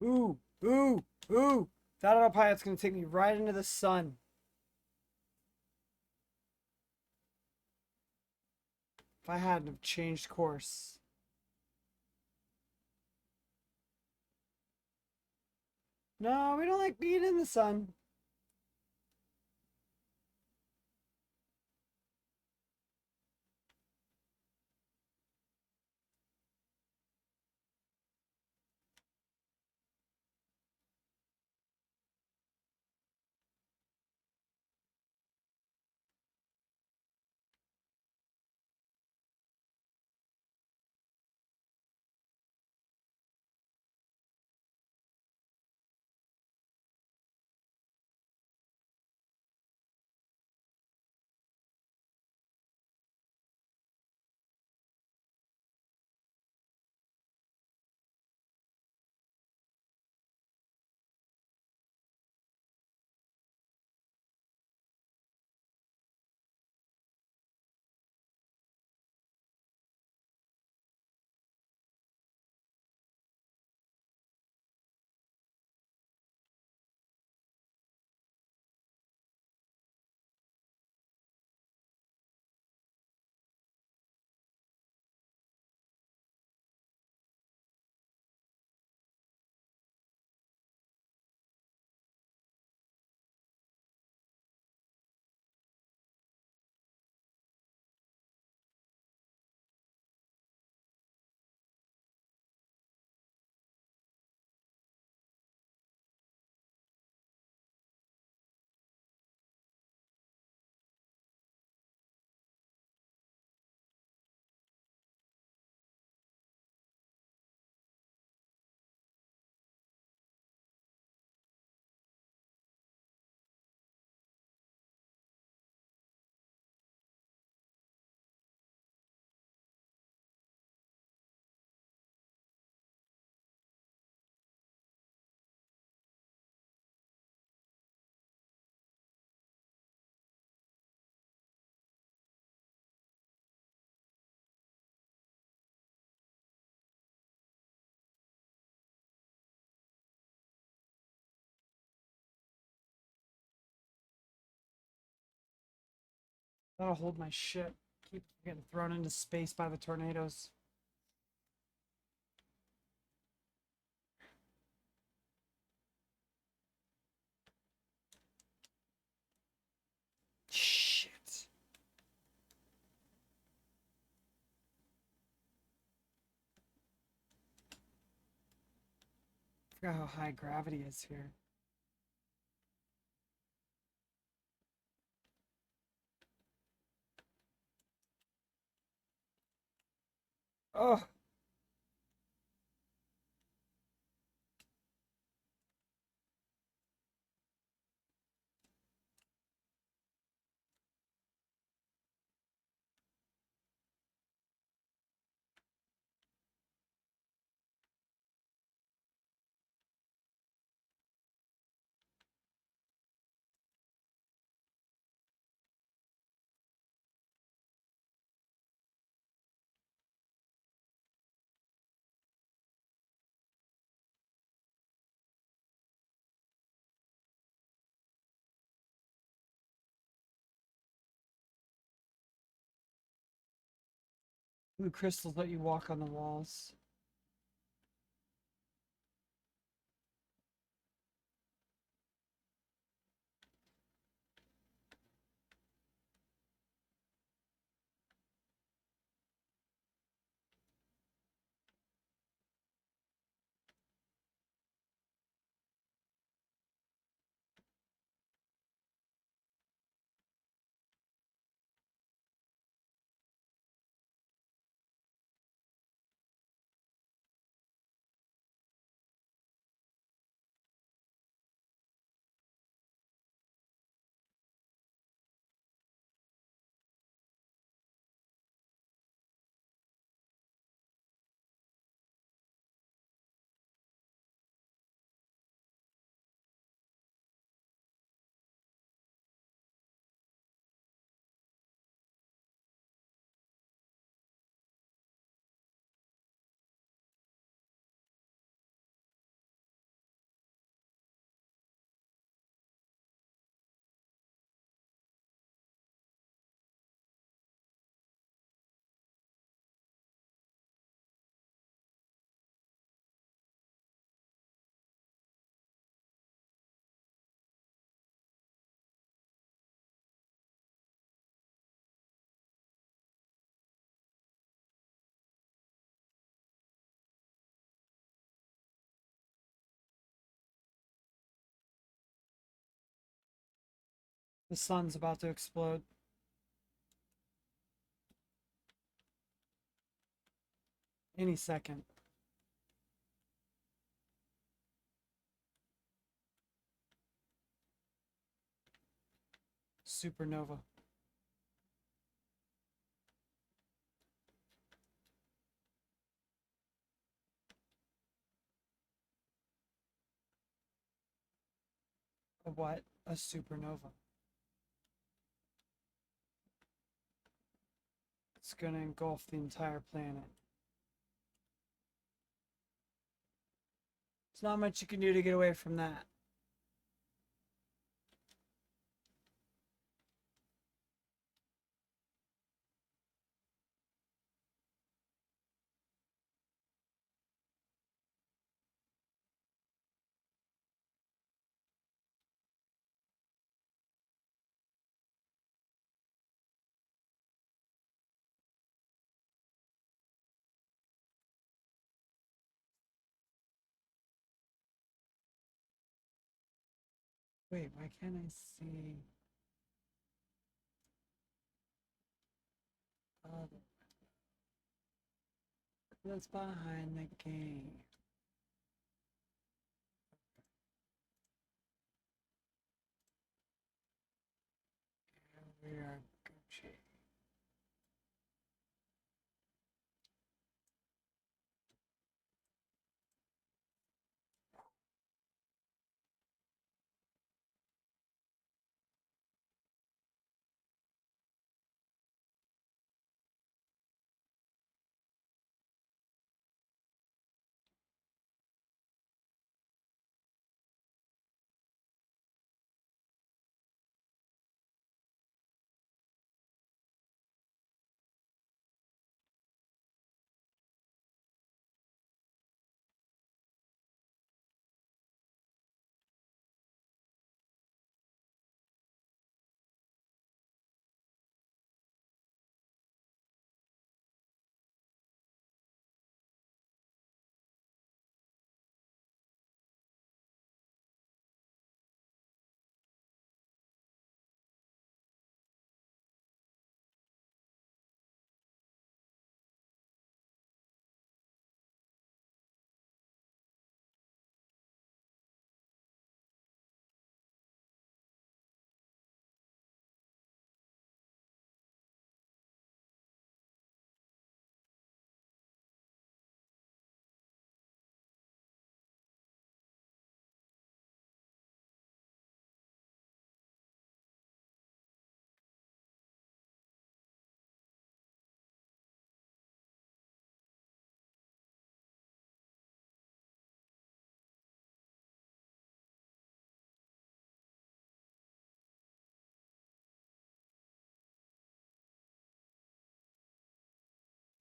Ooh, ooh, ooh. That autopilot's gonna take me right into the sun. If I hadn't have changed course. No, we don't like being in the sun. That'll hold my shit. Keep getting thrown into space by the tornadoes. Shit. I forgot how high gravity is here. Oh. Blue crystals let you walk on the walls. The sun's about to explode. Any second. Supernova. A what? A supernova. It's gonna engulf the entire planet. There's not much you can do to get away from that. Wait, why can't I see other? What's behind the game? Here we are Gucci.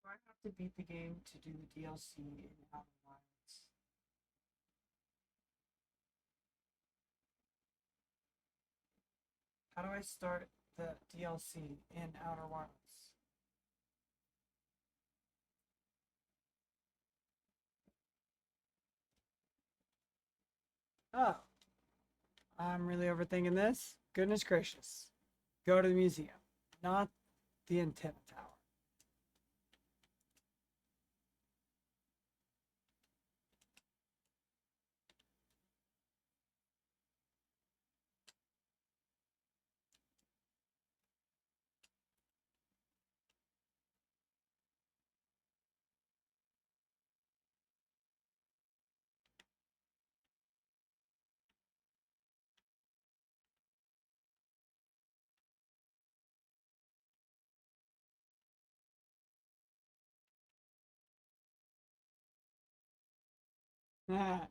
Do I have to beat the game to do the DLC in Outer Wilds? How do I start the DLC in Outer Wilds? Oh, I'm really overthinking this. Goodness gracious. Go to the museum, not the antenna tower. Ah,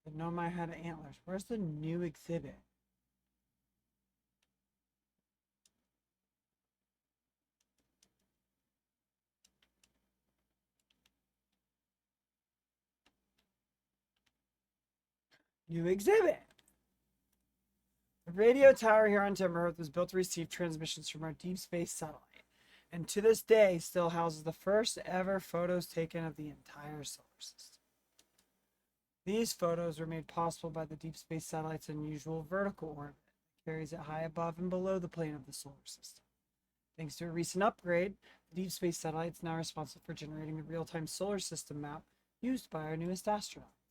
the Nomai had antlers. Where's the new exhibit? New exhibit. The radio tower here on Timberhearth was built to receive transmissions from our deep space satellite, and to this day still houses the first ever photos taken of the entire solar system. These photos were made possible by the deep space satellite's unusual vertical orbit that carries it high above and below the plane of the solar system. Thanks to a recent upgrade, the deep space satellite is now responsible for generating the real-time solar system map used by our newest astronauts.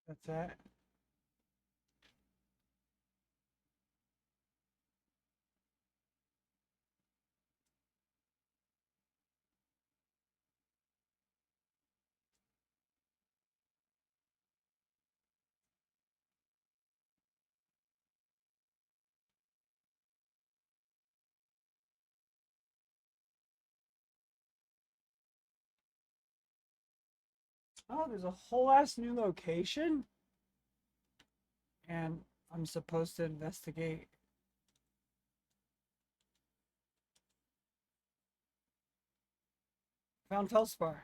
That's it. Oh, there's a whole ass new location? And I'm supposed to investigate. Found Felspar.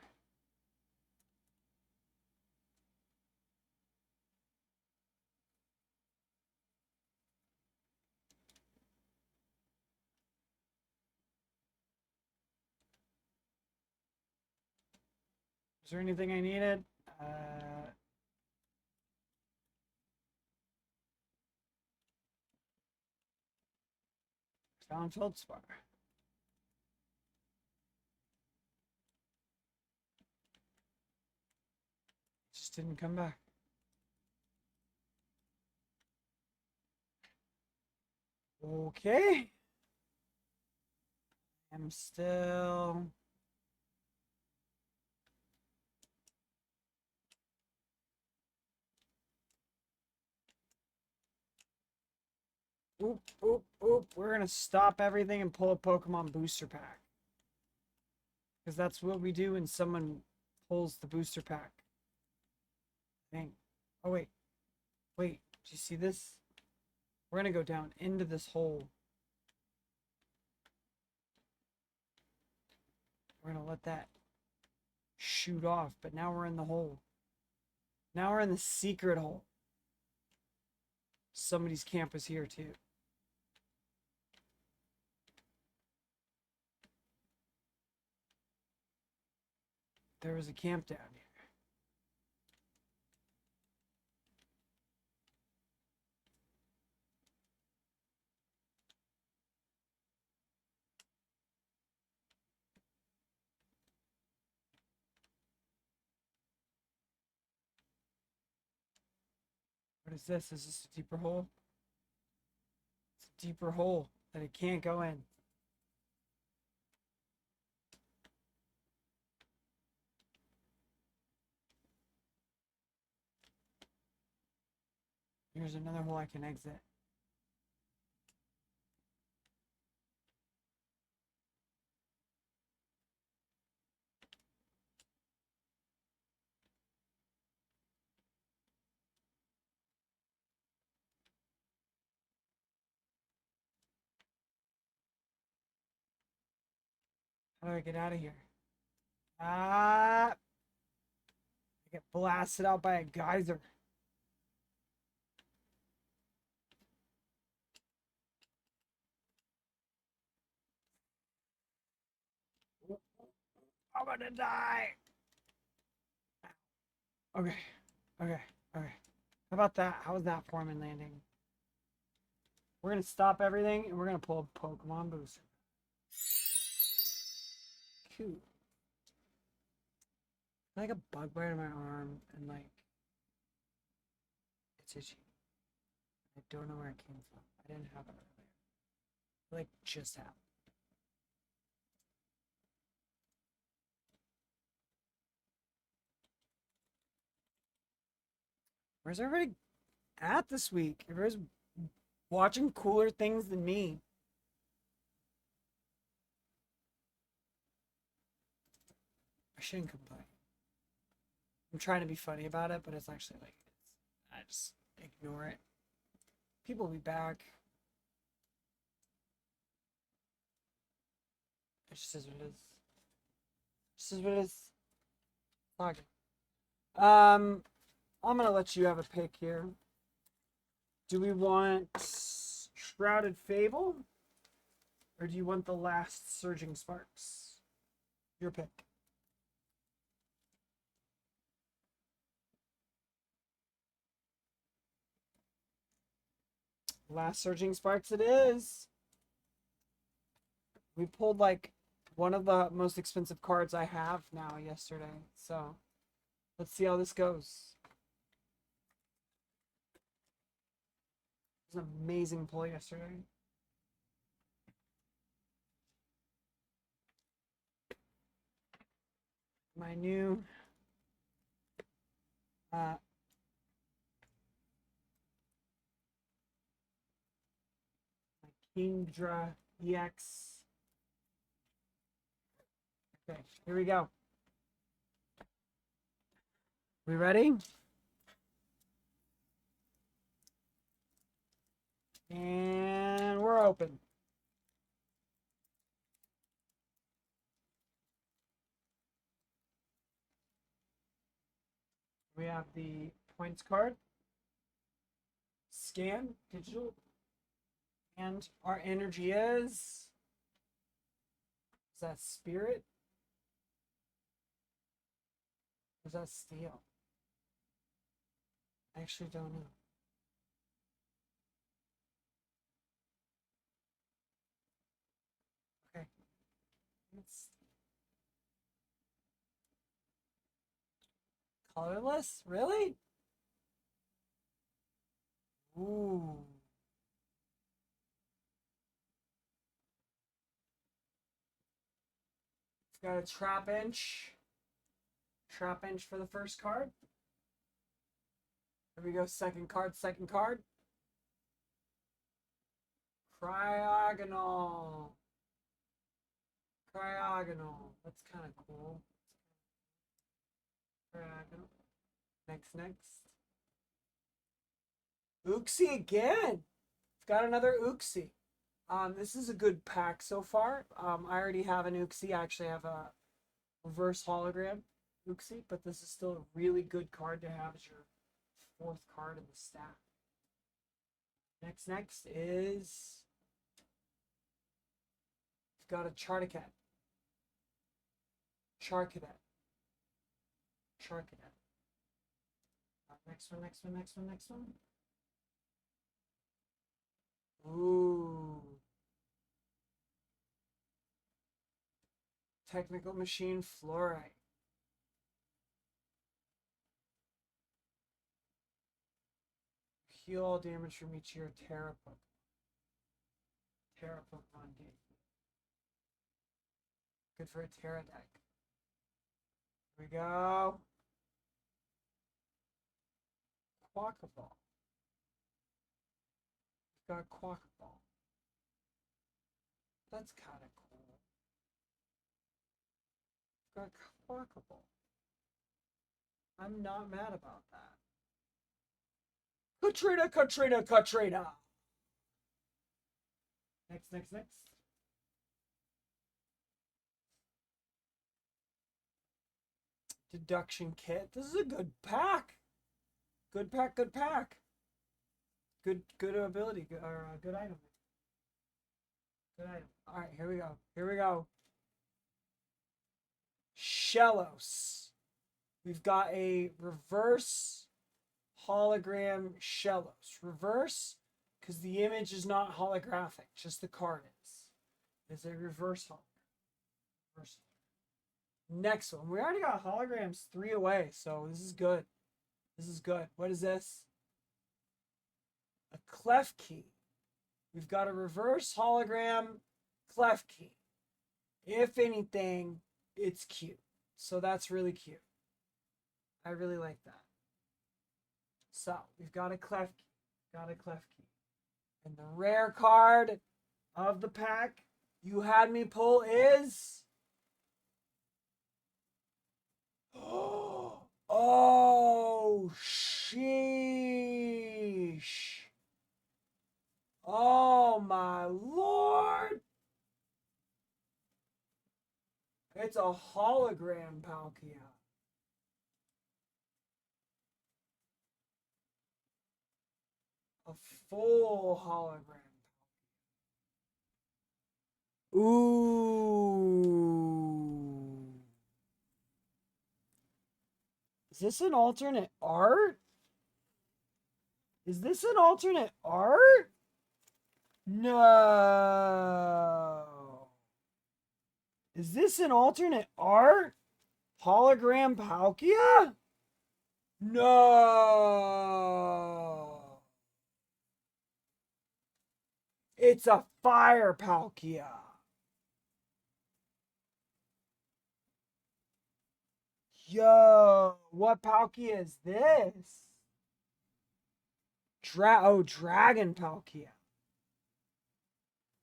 Is there anything I needed? Found Feldspar. Just didn't come back. Okay. I'm still... Oop, oop, oop. We're going to stop everything and pull a Pokemon booster pack. Because that's what we do when someone pulls the booster pack. Dang. Oh, wait. Wait. Do you see this? We're going to go down into this hole. We're going to let that shoot off. But now we're in the hole. Now we're in the secret hole. Somebody's camp is here too. There was a camp down here. What is this? Is this a deeper hole? It's a deeper hole that it can't go in. Here's another hole I can exit. How do I get out of here? Ah! I get blasted out by a geyser. I'm gonna die. Okay. Okay. Okay. How about that? How was that form and landing? We're gonna stop everything and we're gonna pull a Pokemon booster. Cool. Like a bug bite on my arm and like it's itchy. I don't know where it came from. I didn't have it earlier. Like just happened. Where's everybody at this week? Everybody's watching cooler things than me. I shouldn't complain. I'm trying to be funny about it, but it's actually like I just ignore it. People will be back. It just is what it is. Just is what it is. Okay. I'm gonna let you have a pick here. Do we want Shrouded Fable? Or do you want the last Surging Sparks? Your pick. Last Surging Sparks it is. We pulled like one of the most expensive cards I have now yesterday. So let's see how this goes. It was an amazing pull yesterday. My new my Kingdra EX. Okay, here we go. We ready? And we're open. We have the points card, scan, digital, and our energy is that spirit? Or is that steel? I actually don't know. Okay. It's colorless? Really? Ooh. It's got a trap inch. Trap inch for the first card. Here we go. Second card, second card. Cryogonal. Cryogonal. That's kind of cool. Cryogonal. Next. Uxie again. It's got another Uxie. This is a good pack so far. I already have an Uxie. I actually have a reverse hologram Uxie, but this is still a really good card to have as your fourth card in the stack. Next is we've got a Charcadet. Charcadet. Next one. Ooh. Technical Machine Fluorite. Heal all damage from each of your Terra Pokemon game. Good for a Terra deck. Here we go. Quackaball. We've got Quackaball. That's kind of cool. We've got Quackaball. I'm not mad about that. Katrina. Next. Deduction kit. This is a good pack. Good pack. Good ability. Good item. Good item. All right, here we go. Shellos. We've got a reverse hologram Shellos. Reverse because the image is not holographic, just the card is. It's a reverse hologram. Next one. We already got holograms 3 away, so this is good. What is this? A Klefki. We've got a reverse hologram Klefki. If anything, it's cute. So that's really cute. I really like that. So we've got a Klefki. And the rare card of the pack you had me pull is... Oh, sheesh. it's a hologram Palkia. A full hologram. Ooh. Is this an alternate art? Is this an alternate art? No. Is this an alternate art? Hologram Palkia? No. It's a fire Palkia. Yo, what Palkia is this? Dragon Palkia.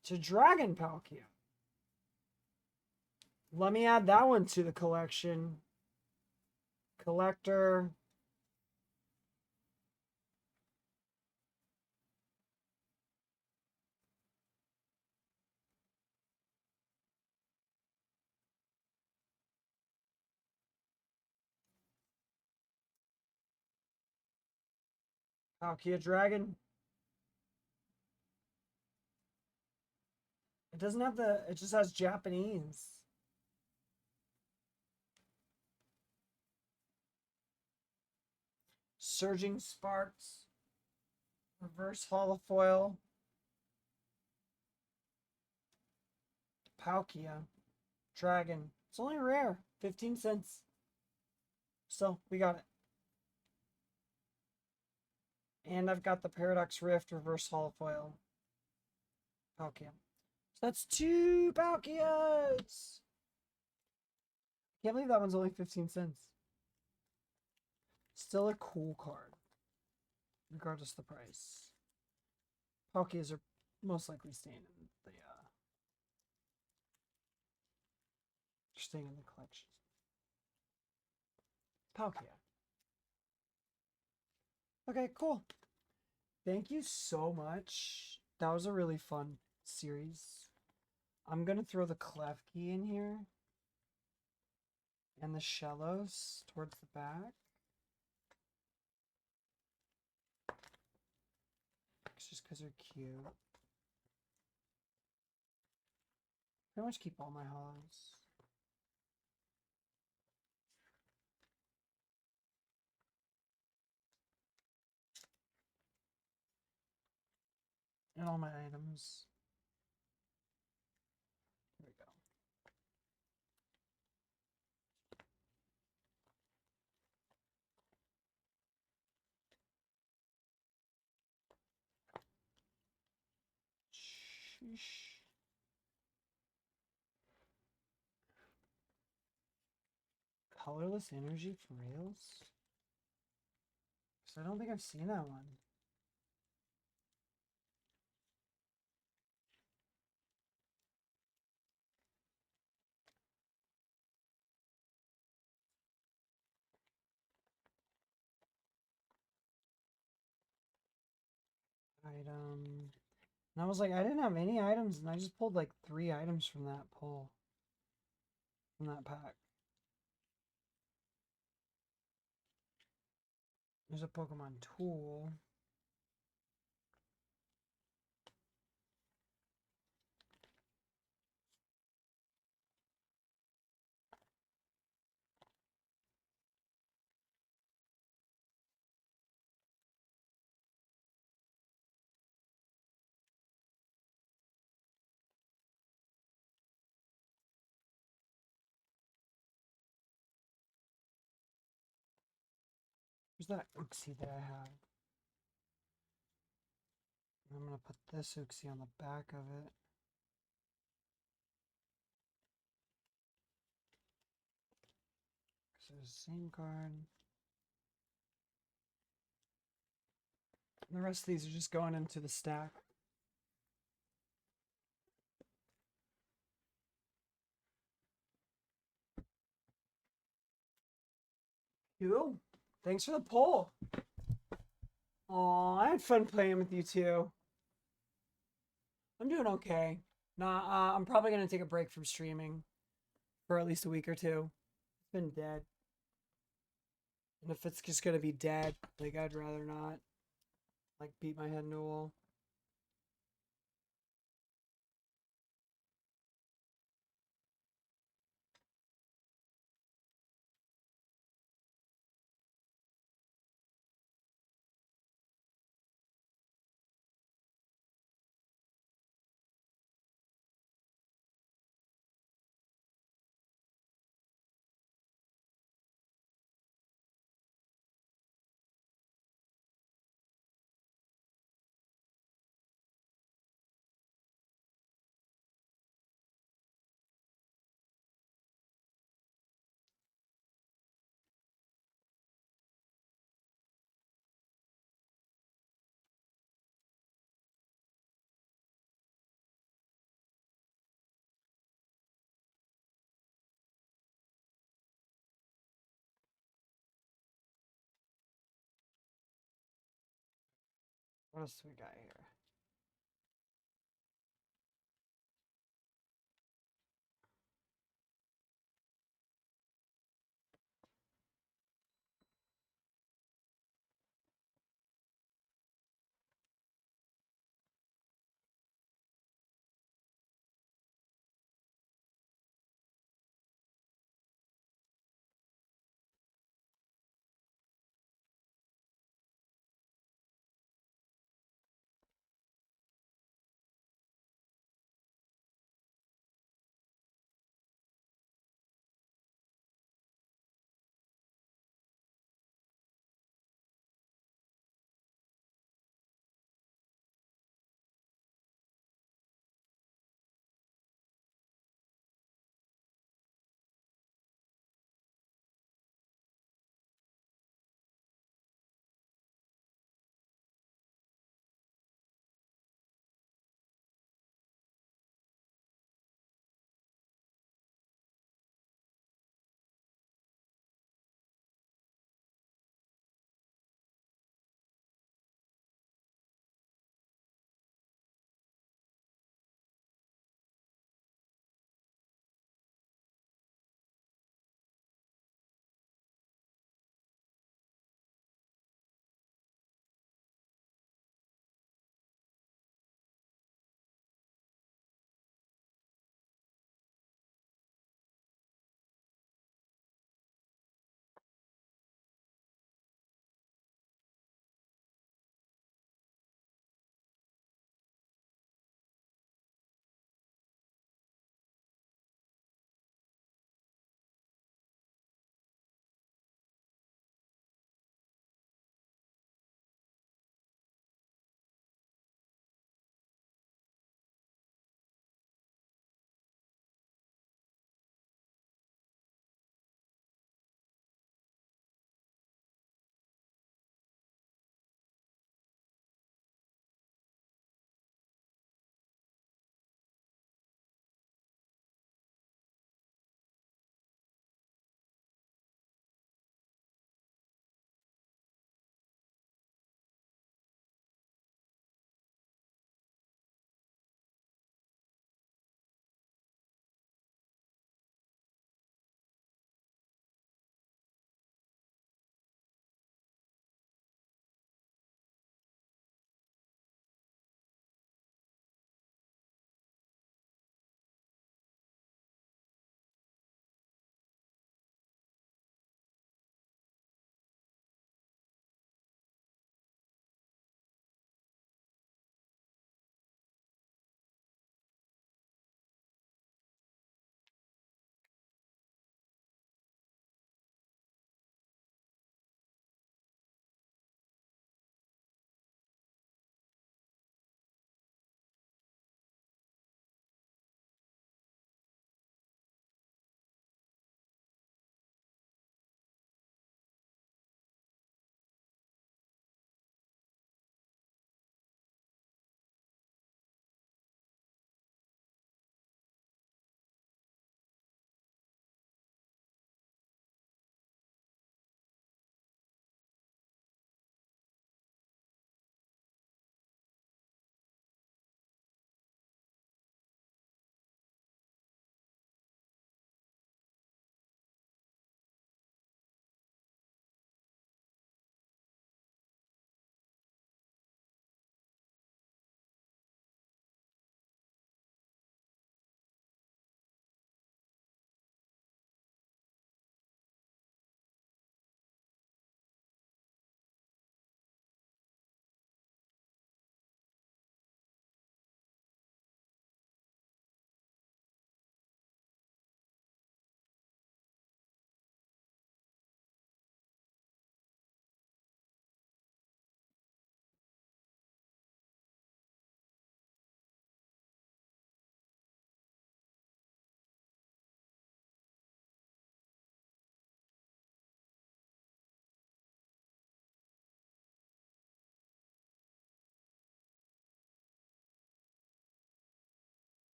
It's a Dragon Palkia. Let me add that one to the collection. Collector. Palkia Dragon. It doesn't have it just has Japanese. Surging Sparks. Reverse Holofoil. Palkia. Dragon. It's only rare. 15 cents. So, we got it. And I've got the Paradox Rift Reverse Holofoil. Palkia. So that's 2 Palkias! Can't believe that one's only 15 cents. Still a cool card. Regardless of the price. Palkias are most likely staying in the collection. Palkia. Okay, cool. Thank you so much. That was a really fun series. I'm gonna throw the Klefki in here. And the Shellos towards the back. It's just because they're cute. Pretty much keep all my hollows. And all my items. Here we go. Sheesh. Colorless Energy for reals? So I don't think I've seen that one. Item. And I was like, I didn't have any items, and I just pulled like 3 items from that pull. From that pack. There's a Pokemon tool. Where's that Uxie that I have? I'm going to put this Uxie on the back of it. So the same card. And the rest of these are just going into the stack. Cool. Thanks for the poll. Aw, I had fun playing with you too. I'm doing okay. Nah, I'm probably gonna take a break from streaming for at least a week or two. It's been dead. And if it's just gonna be dead, like I'd rather not like beat my head into a wall. What else do we got here?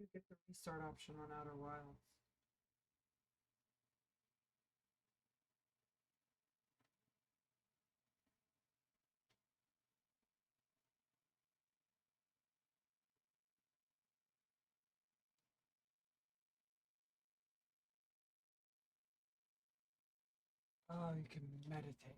do get the restart option on Outer Wilds. Oh, you can meditate.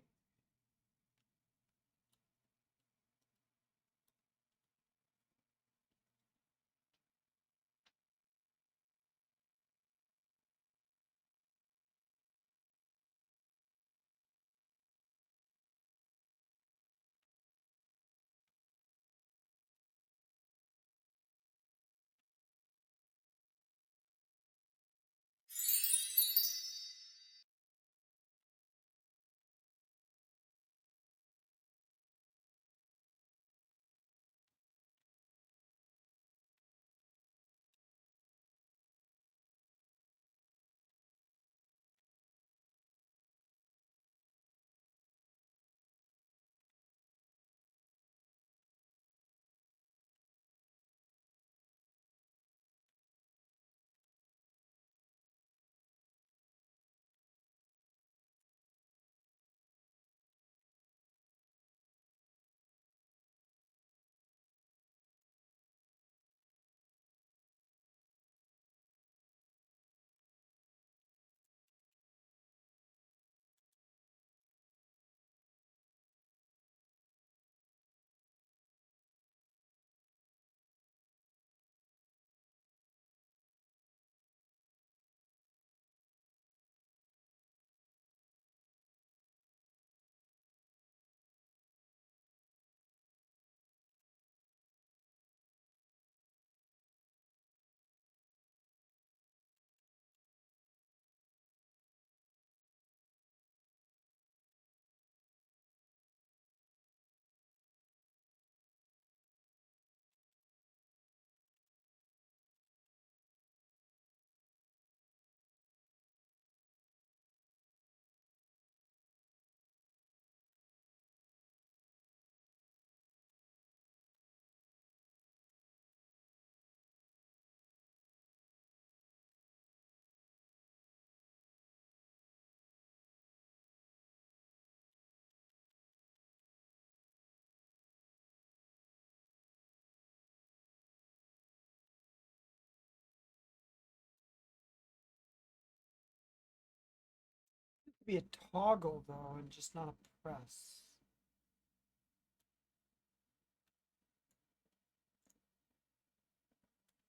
Be a toggle though, and just not a press.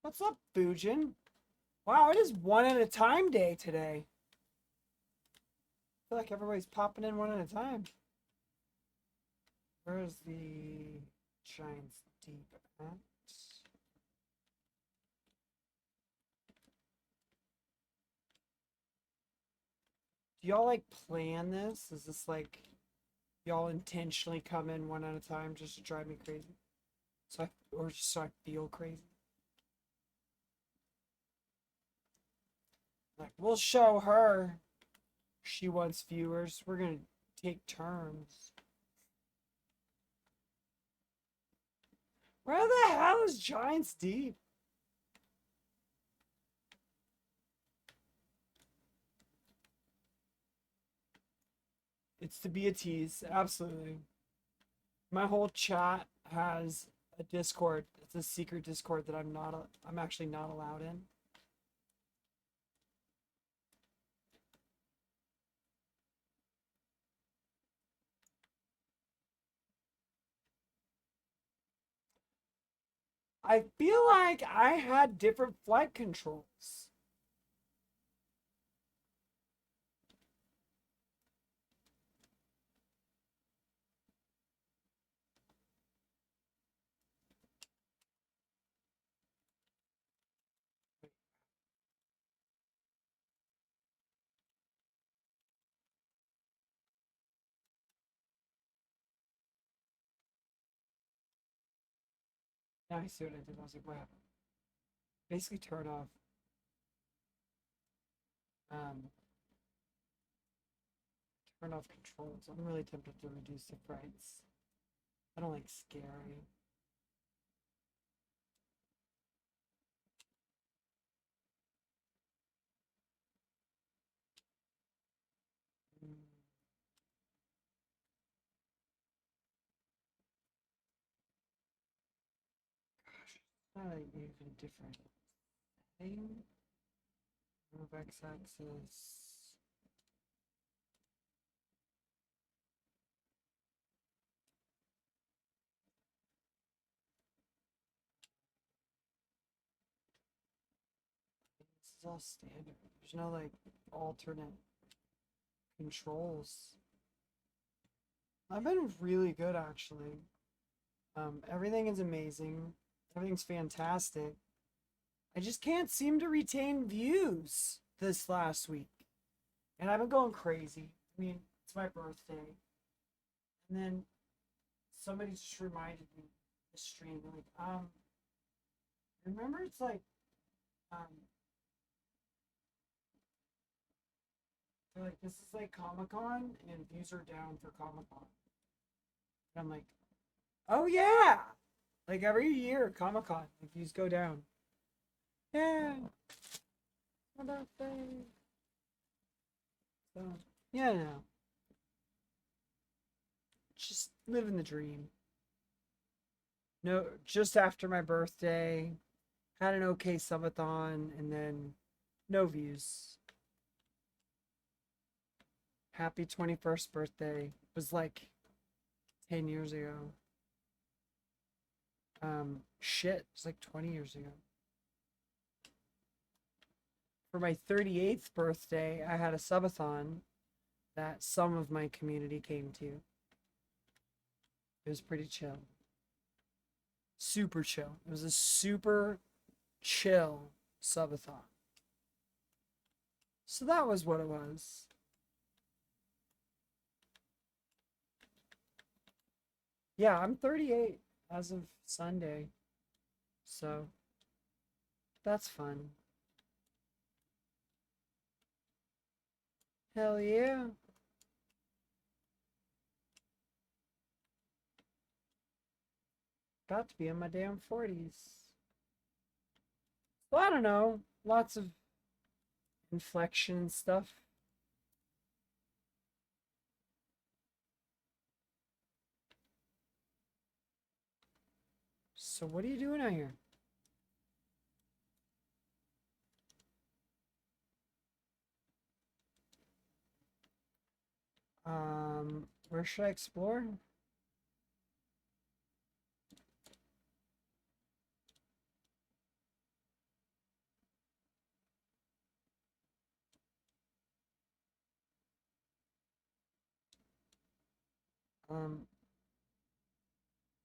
What's up, Fujin? Wow, it is one at a time day today. I feel like everybody's popping in one at a time. Where's the Giants Deep at? Do y'all like plan this? Is this like y'all intentionally come in one at a time just to drive me crazy? Or just so I feel crazy? Like, we'll show her. She wants viewers. We're gonna take turns. Where the hell is Giants Deep? It's to be a tease, absolutely. My whole chat has a Discord. It's a secret Discord that I'm actually not allowed in. I feel like I had different flight controls. Now I see what I did. I was like, what happened? Basically turn off um turn off controls. I'm really tempted to reduce the frights. I don't like scary. even different thing. Move x-axis. This is all standard. There's no like alternate controls. I've been really good actually. Everything is amazing. Everything's fantastic. I just can't seem to retain views this last week. And I've been going crazy. I mean, it's my birthday. And then somebody just reminded me the stream. Like, remember it's like, they're like, this is like Comic-Con and views are down for Comic-Con. And I'm like, oh yeah! Like every year, Comic-Con, the views go down. Yeah. My birthday. So, yeah, no. Just living the dream. No, just after my birthday, had an okay subathon, and then no views. Happy 21st birthday. Was like 10 years ago. Shit, it's like 20 years ago. For my 38th birthday, I had a subathon that some of my community came to. It was pretty chill. Super chill. It was a super chill subathon. So that was what it was. Yeah, I'm 38 as of Sunday. So that's fun. Hell yeah. About to be in my damn 40s. Well, I don't know. Lots of inflection and stuff. So what are you doing out here? Where should I explore?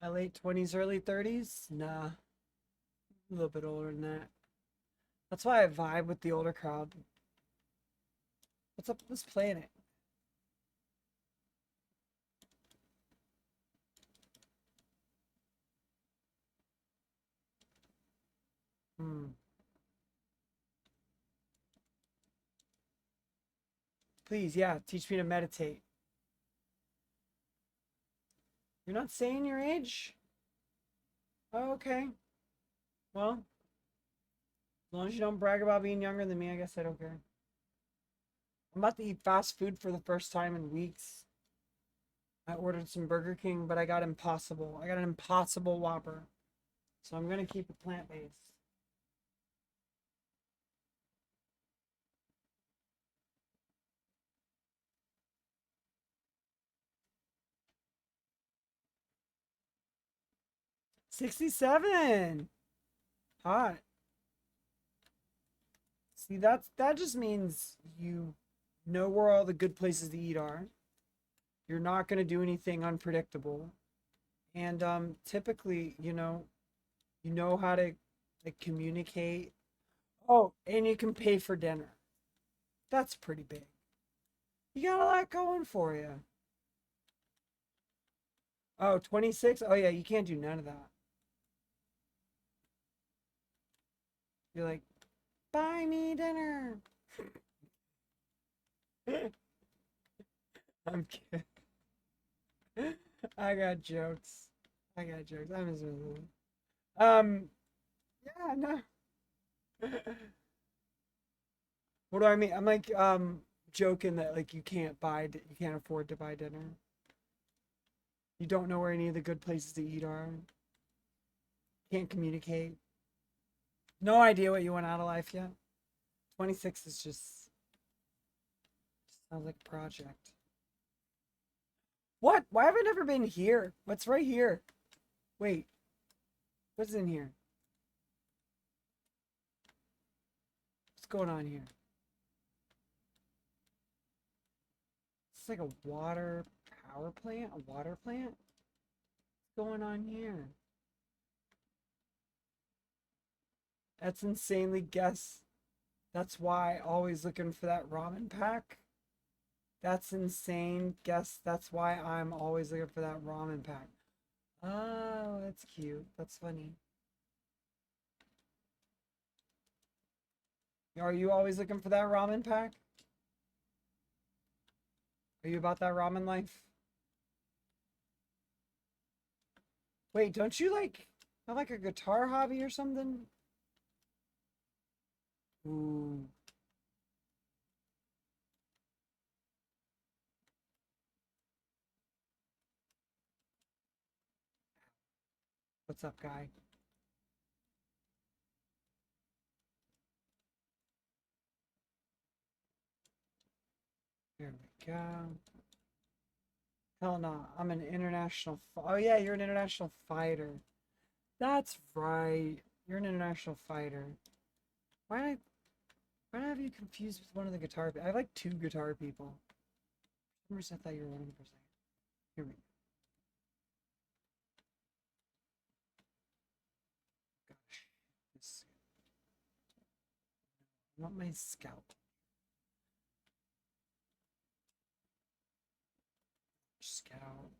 My late 20s, early 30s? Nah. A little bit older than that. That's why I vibe with the older crowd. What's up with this planet? Please, yeah, teach me to meditate. You're not saying your age? Oh, okay. Well, as long as you don't brag about being younger than me, I guess I don't care. I'm about to eat fast food for the first time in weeks. I ordered some Burger King, but I got Impossible. I got an Impossible Whopper. So I'm going to keep it plant-based. $67. Hot. See, that just means you know where all the good places to eat are. You're not going to do anything unpredictable. And typically, you know how to like communicate. Oh, and you can pay for dinner. That's pretty big. You got a lot going for you. Oh, 26? Oh yeah, you can't do none of that. You're like, buy me dinner. I'm kidding. I got jokes. I'm just yeah, no. What do I mean? I'm like joking that like you can't afford to buy dinner. You don't know where any of the good places to eat are. Can't communicate. No idea what you want out of life yet. 26 is just sounds like a project. What? Why have I never been here? What's right here? Wait. What's in here? What's going on here? It's like a water power plant? A water plant? What's going on here? That's insanely guess. That's why always looking for that ramen pack. That's insane. Guess that's why I'm always looking for that ramen pack. Oh, that's cute. That's funny. Are you always looking for that ramen pack? Are you about that ramen life? Wait, don't you like have like a guitar hobby or something? Ooh. What's up, guy? Here we go. Hell no, I'm an international. Oh yeah, you're an international fighter. That's right. You're an international fighter. Why did I? Why did I have you confused with one of the guitar? I have like two guitar people. For some reason, I thought you were one of them for a second. Here we go. Gosh, this. I want my scalp. Scalp.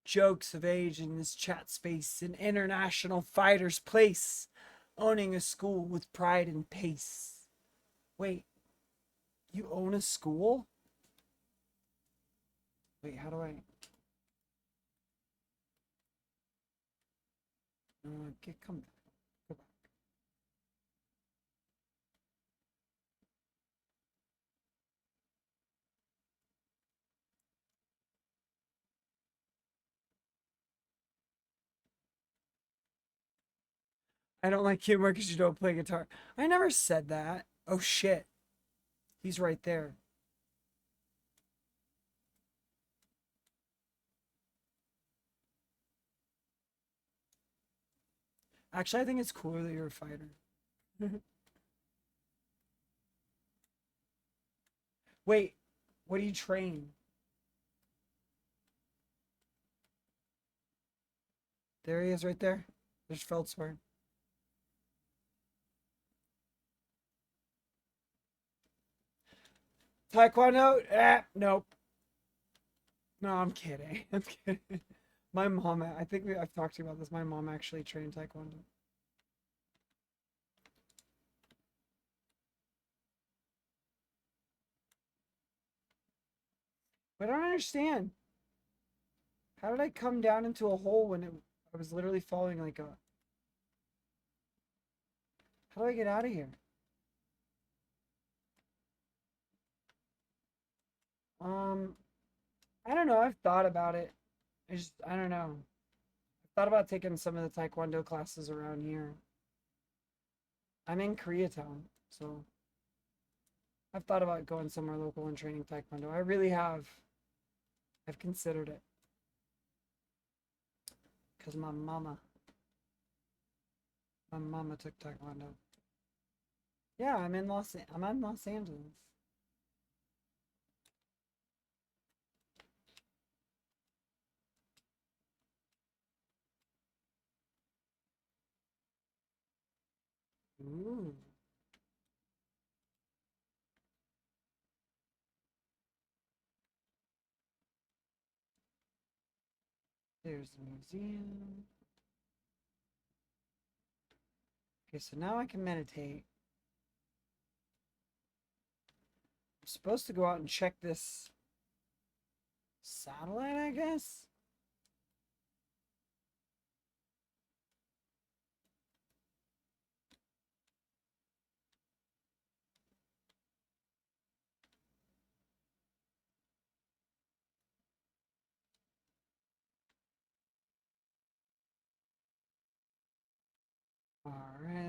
Jokes of age in this chat space, an international fighter's place, owning a school with pride and pace. Wait, you own a school? Wait, how do I? Come back. Go back. I don't like humor because you don't play guitar. I never said that. Oh shit. He's right there. Actually, I think it's cooler that you're a fighter. Wait, what do you train? There he is right there. There's Feldspar. Taekwondo? Nope. No, I'm kidding. I'm kidding. My mom, I think I've talked to you about this. My mom actually trained Taekwondo. But I don't understand. How did I come down into a hole when I was literally falling like a... How do I get out of here? Um, I don't know. I've thought about it. I don't know. I've thought about taking some of the Taekwondo classes around here. I'm in Koreatown, so I've thought about going somewhere local and training Taekwondo. I really have. I've considered it. Because my mama took Taekwondo. Yeah, I'm in Los Angeles. Ooh. There's the museum. Okay, so now I can meditate. I'm supposed to go out and check this satellite, I guess?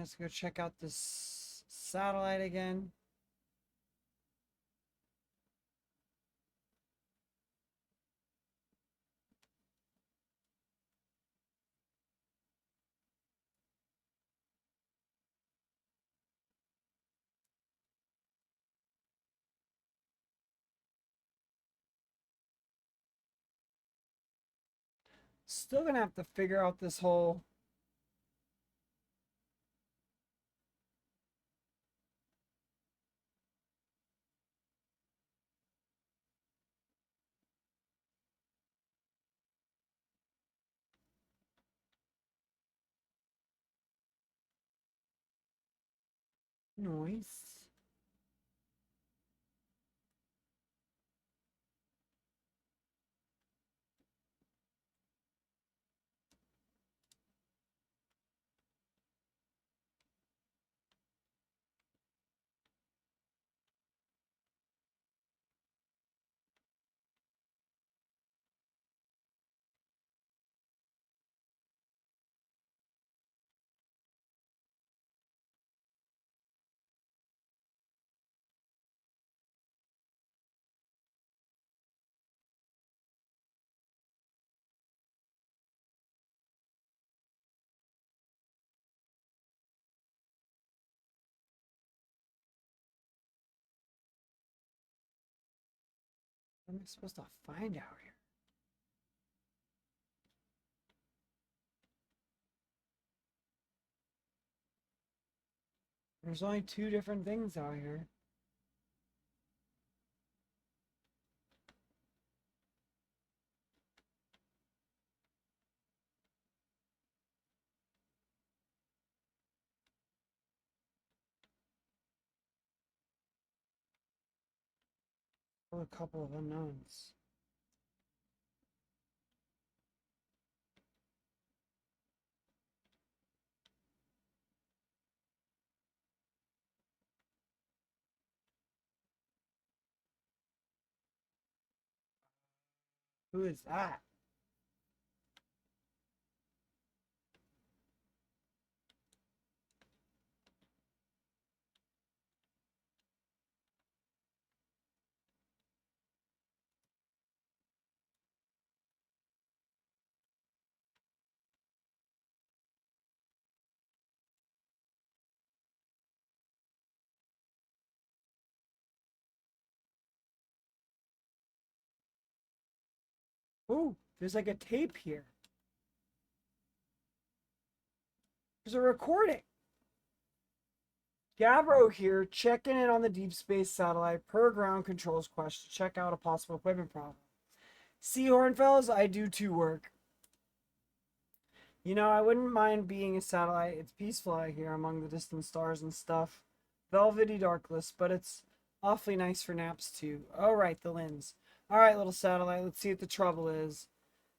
Let's go check out this satellite again. Still gonna have to figure out this whole noise. What am I supposed to find out here? There's only 2 different things out here. Well, a couple of unknowns. Who is that? Oh, there's like a tape here. There's a recording. Gavro here, checking in on the deep space satellite per ground controls quest to check out a possible equipment problem. See, Hornfellas, I do too work. You know, I wouldn't mind being a satellite. It's peaceful out here among the distant stars and stuff. Velvety darkless, but it's awfully nice for naps too. Oh, right, the lens. All right, little satellite, let's see what the trouble is.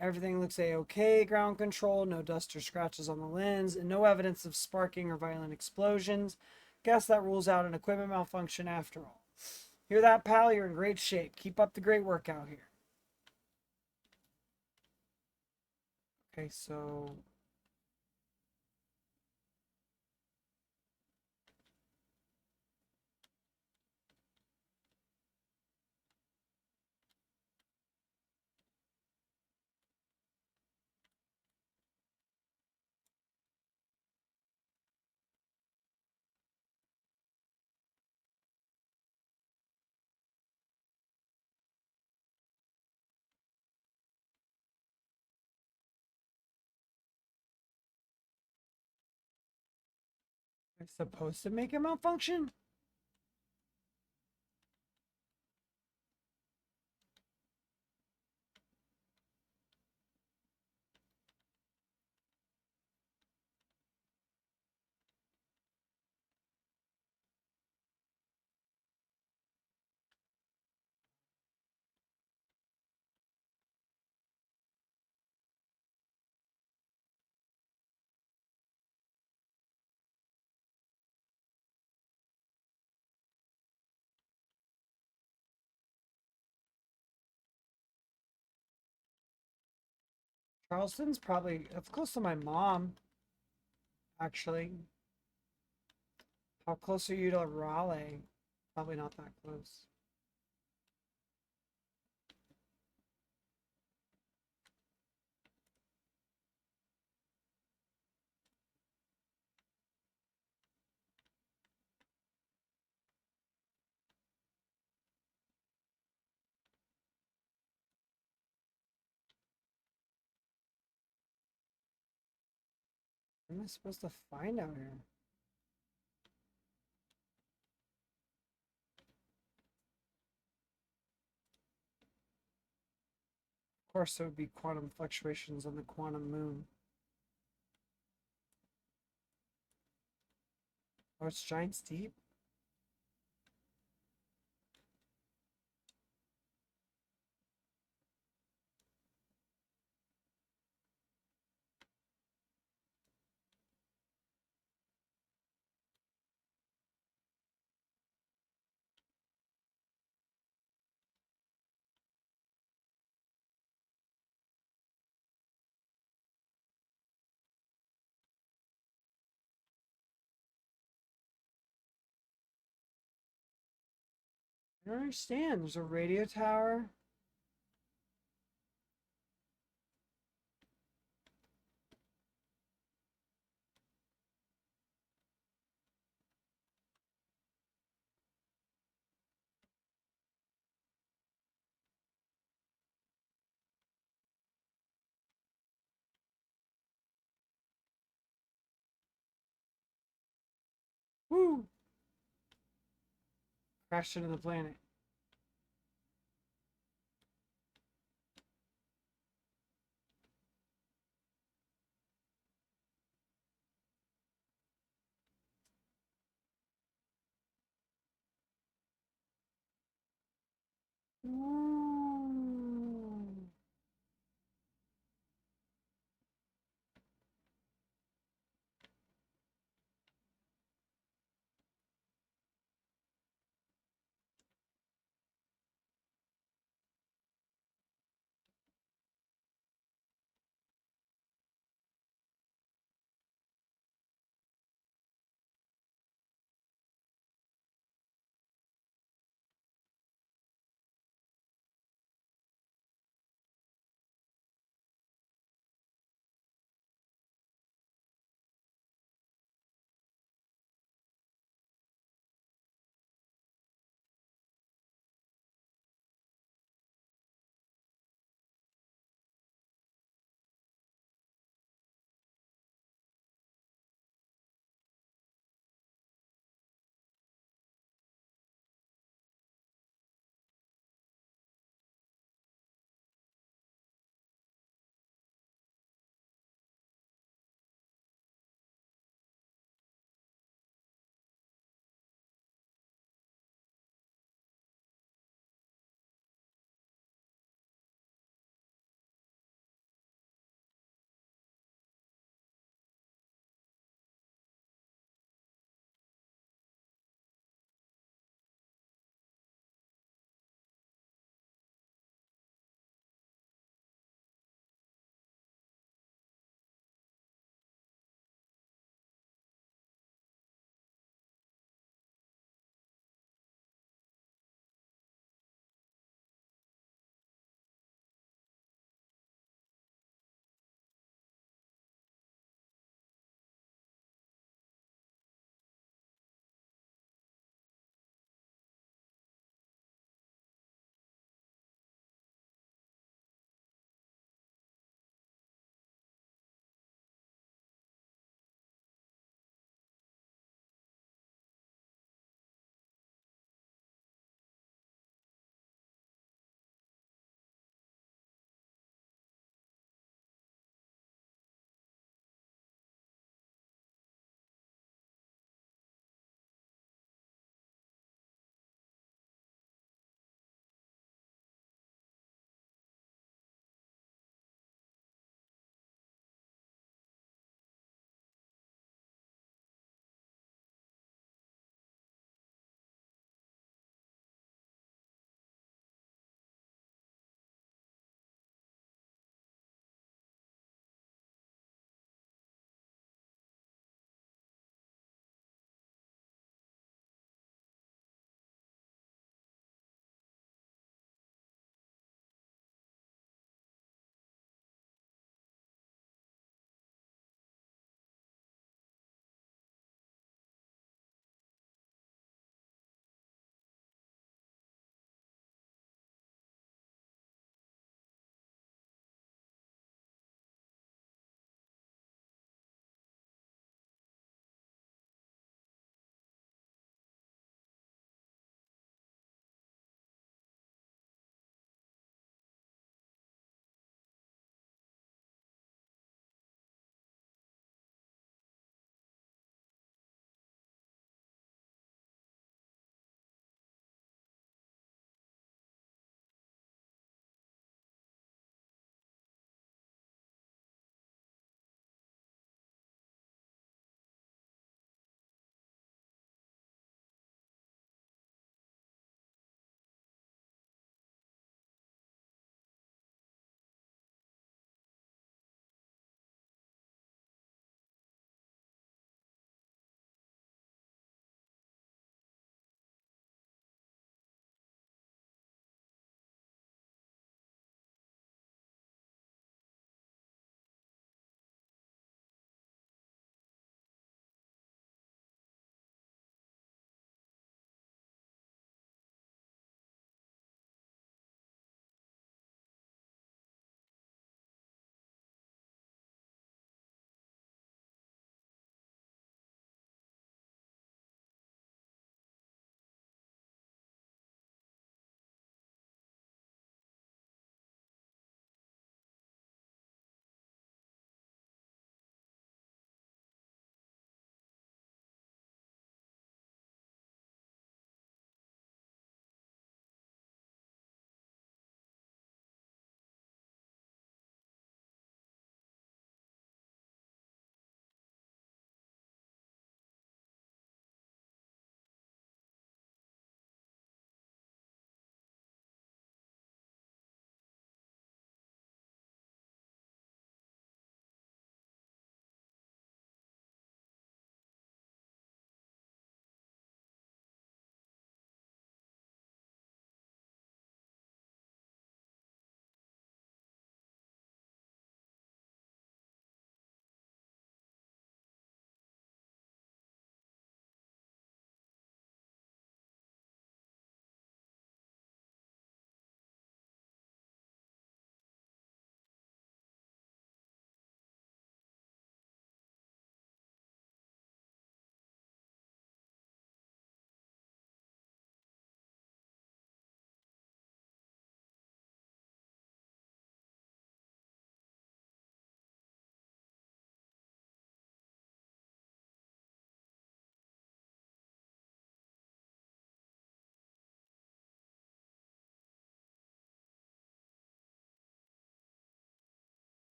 Everything looks a-okay, ground control, no dust or scratches on the lens, and no evidence of sparking or violent explosions. Guess that rules out an equipment malfunction after all. Hear that, pal? You're in great shape. Keep up the great work out here. Okay, so I'm supposed to make it malfunction? Charleston's probably, that's close to my mom, actually. How close are you to Raleigh? Probably not that close. What am I supposed to find out here? Of course, there would be quantum fluctuations on the quantum moon. Oh, it's Giants Deep? I don't understand. There's a radio tower. Woo! Crashed into the planet. Ooh.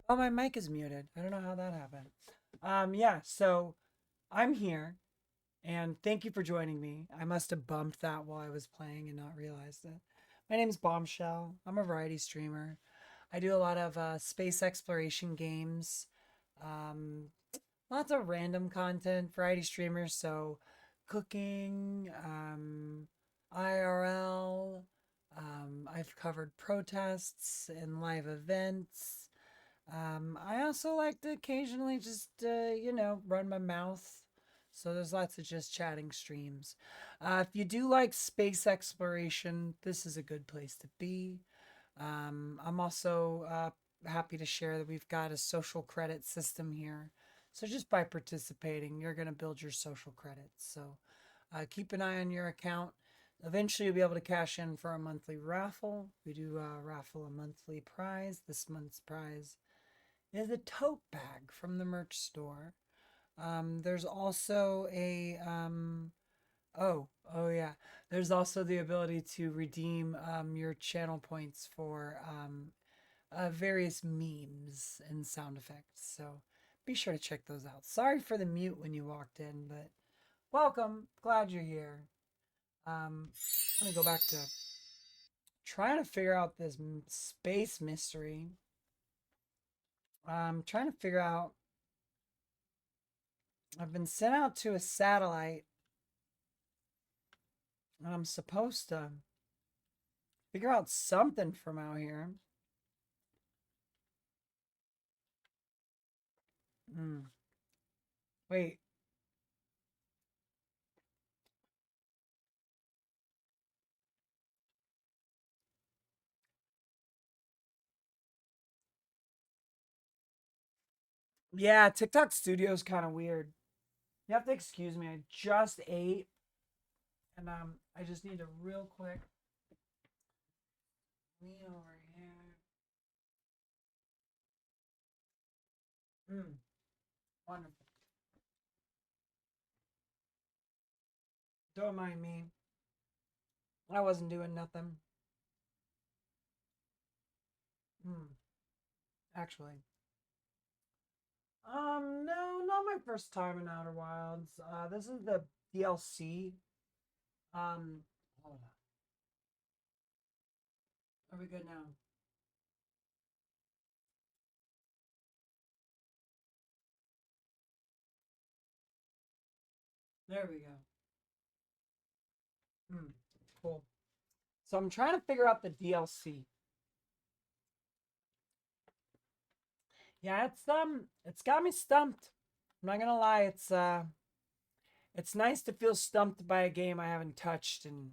Oh, my mic is muted. I don't know how that happened. Yeah, so I'm here and thank you for joining me. I must have bumped that while I was playing and not realized it. My name's Bombshell. I'm a variety streamer. I do a lot of space exploration games, um, lots of random content, variety streamers. So, cooking, IRL. I've covered protests and live events. I also like to occasionally just, run my mouth. So there's lots of just chatting streams. If you do like space exploration, this is a good place to be. I'm also happy to share that we've got a social credit system here. So just by participating, you're going to build your social credits. So keep an eye on your account. Eventually, you'll be able to cash in for a monthly raffle. We do raffle a monthly prize. This month's prize is a tote bag from the merch store. There's also a oh yeah. There's also the ability to redeem your channel points for various memes and sound effects. So be sure to check those out. Sorry for the mute when you walked in, but welcome. Glad you're here. Let me go back to trying to figure out this space mystery. I'm trying to figure out. I've been sent out to a satellite, and I'm supposed to figure out something from out here. Hmm. Wait. Yeah, TikTok Studio is kind of weird. You have to excuse me. I just ate, and I just need to real quick lean over here. Wonderful. Don't mind me. I wasn't doing nothing. Hmm. Actually. No, not my first time in Outer Wilds. This is the DLC. Hold on. Are we good now? There we go. Cool. So I'm trying to figure out the DLC. Yeah, it's got me stumped. I'm not gonna lie, it's nice to feel stumped by a game I haven't touched in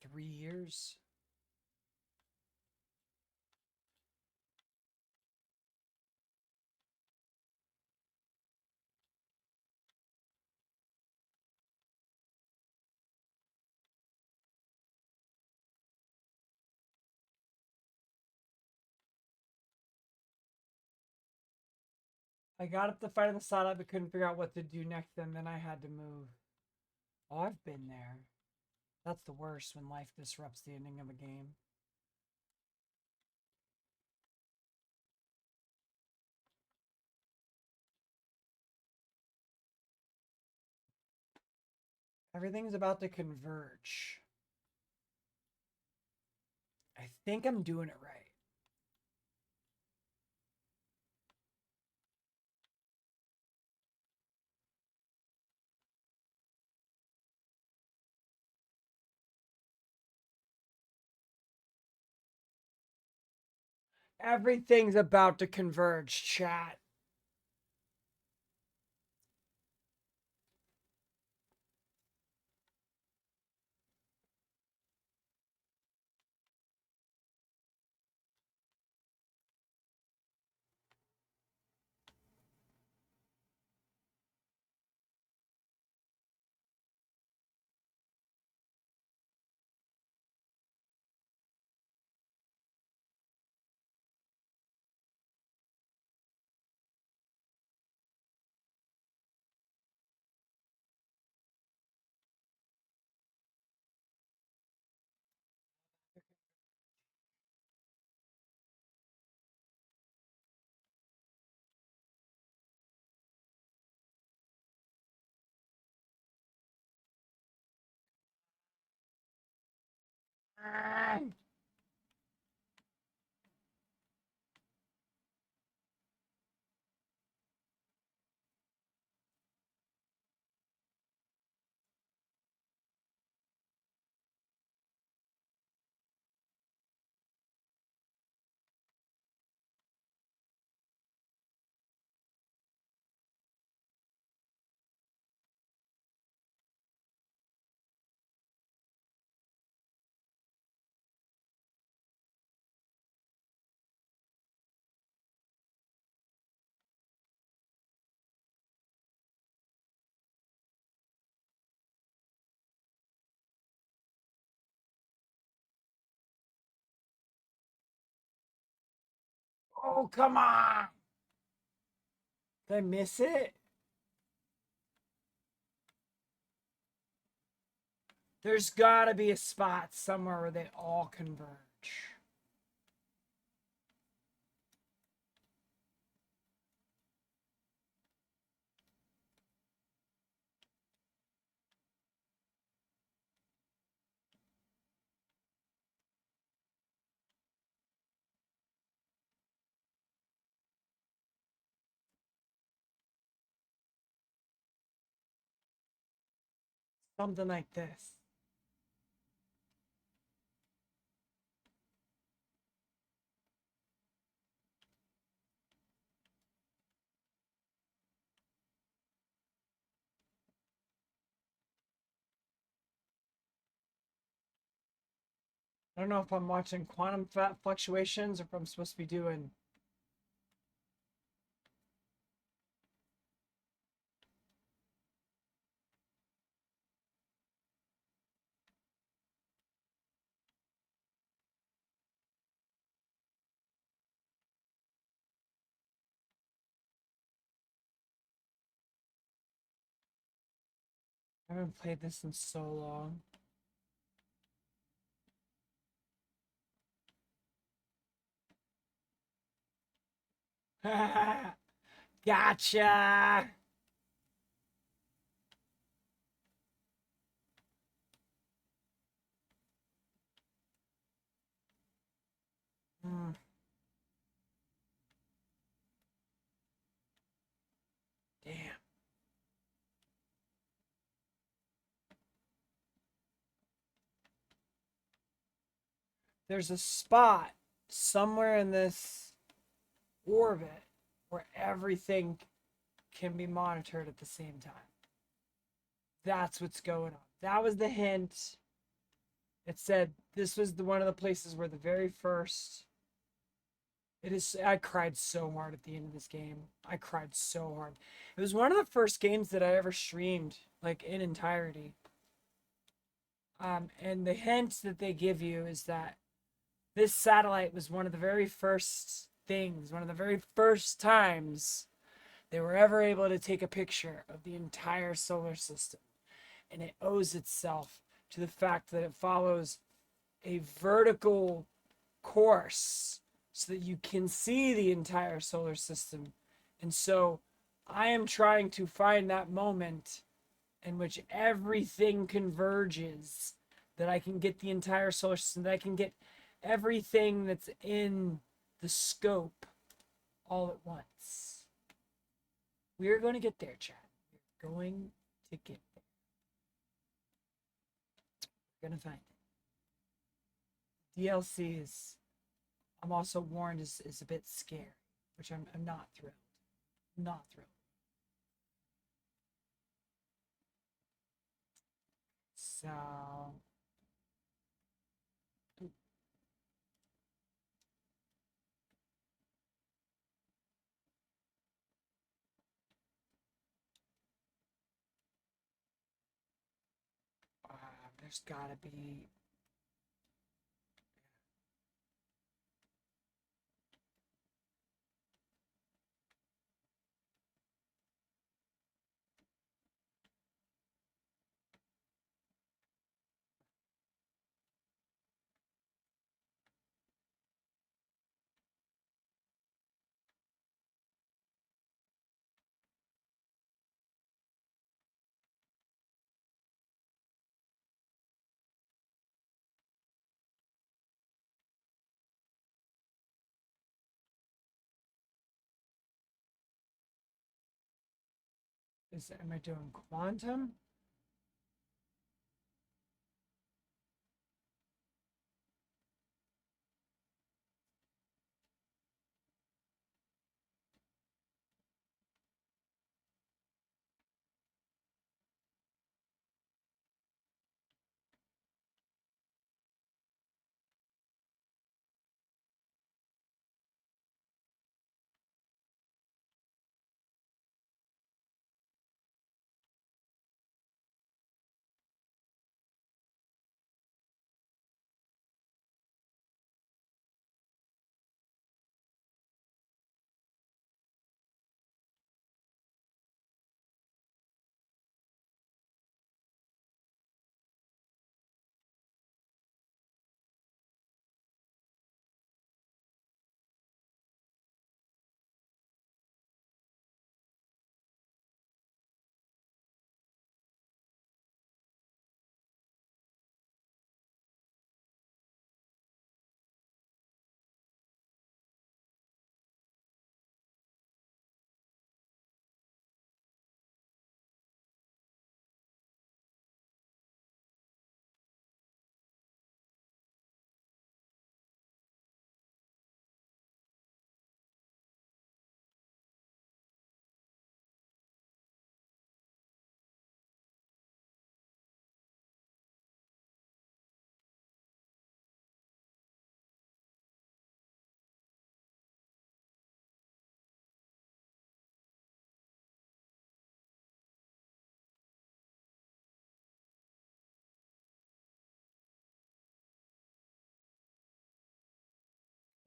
3 years. I got up to fight on the satellite but couldn't figure out what to do next, and then I had to move. Oh, I've been there. That's the worst when life disrupts the ending of a game. Everything's about to converge. I think I'm doing it right. Everything's about to converge, chat. Oh, come on. Did I miss it? There's gotta be a spot somewhere where they all converge. Something like this. I don't know if I'm watching quantum fluctuations or if I'm supposed to be doing. I haven't played this in so long. Gotcha. Hmm. Damn. There's a spot somewhere in this orbit where everything can be monitored at the same time. That's what's going on. That was the hint. It said this was one of the places where the very first. It is. I cried so hard at the end of this game. I cried so hard. It was one of the first games that I ever streamed, like in entirety. And the hint that they give you is that this satellite was one of the very first things, one of the very first times they were ever able to take a picture of the entire solar system. And it owes itself to the fact that it follows a vertical course so that you can see the entire solar system. And so I am trying to find that moment in which everything converges, that I can get the entire solar system, that I can get everything that's in the scope all at once. We're going to get there, Chad. We're going to get there. We're going to find it. DLC is, I'm also warned, is a bit scary, which I'm not thrilled. Not thrilled. So there's gotta be. Am I doing quantum?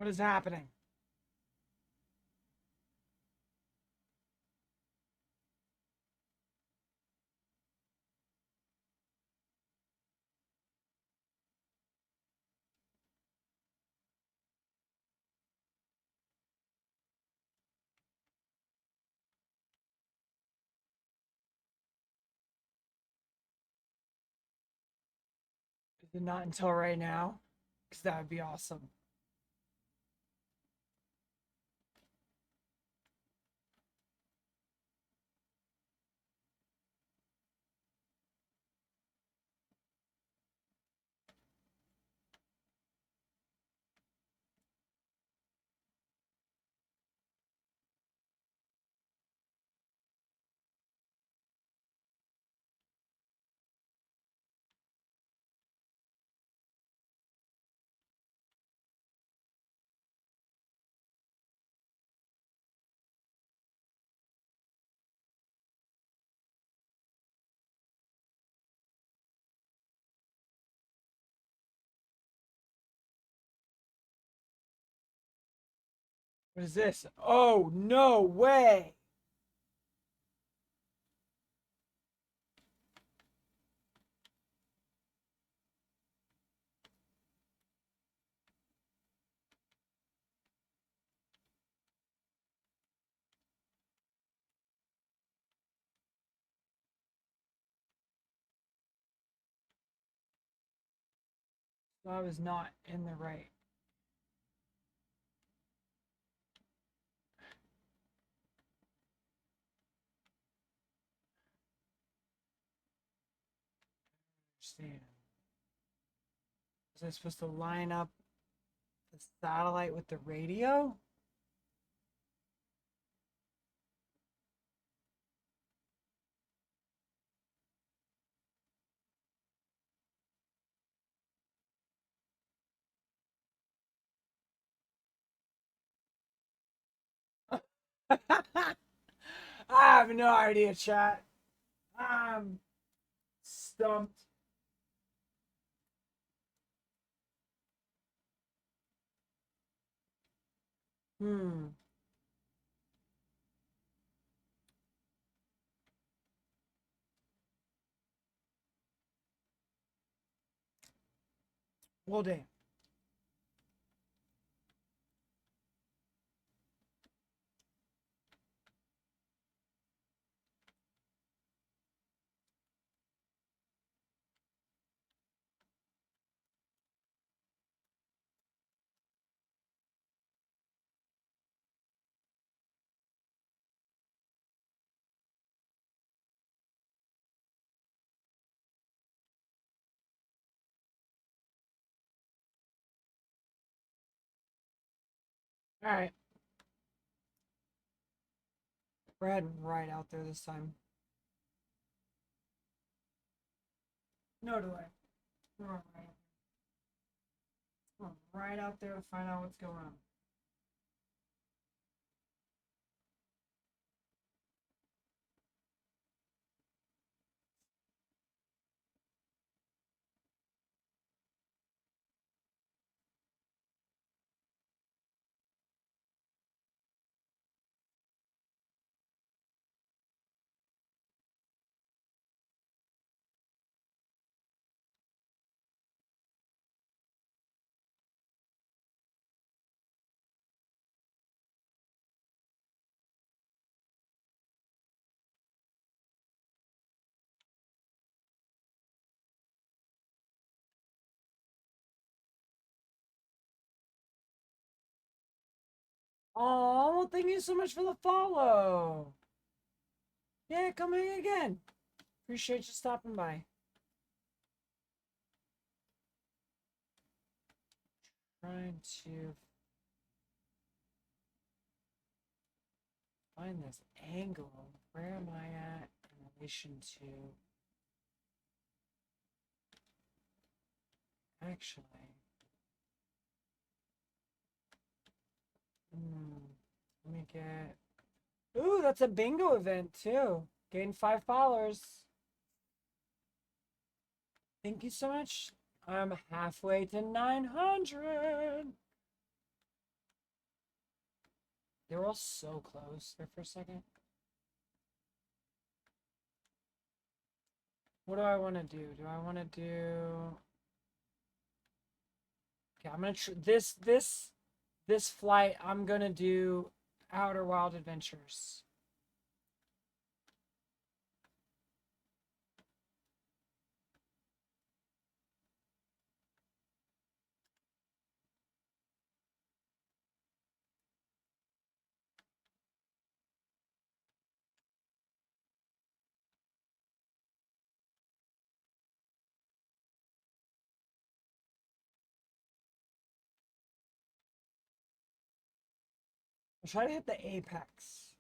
What is happening? Is it not until right now? Because that would be awesome. What is this? Oh, no way. So I was not in the right. Understand. Was I supposed to line up the satellite with the radio? I have no idea, chat. I'm stumped. Hmm. Well, damn. All right. We're heading right out there this time. No delay. We're going right out there. We're going right out there to find out what's going on. Oh, well, thank you so much for the follow. Yeah, come in again. Appreciate you stopping by. Trying to find this angle. Where am I at in relation to... Actually... let me get... Ooh, that's a bingo event too. Gain 5 followers. Thank you so much. I'm halfway to 900. They were all so close there for a second. What do I want to do? Do I want to do... Okay, I'm gonna this flight. I'm gonna do Outer Wild Adventures. I'll try to hit the apex.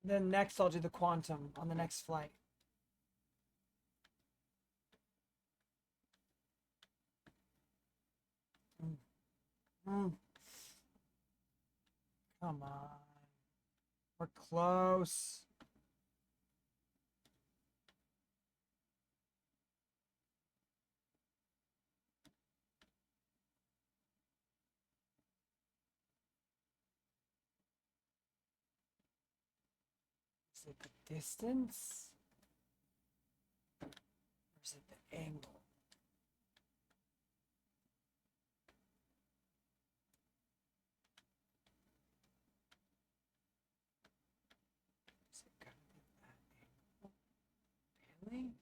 Then next I'll do the quantum on the next flight. Come on. We're close. Is it the distance? Or is it the angle? Is it gonna be that angle? Really?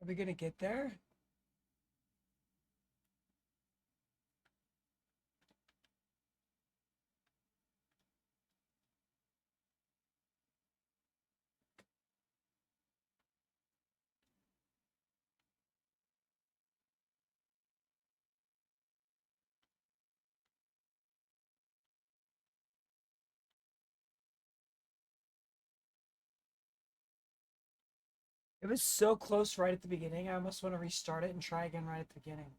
Are we gonna get there? It was so close right at the beginning. I almost want to restart it and try again right at the beginning.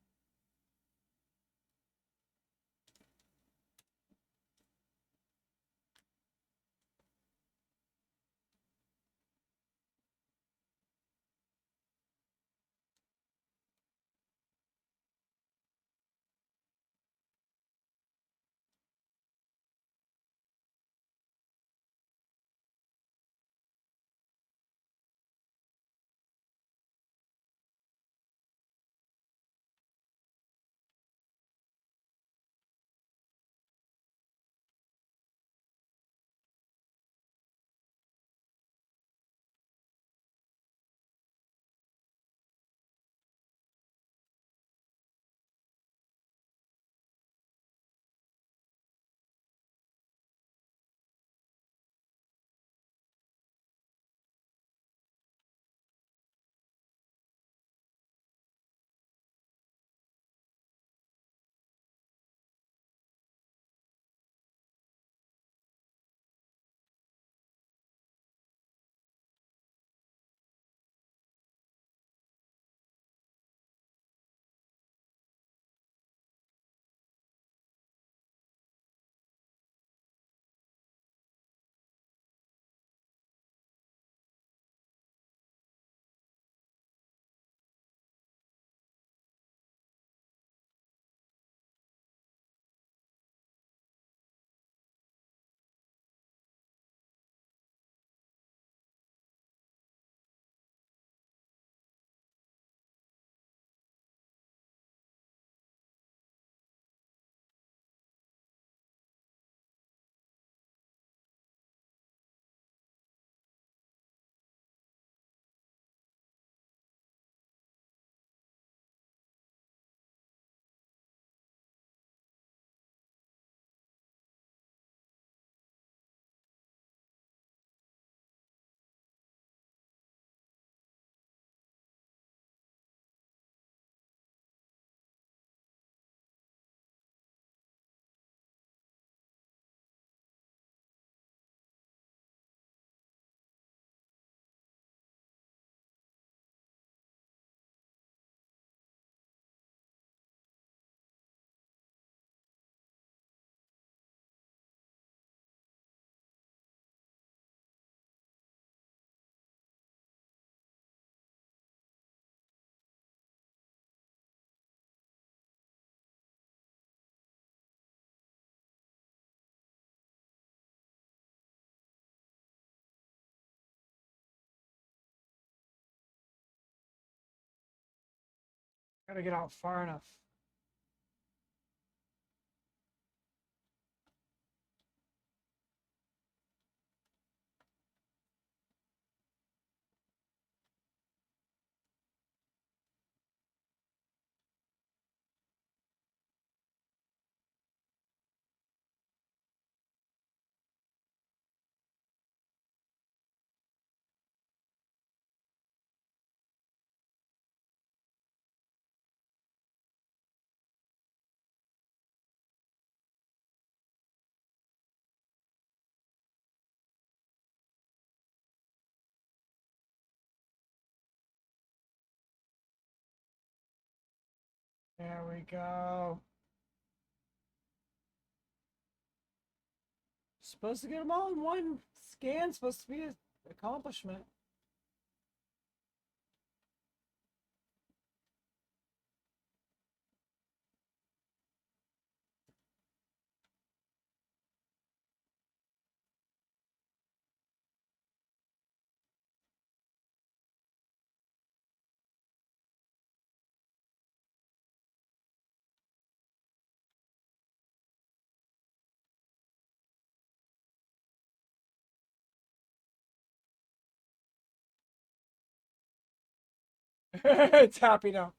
Gotta get out far enough. There we go. Supposed to get them all in one scan. Supposed to be an accomplishment. It's happy now.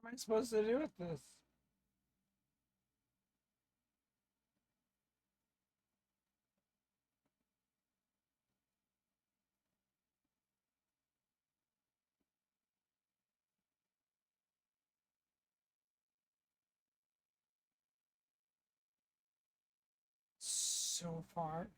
What am I supposed to do with this? So far.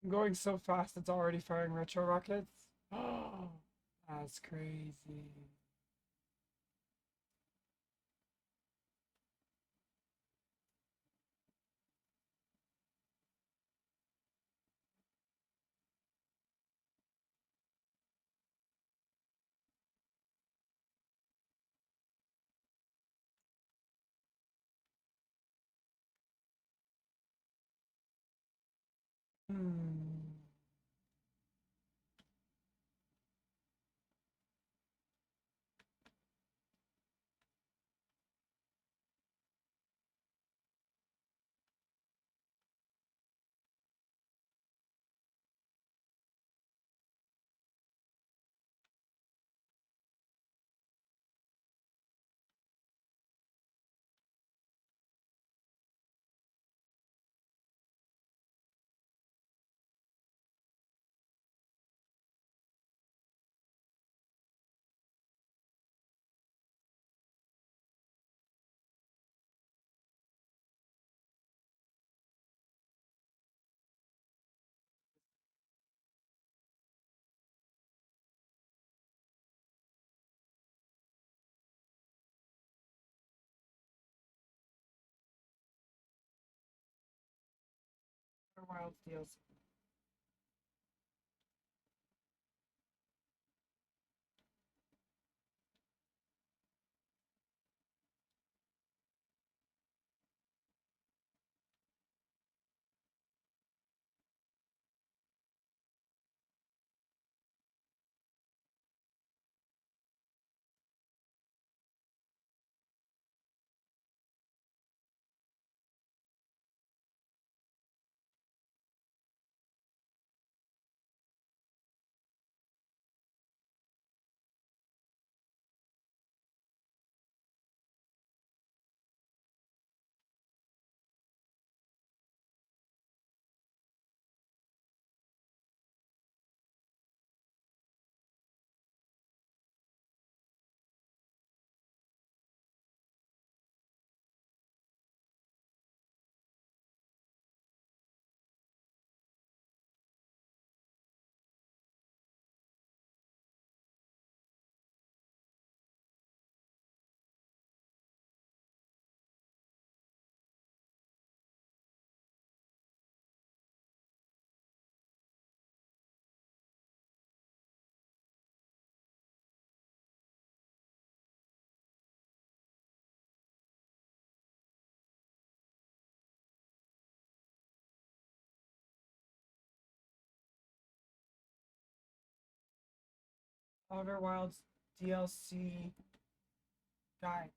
I'm going so fast it's already firing retro rockets. Oh, that's crazy. Hmm. Outer Wilds DLC. Outer Wilds DLC guide.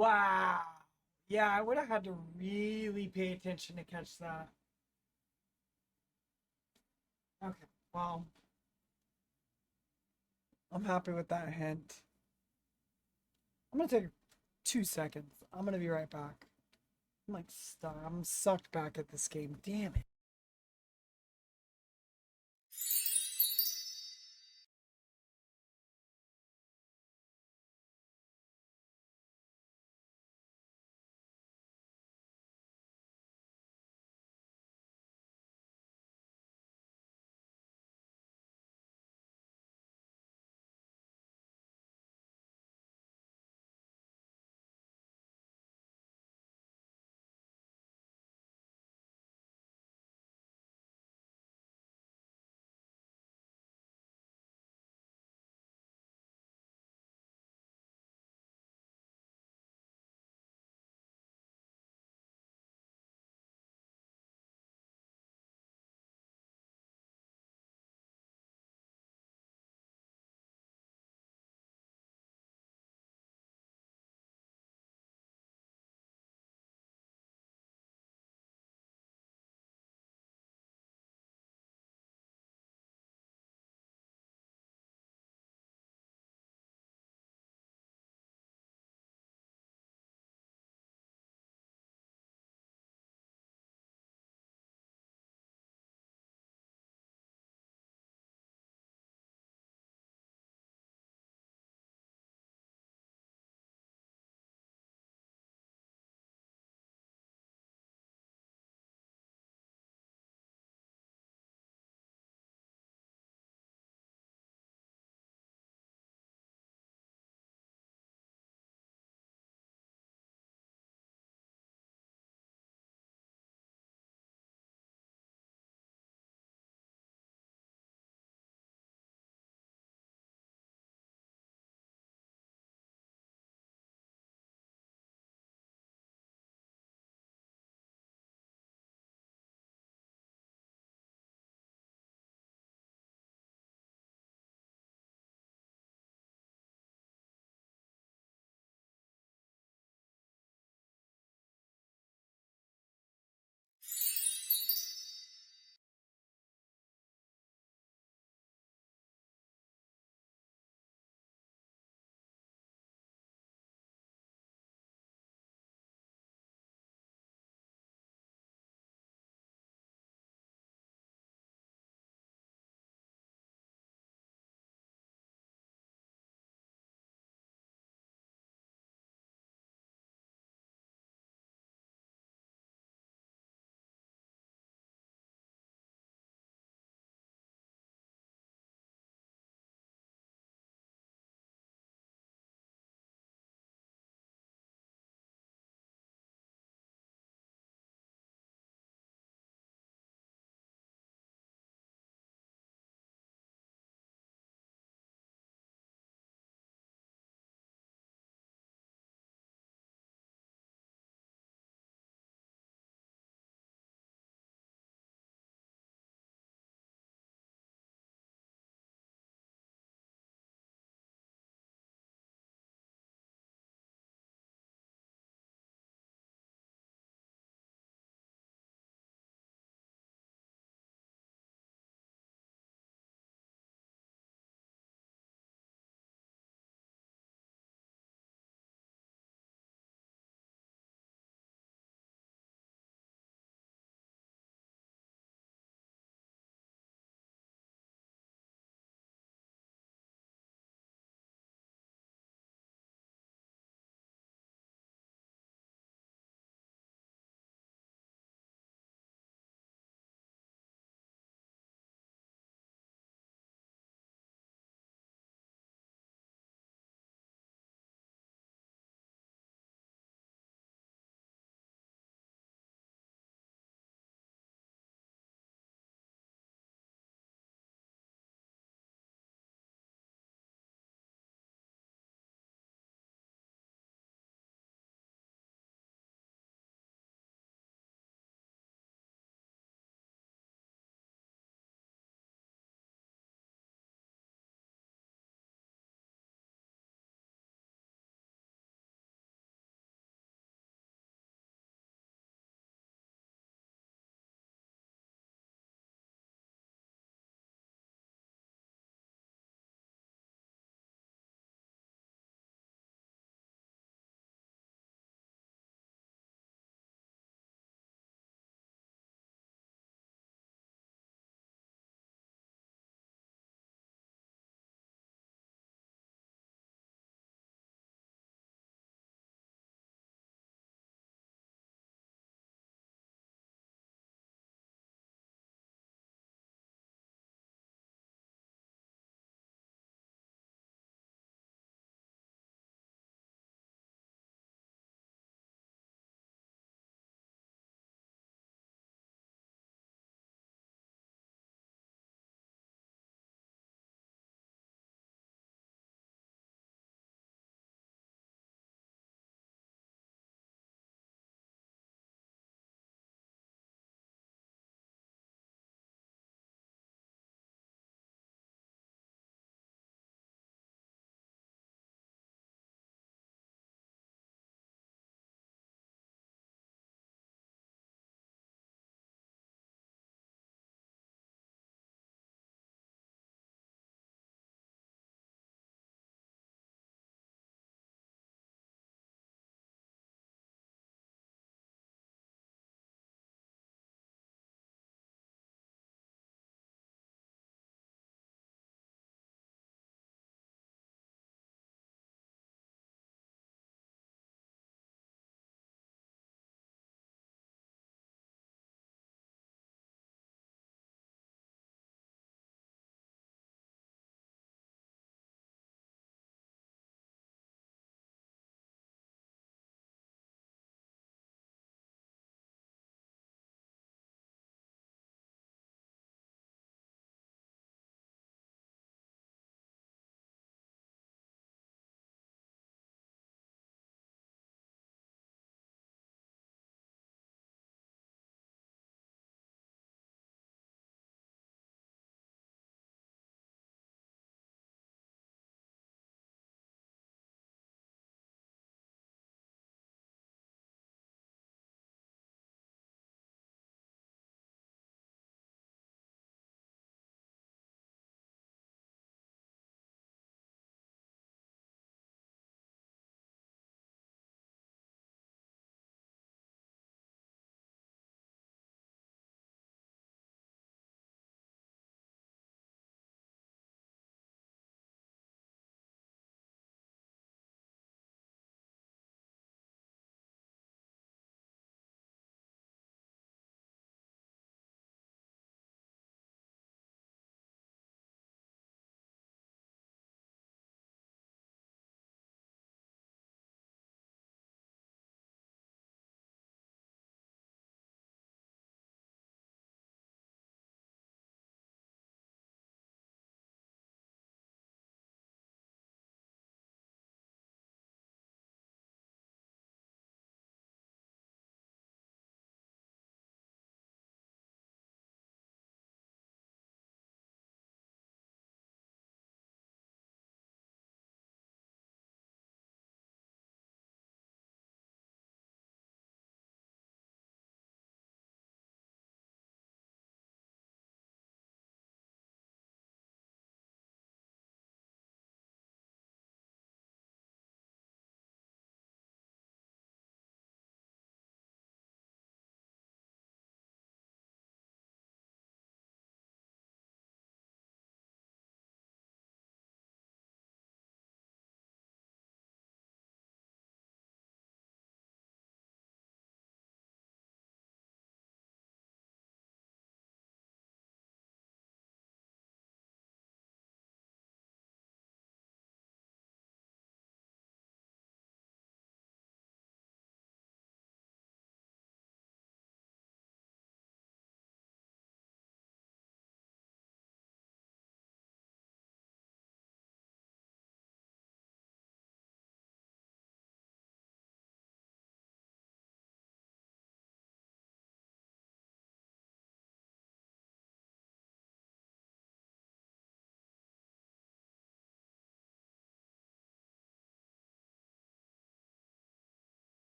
Wow. Yeah, I would have had to really pay attention to catch that. Okay, well, I'm happy with that hint. I'm gonna take 2 seconds. I'm gonna be right back. I'm like stuck. I'm sucked back at this game. Damn it.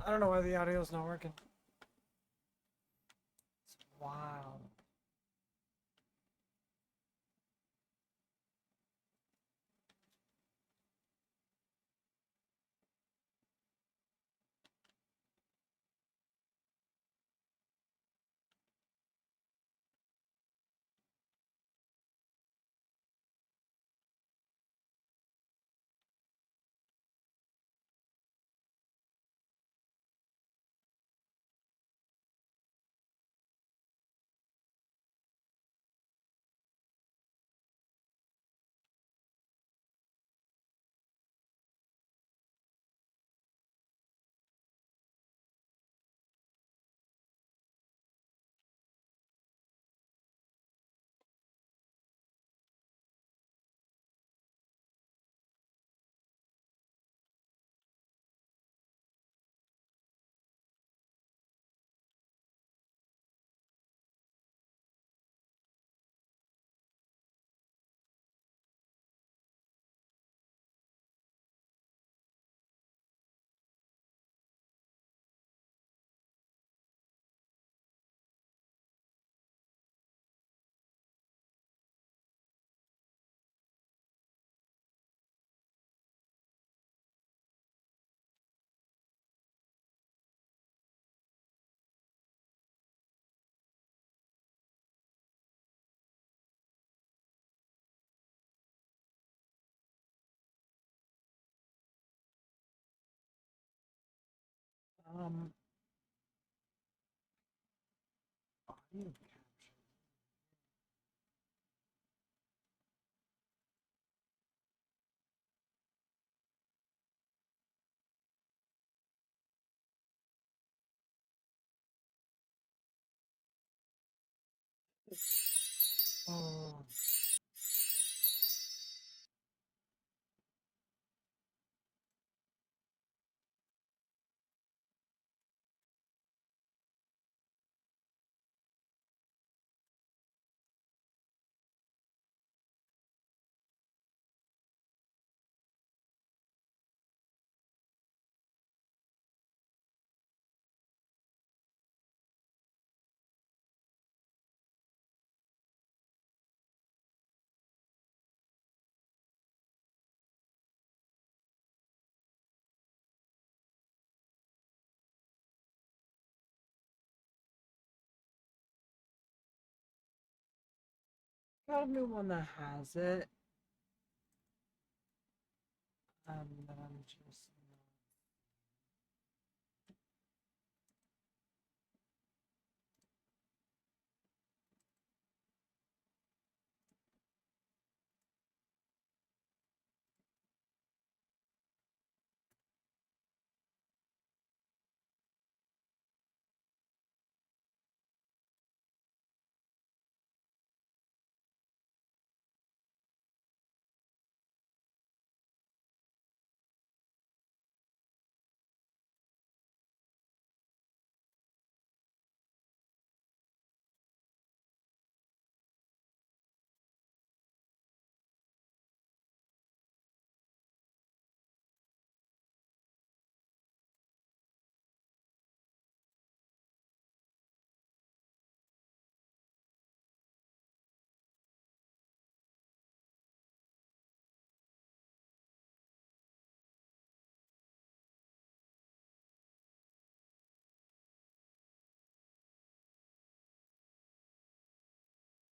I don't know why the audio's not working. It's wild. Audio capture. Oh. Got a new one that has it. That I'm just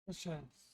delicious.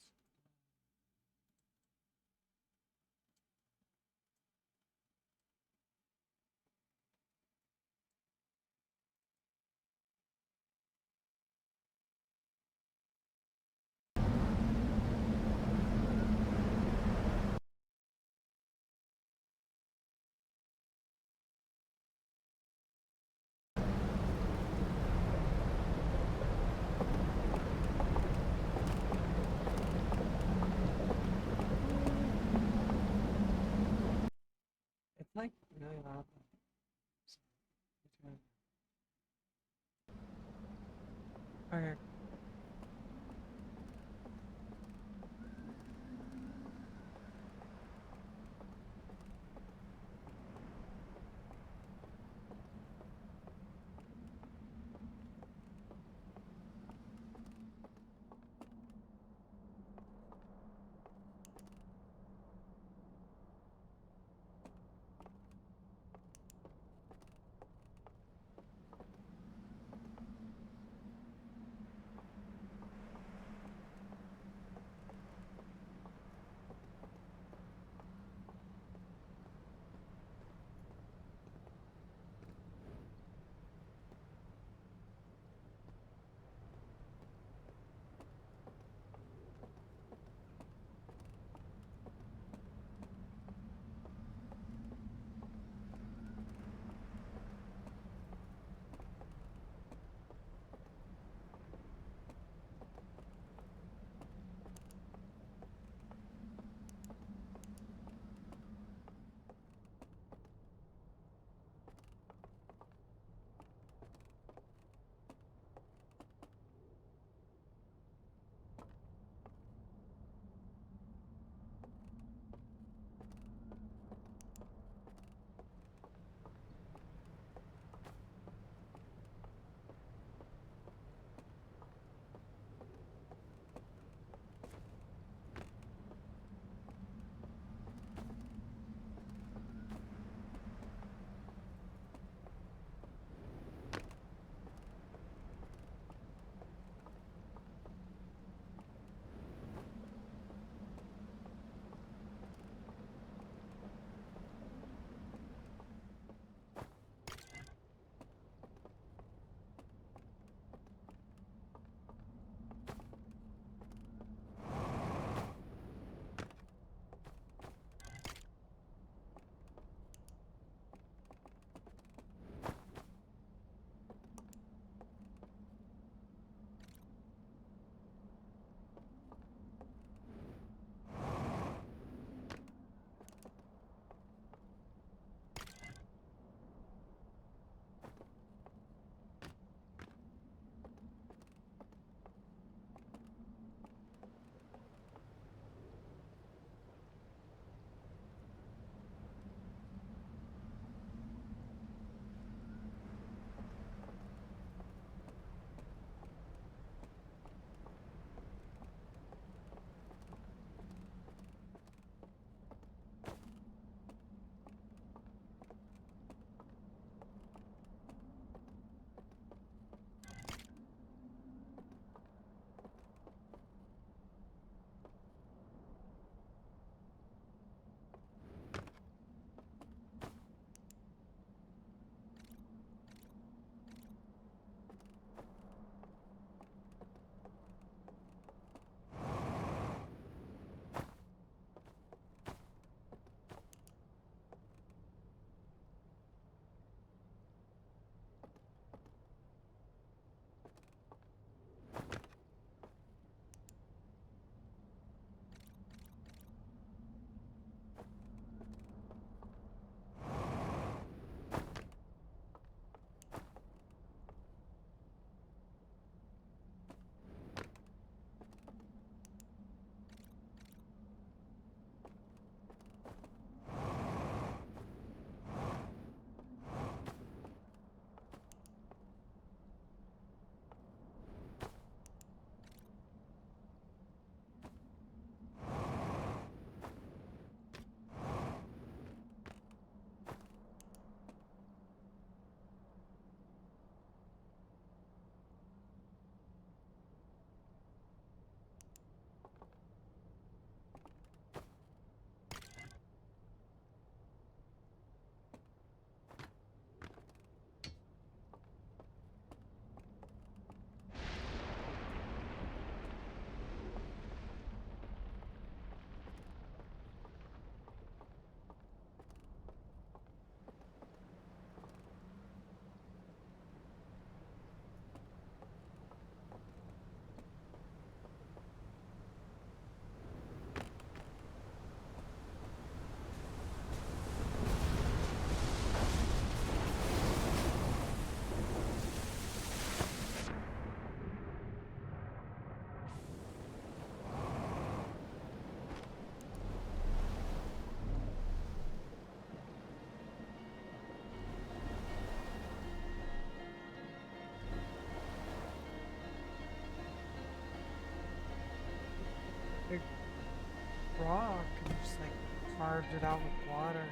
rock and just like carved it out with water,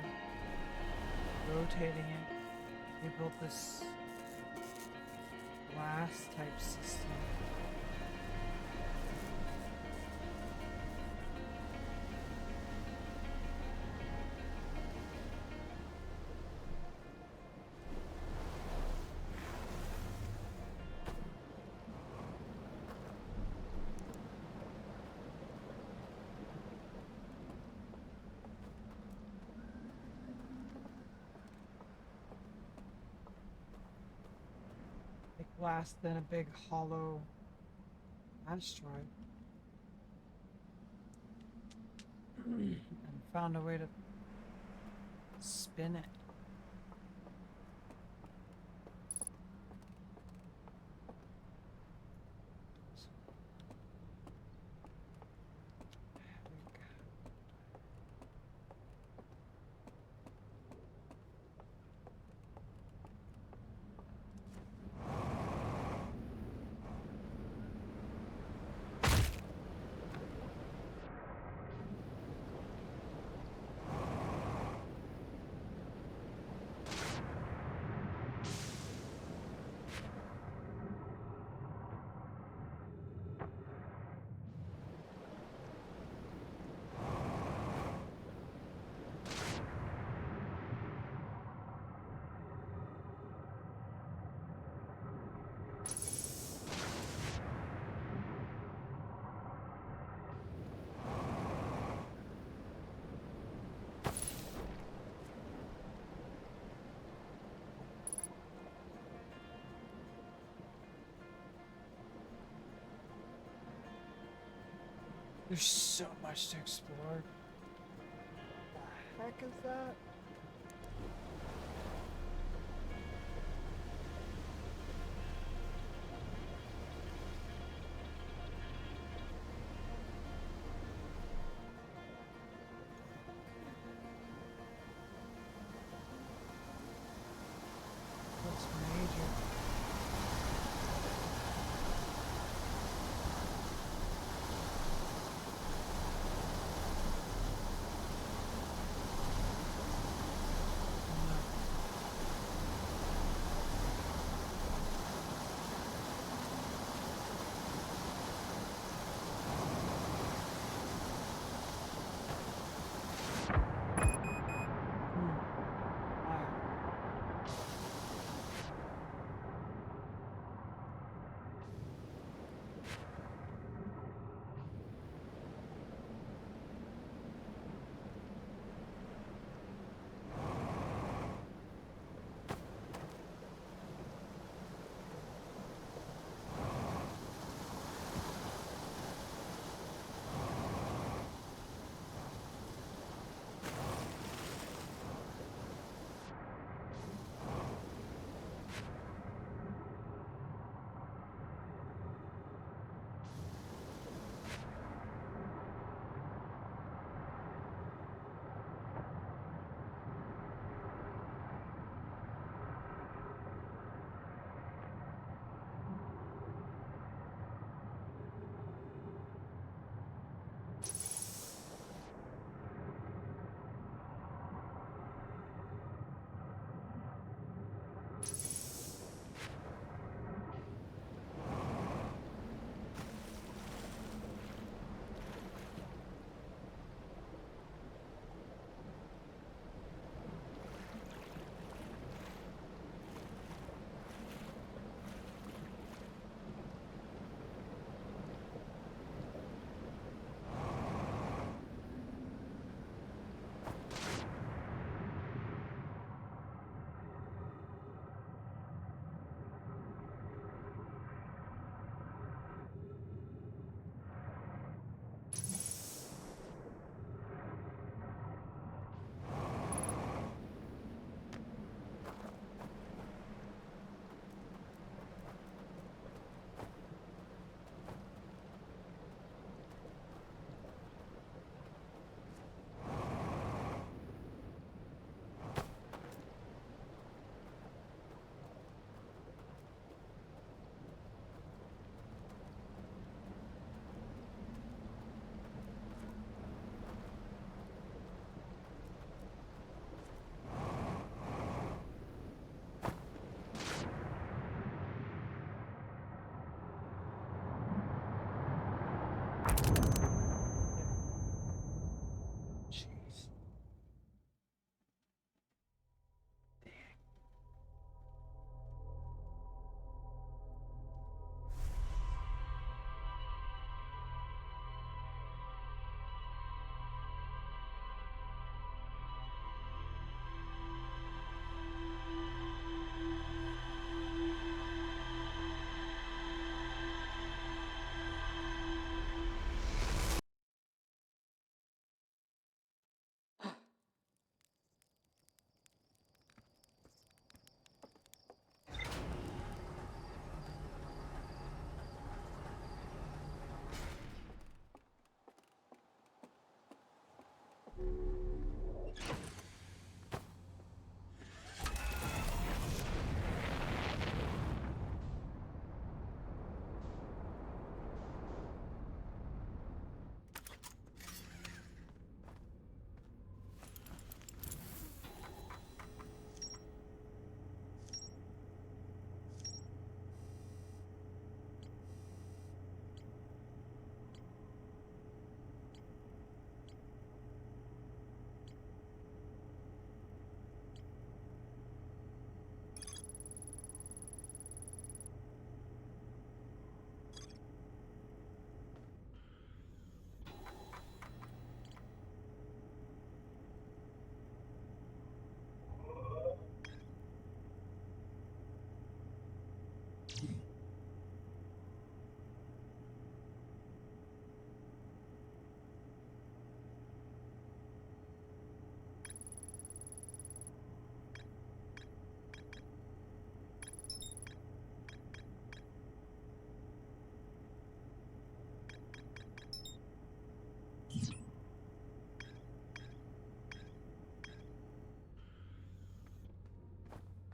rotating it. They built this glass type system. Glass than a big hollow asteroid. And found a way to spin it. There's so much to explore. What the heck is that? Looks major. Jeez.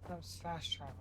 That was fast travel.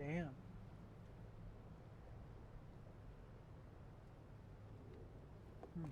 Damn. Hmm.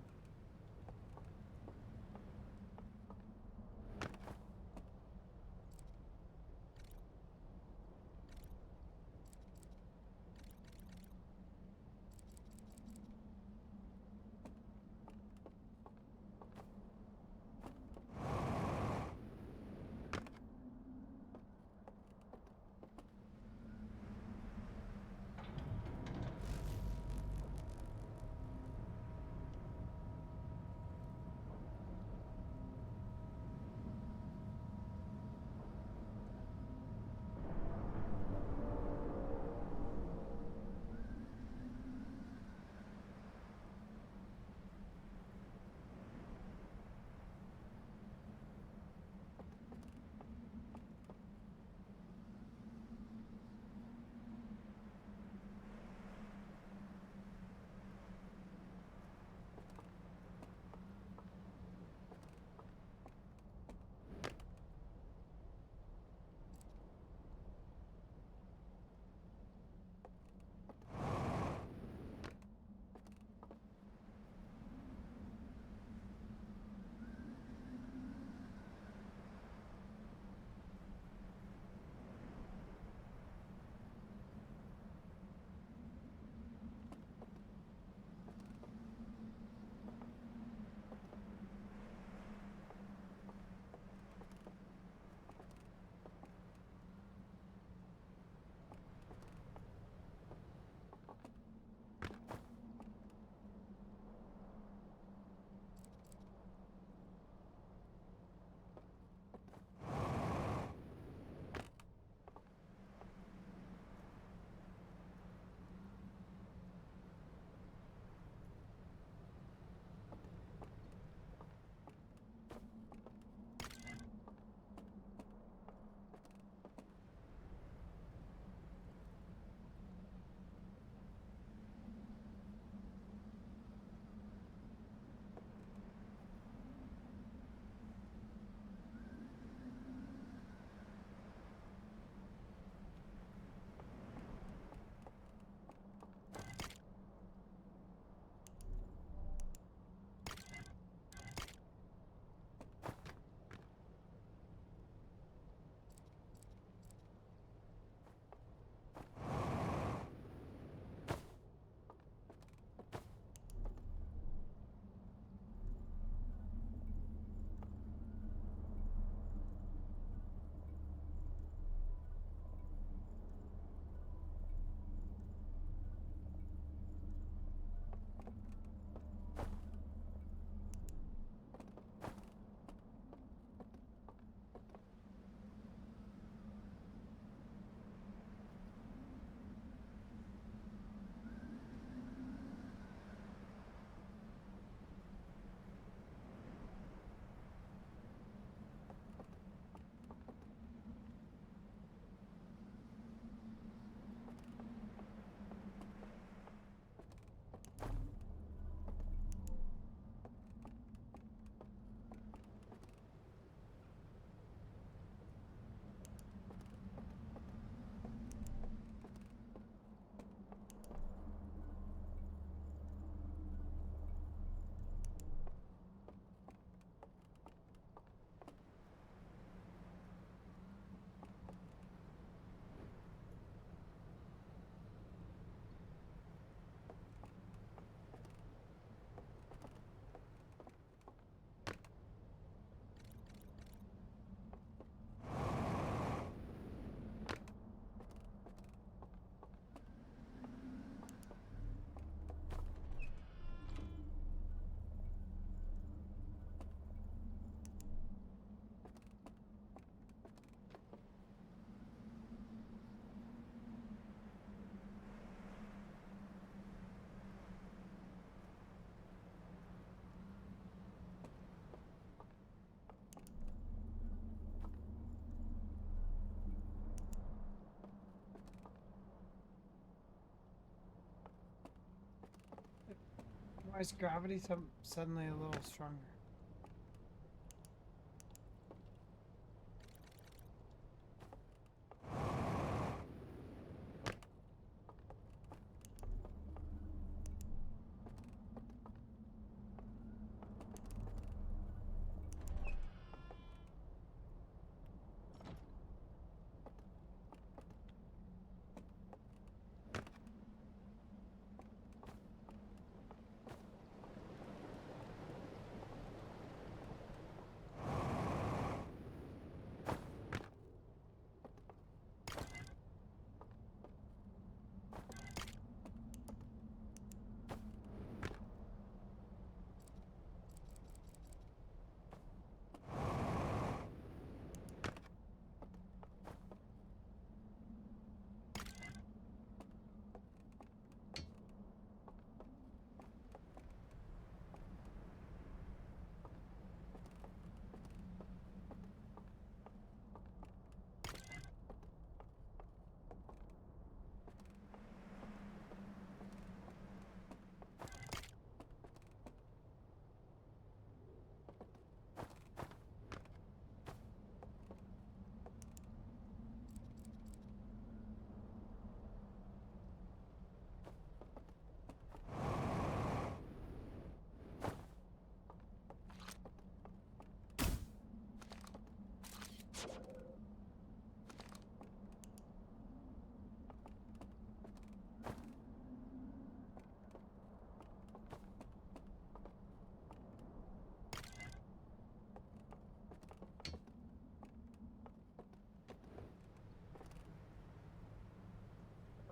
Why is gravity suddenly a little stronger?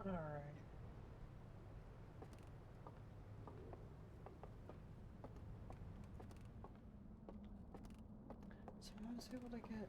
All right. Someone was able to get.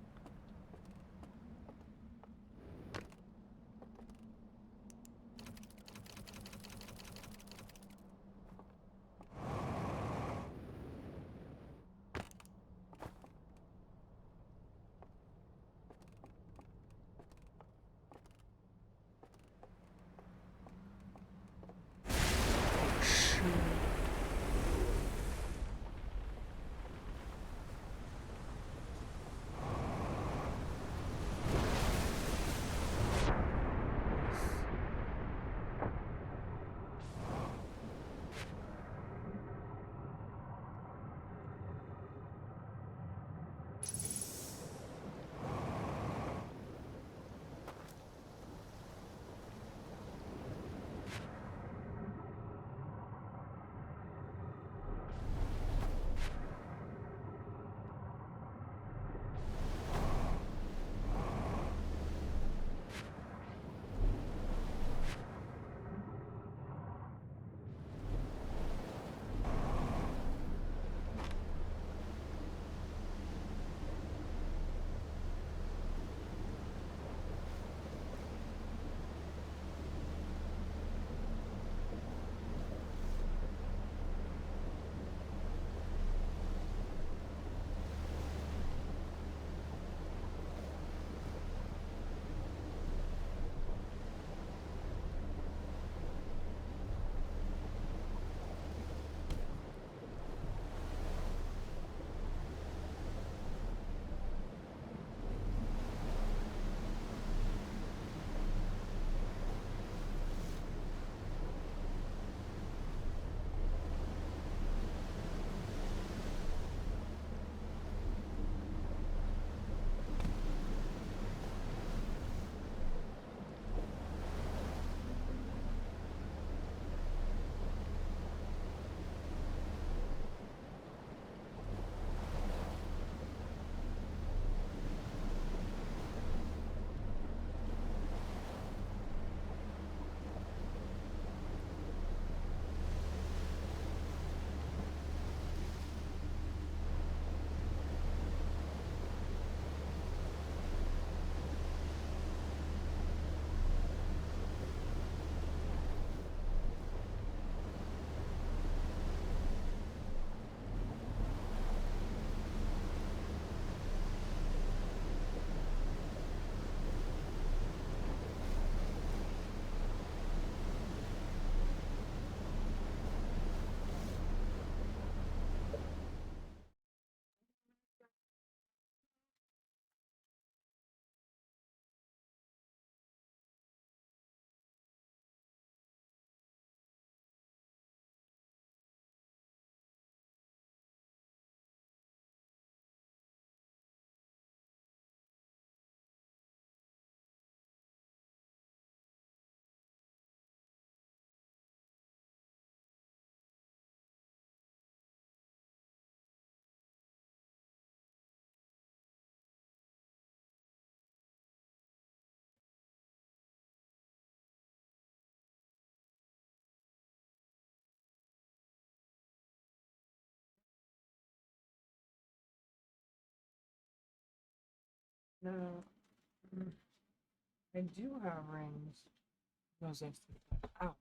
No. I do have rings. Those I still have. Ow.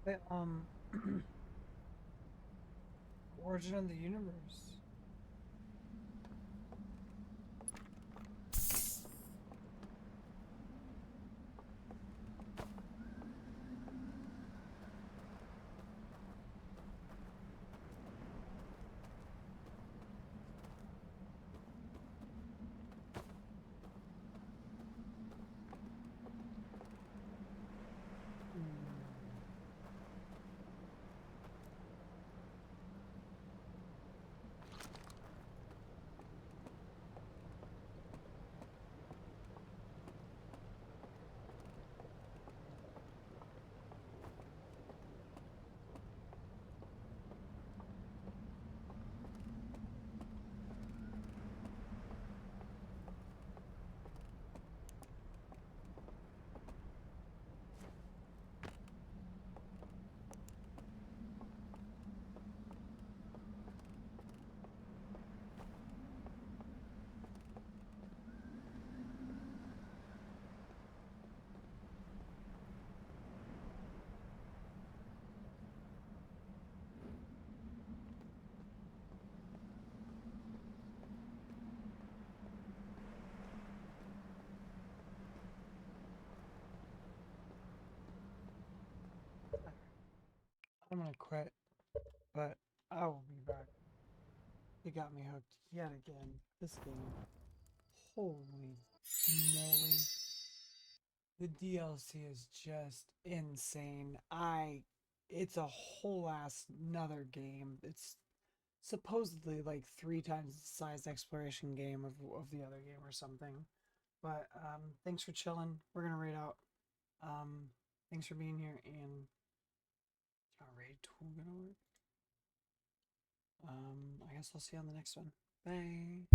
Wait, Origin of the Universe. I'm gonna quit, but I will be back. It got me hooked yet again. This game. Holy moly. The DLC is just insane. It's a whole ass another game. It's supposedly like 3 times the size exploration game of the other game or something. But thanks for chilling. We're gonna raid out. Thanks for being here, and our raid tool gonna work. I guess I'll see you on the next one. Bye.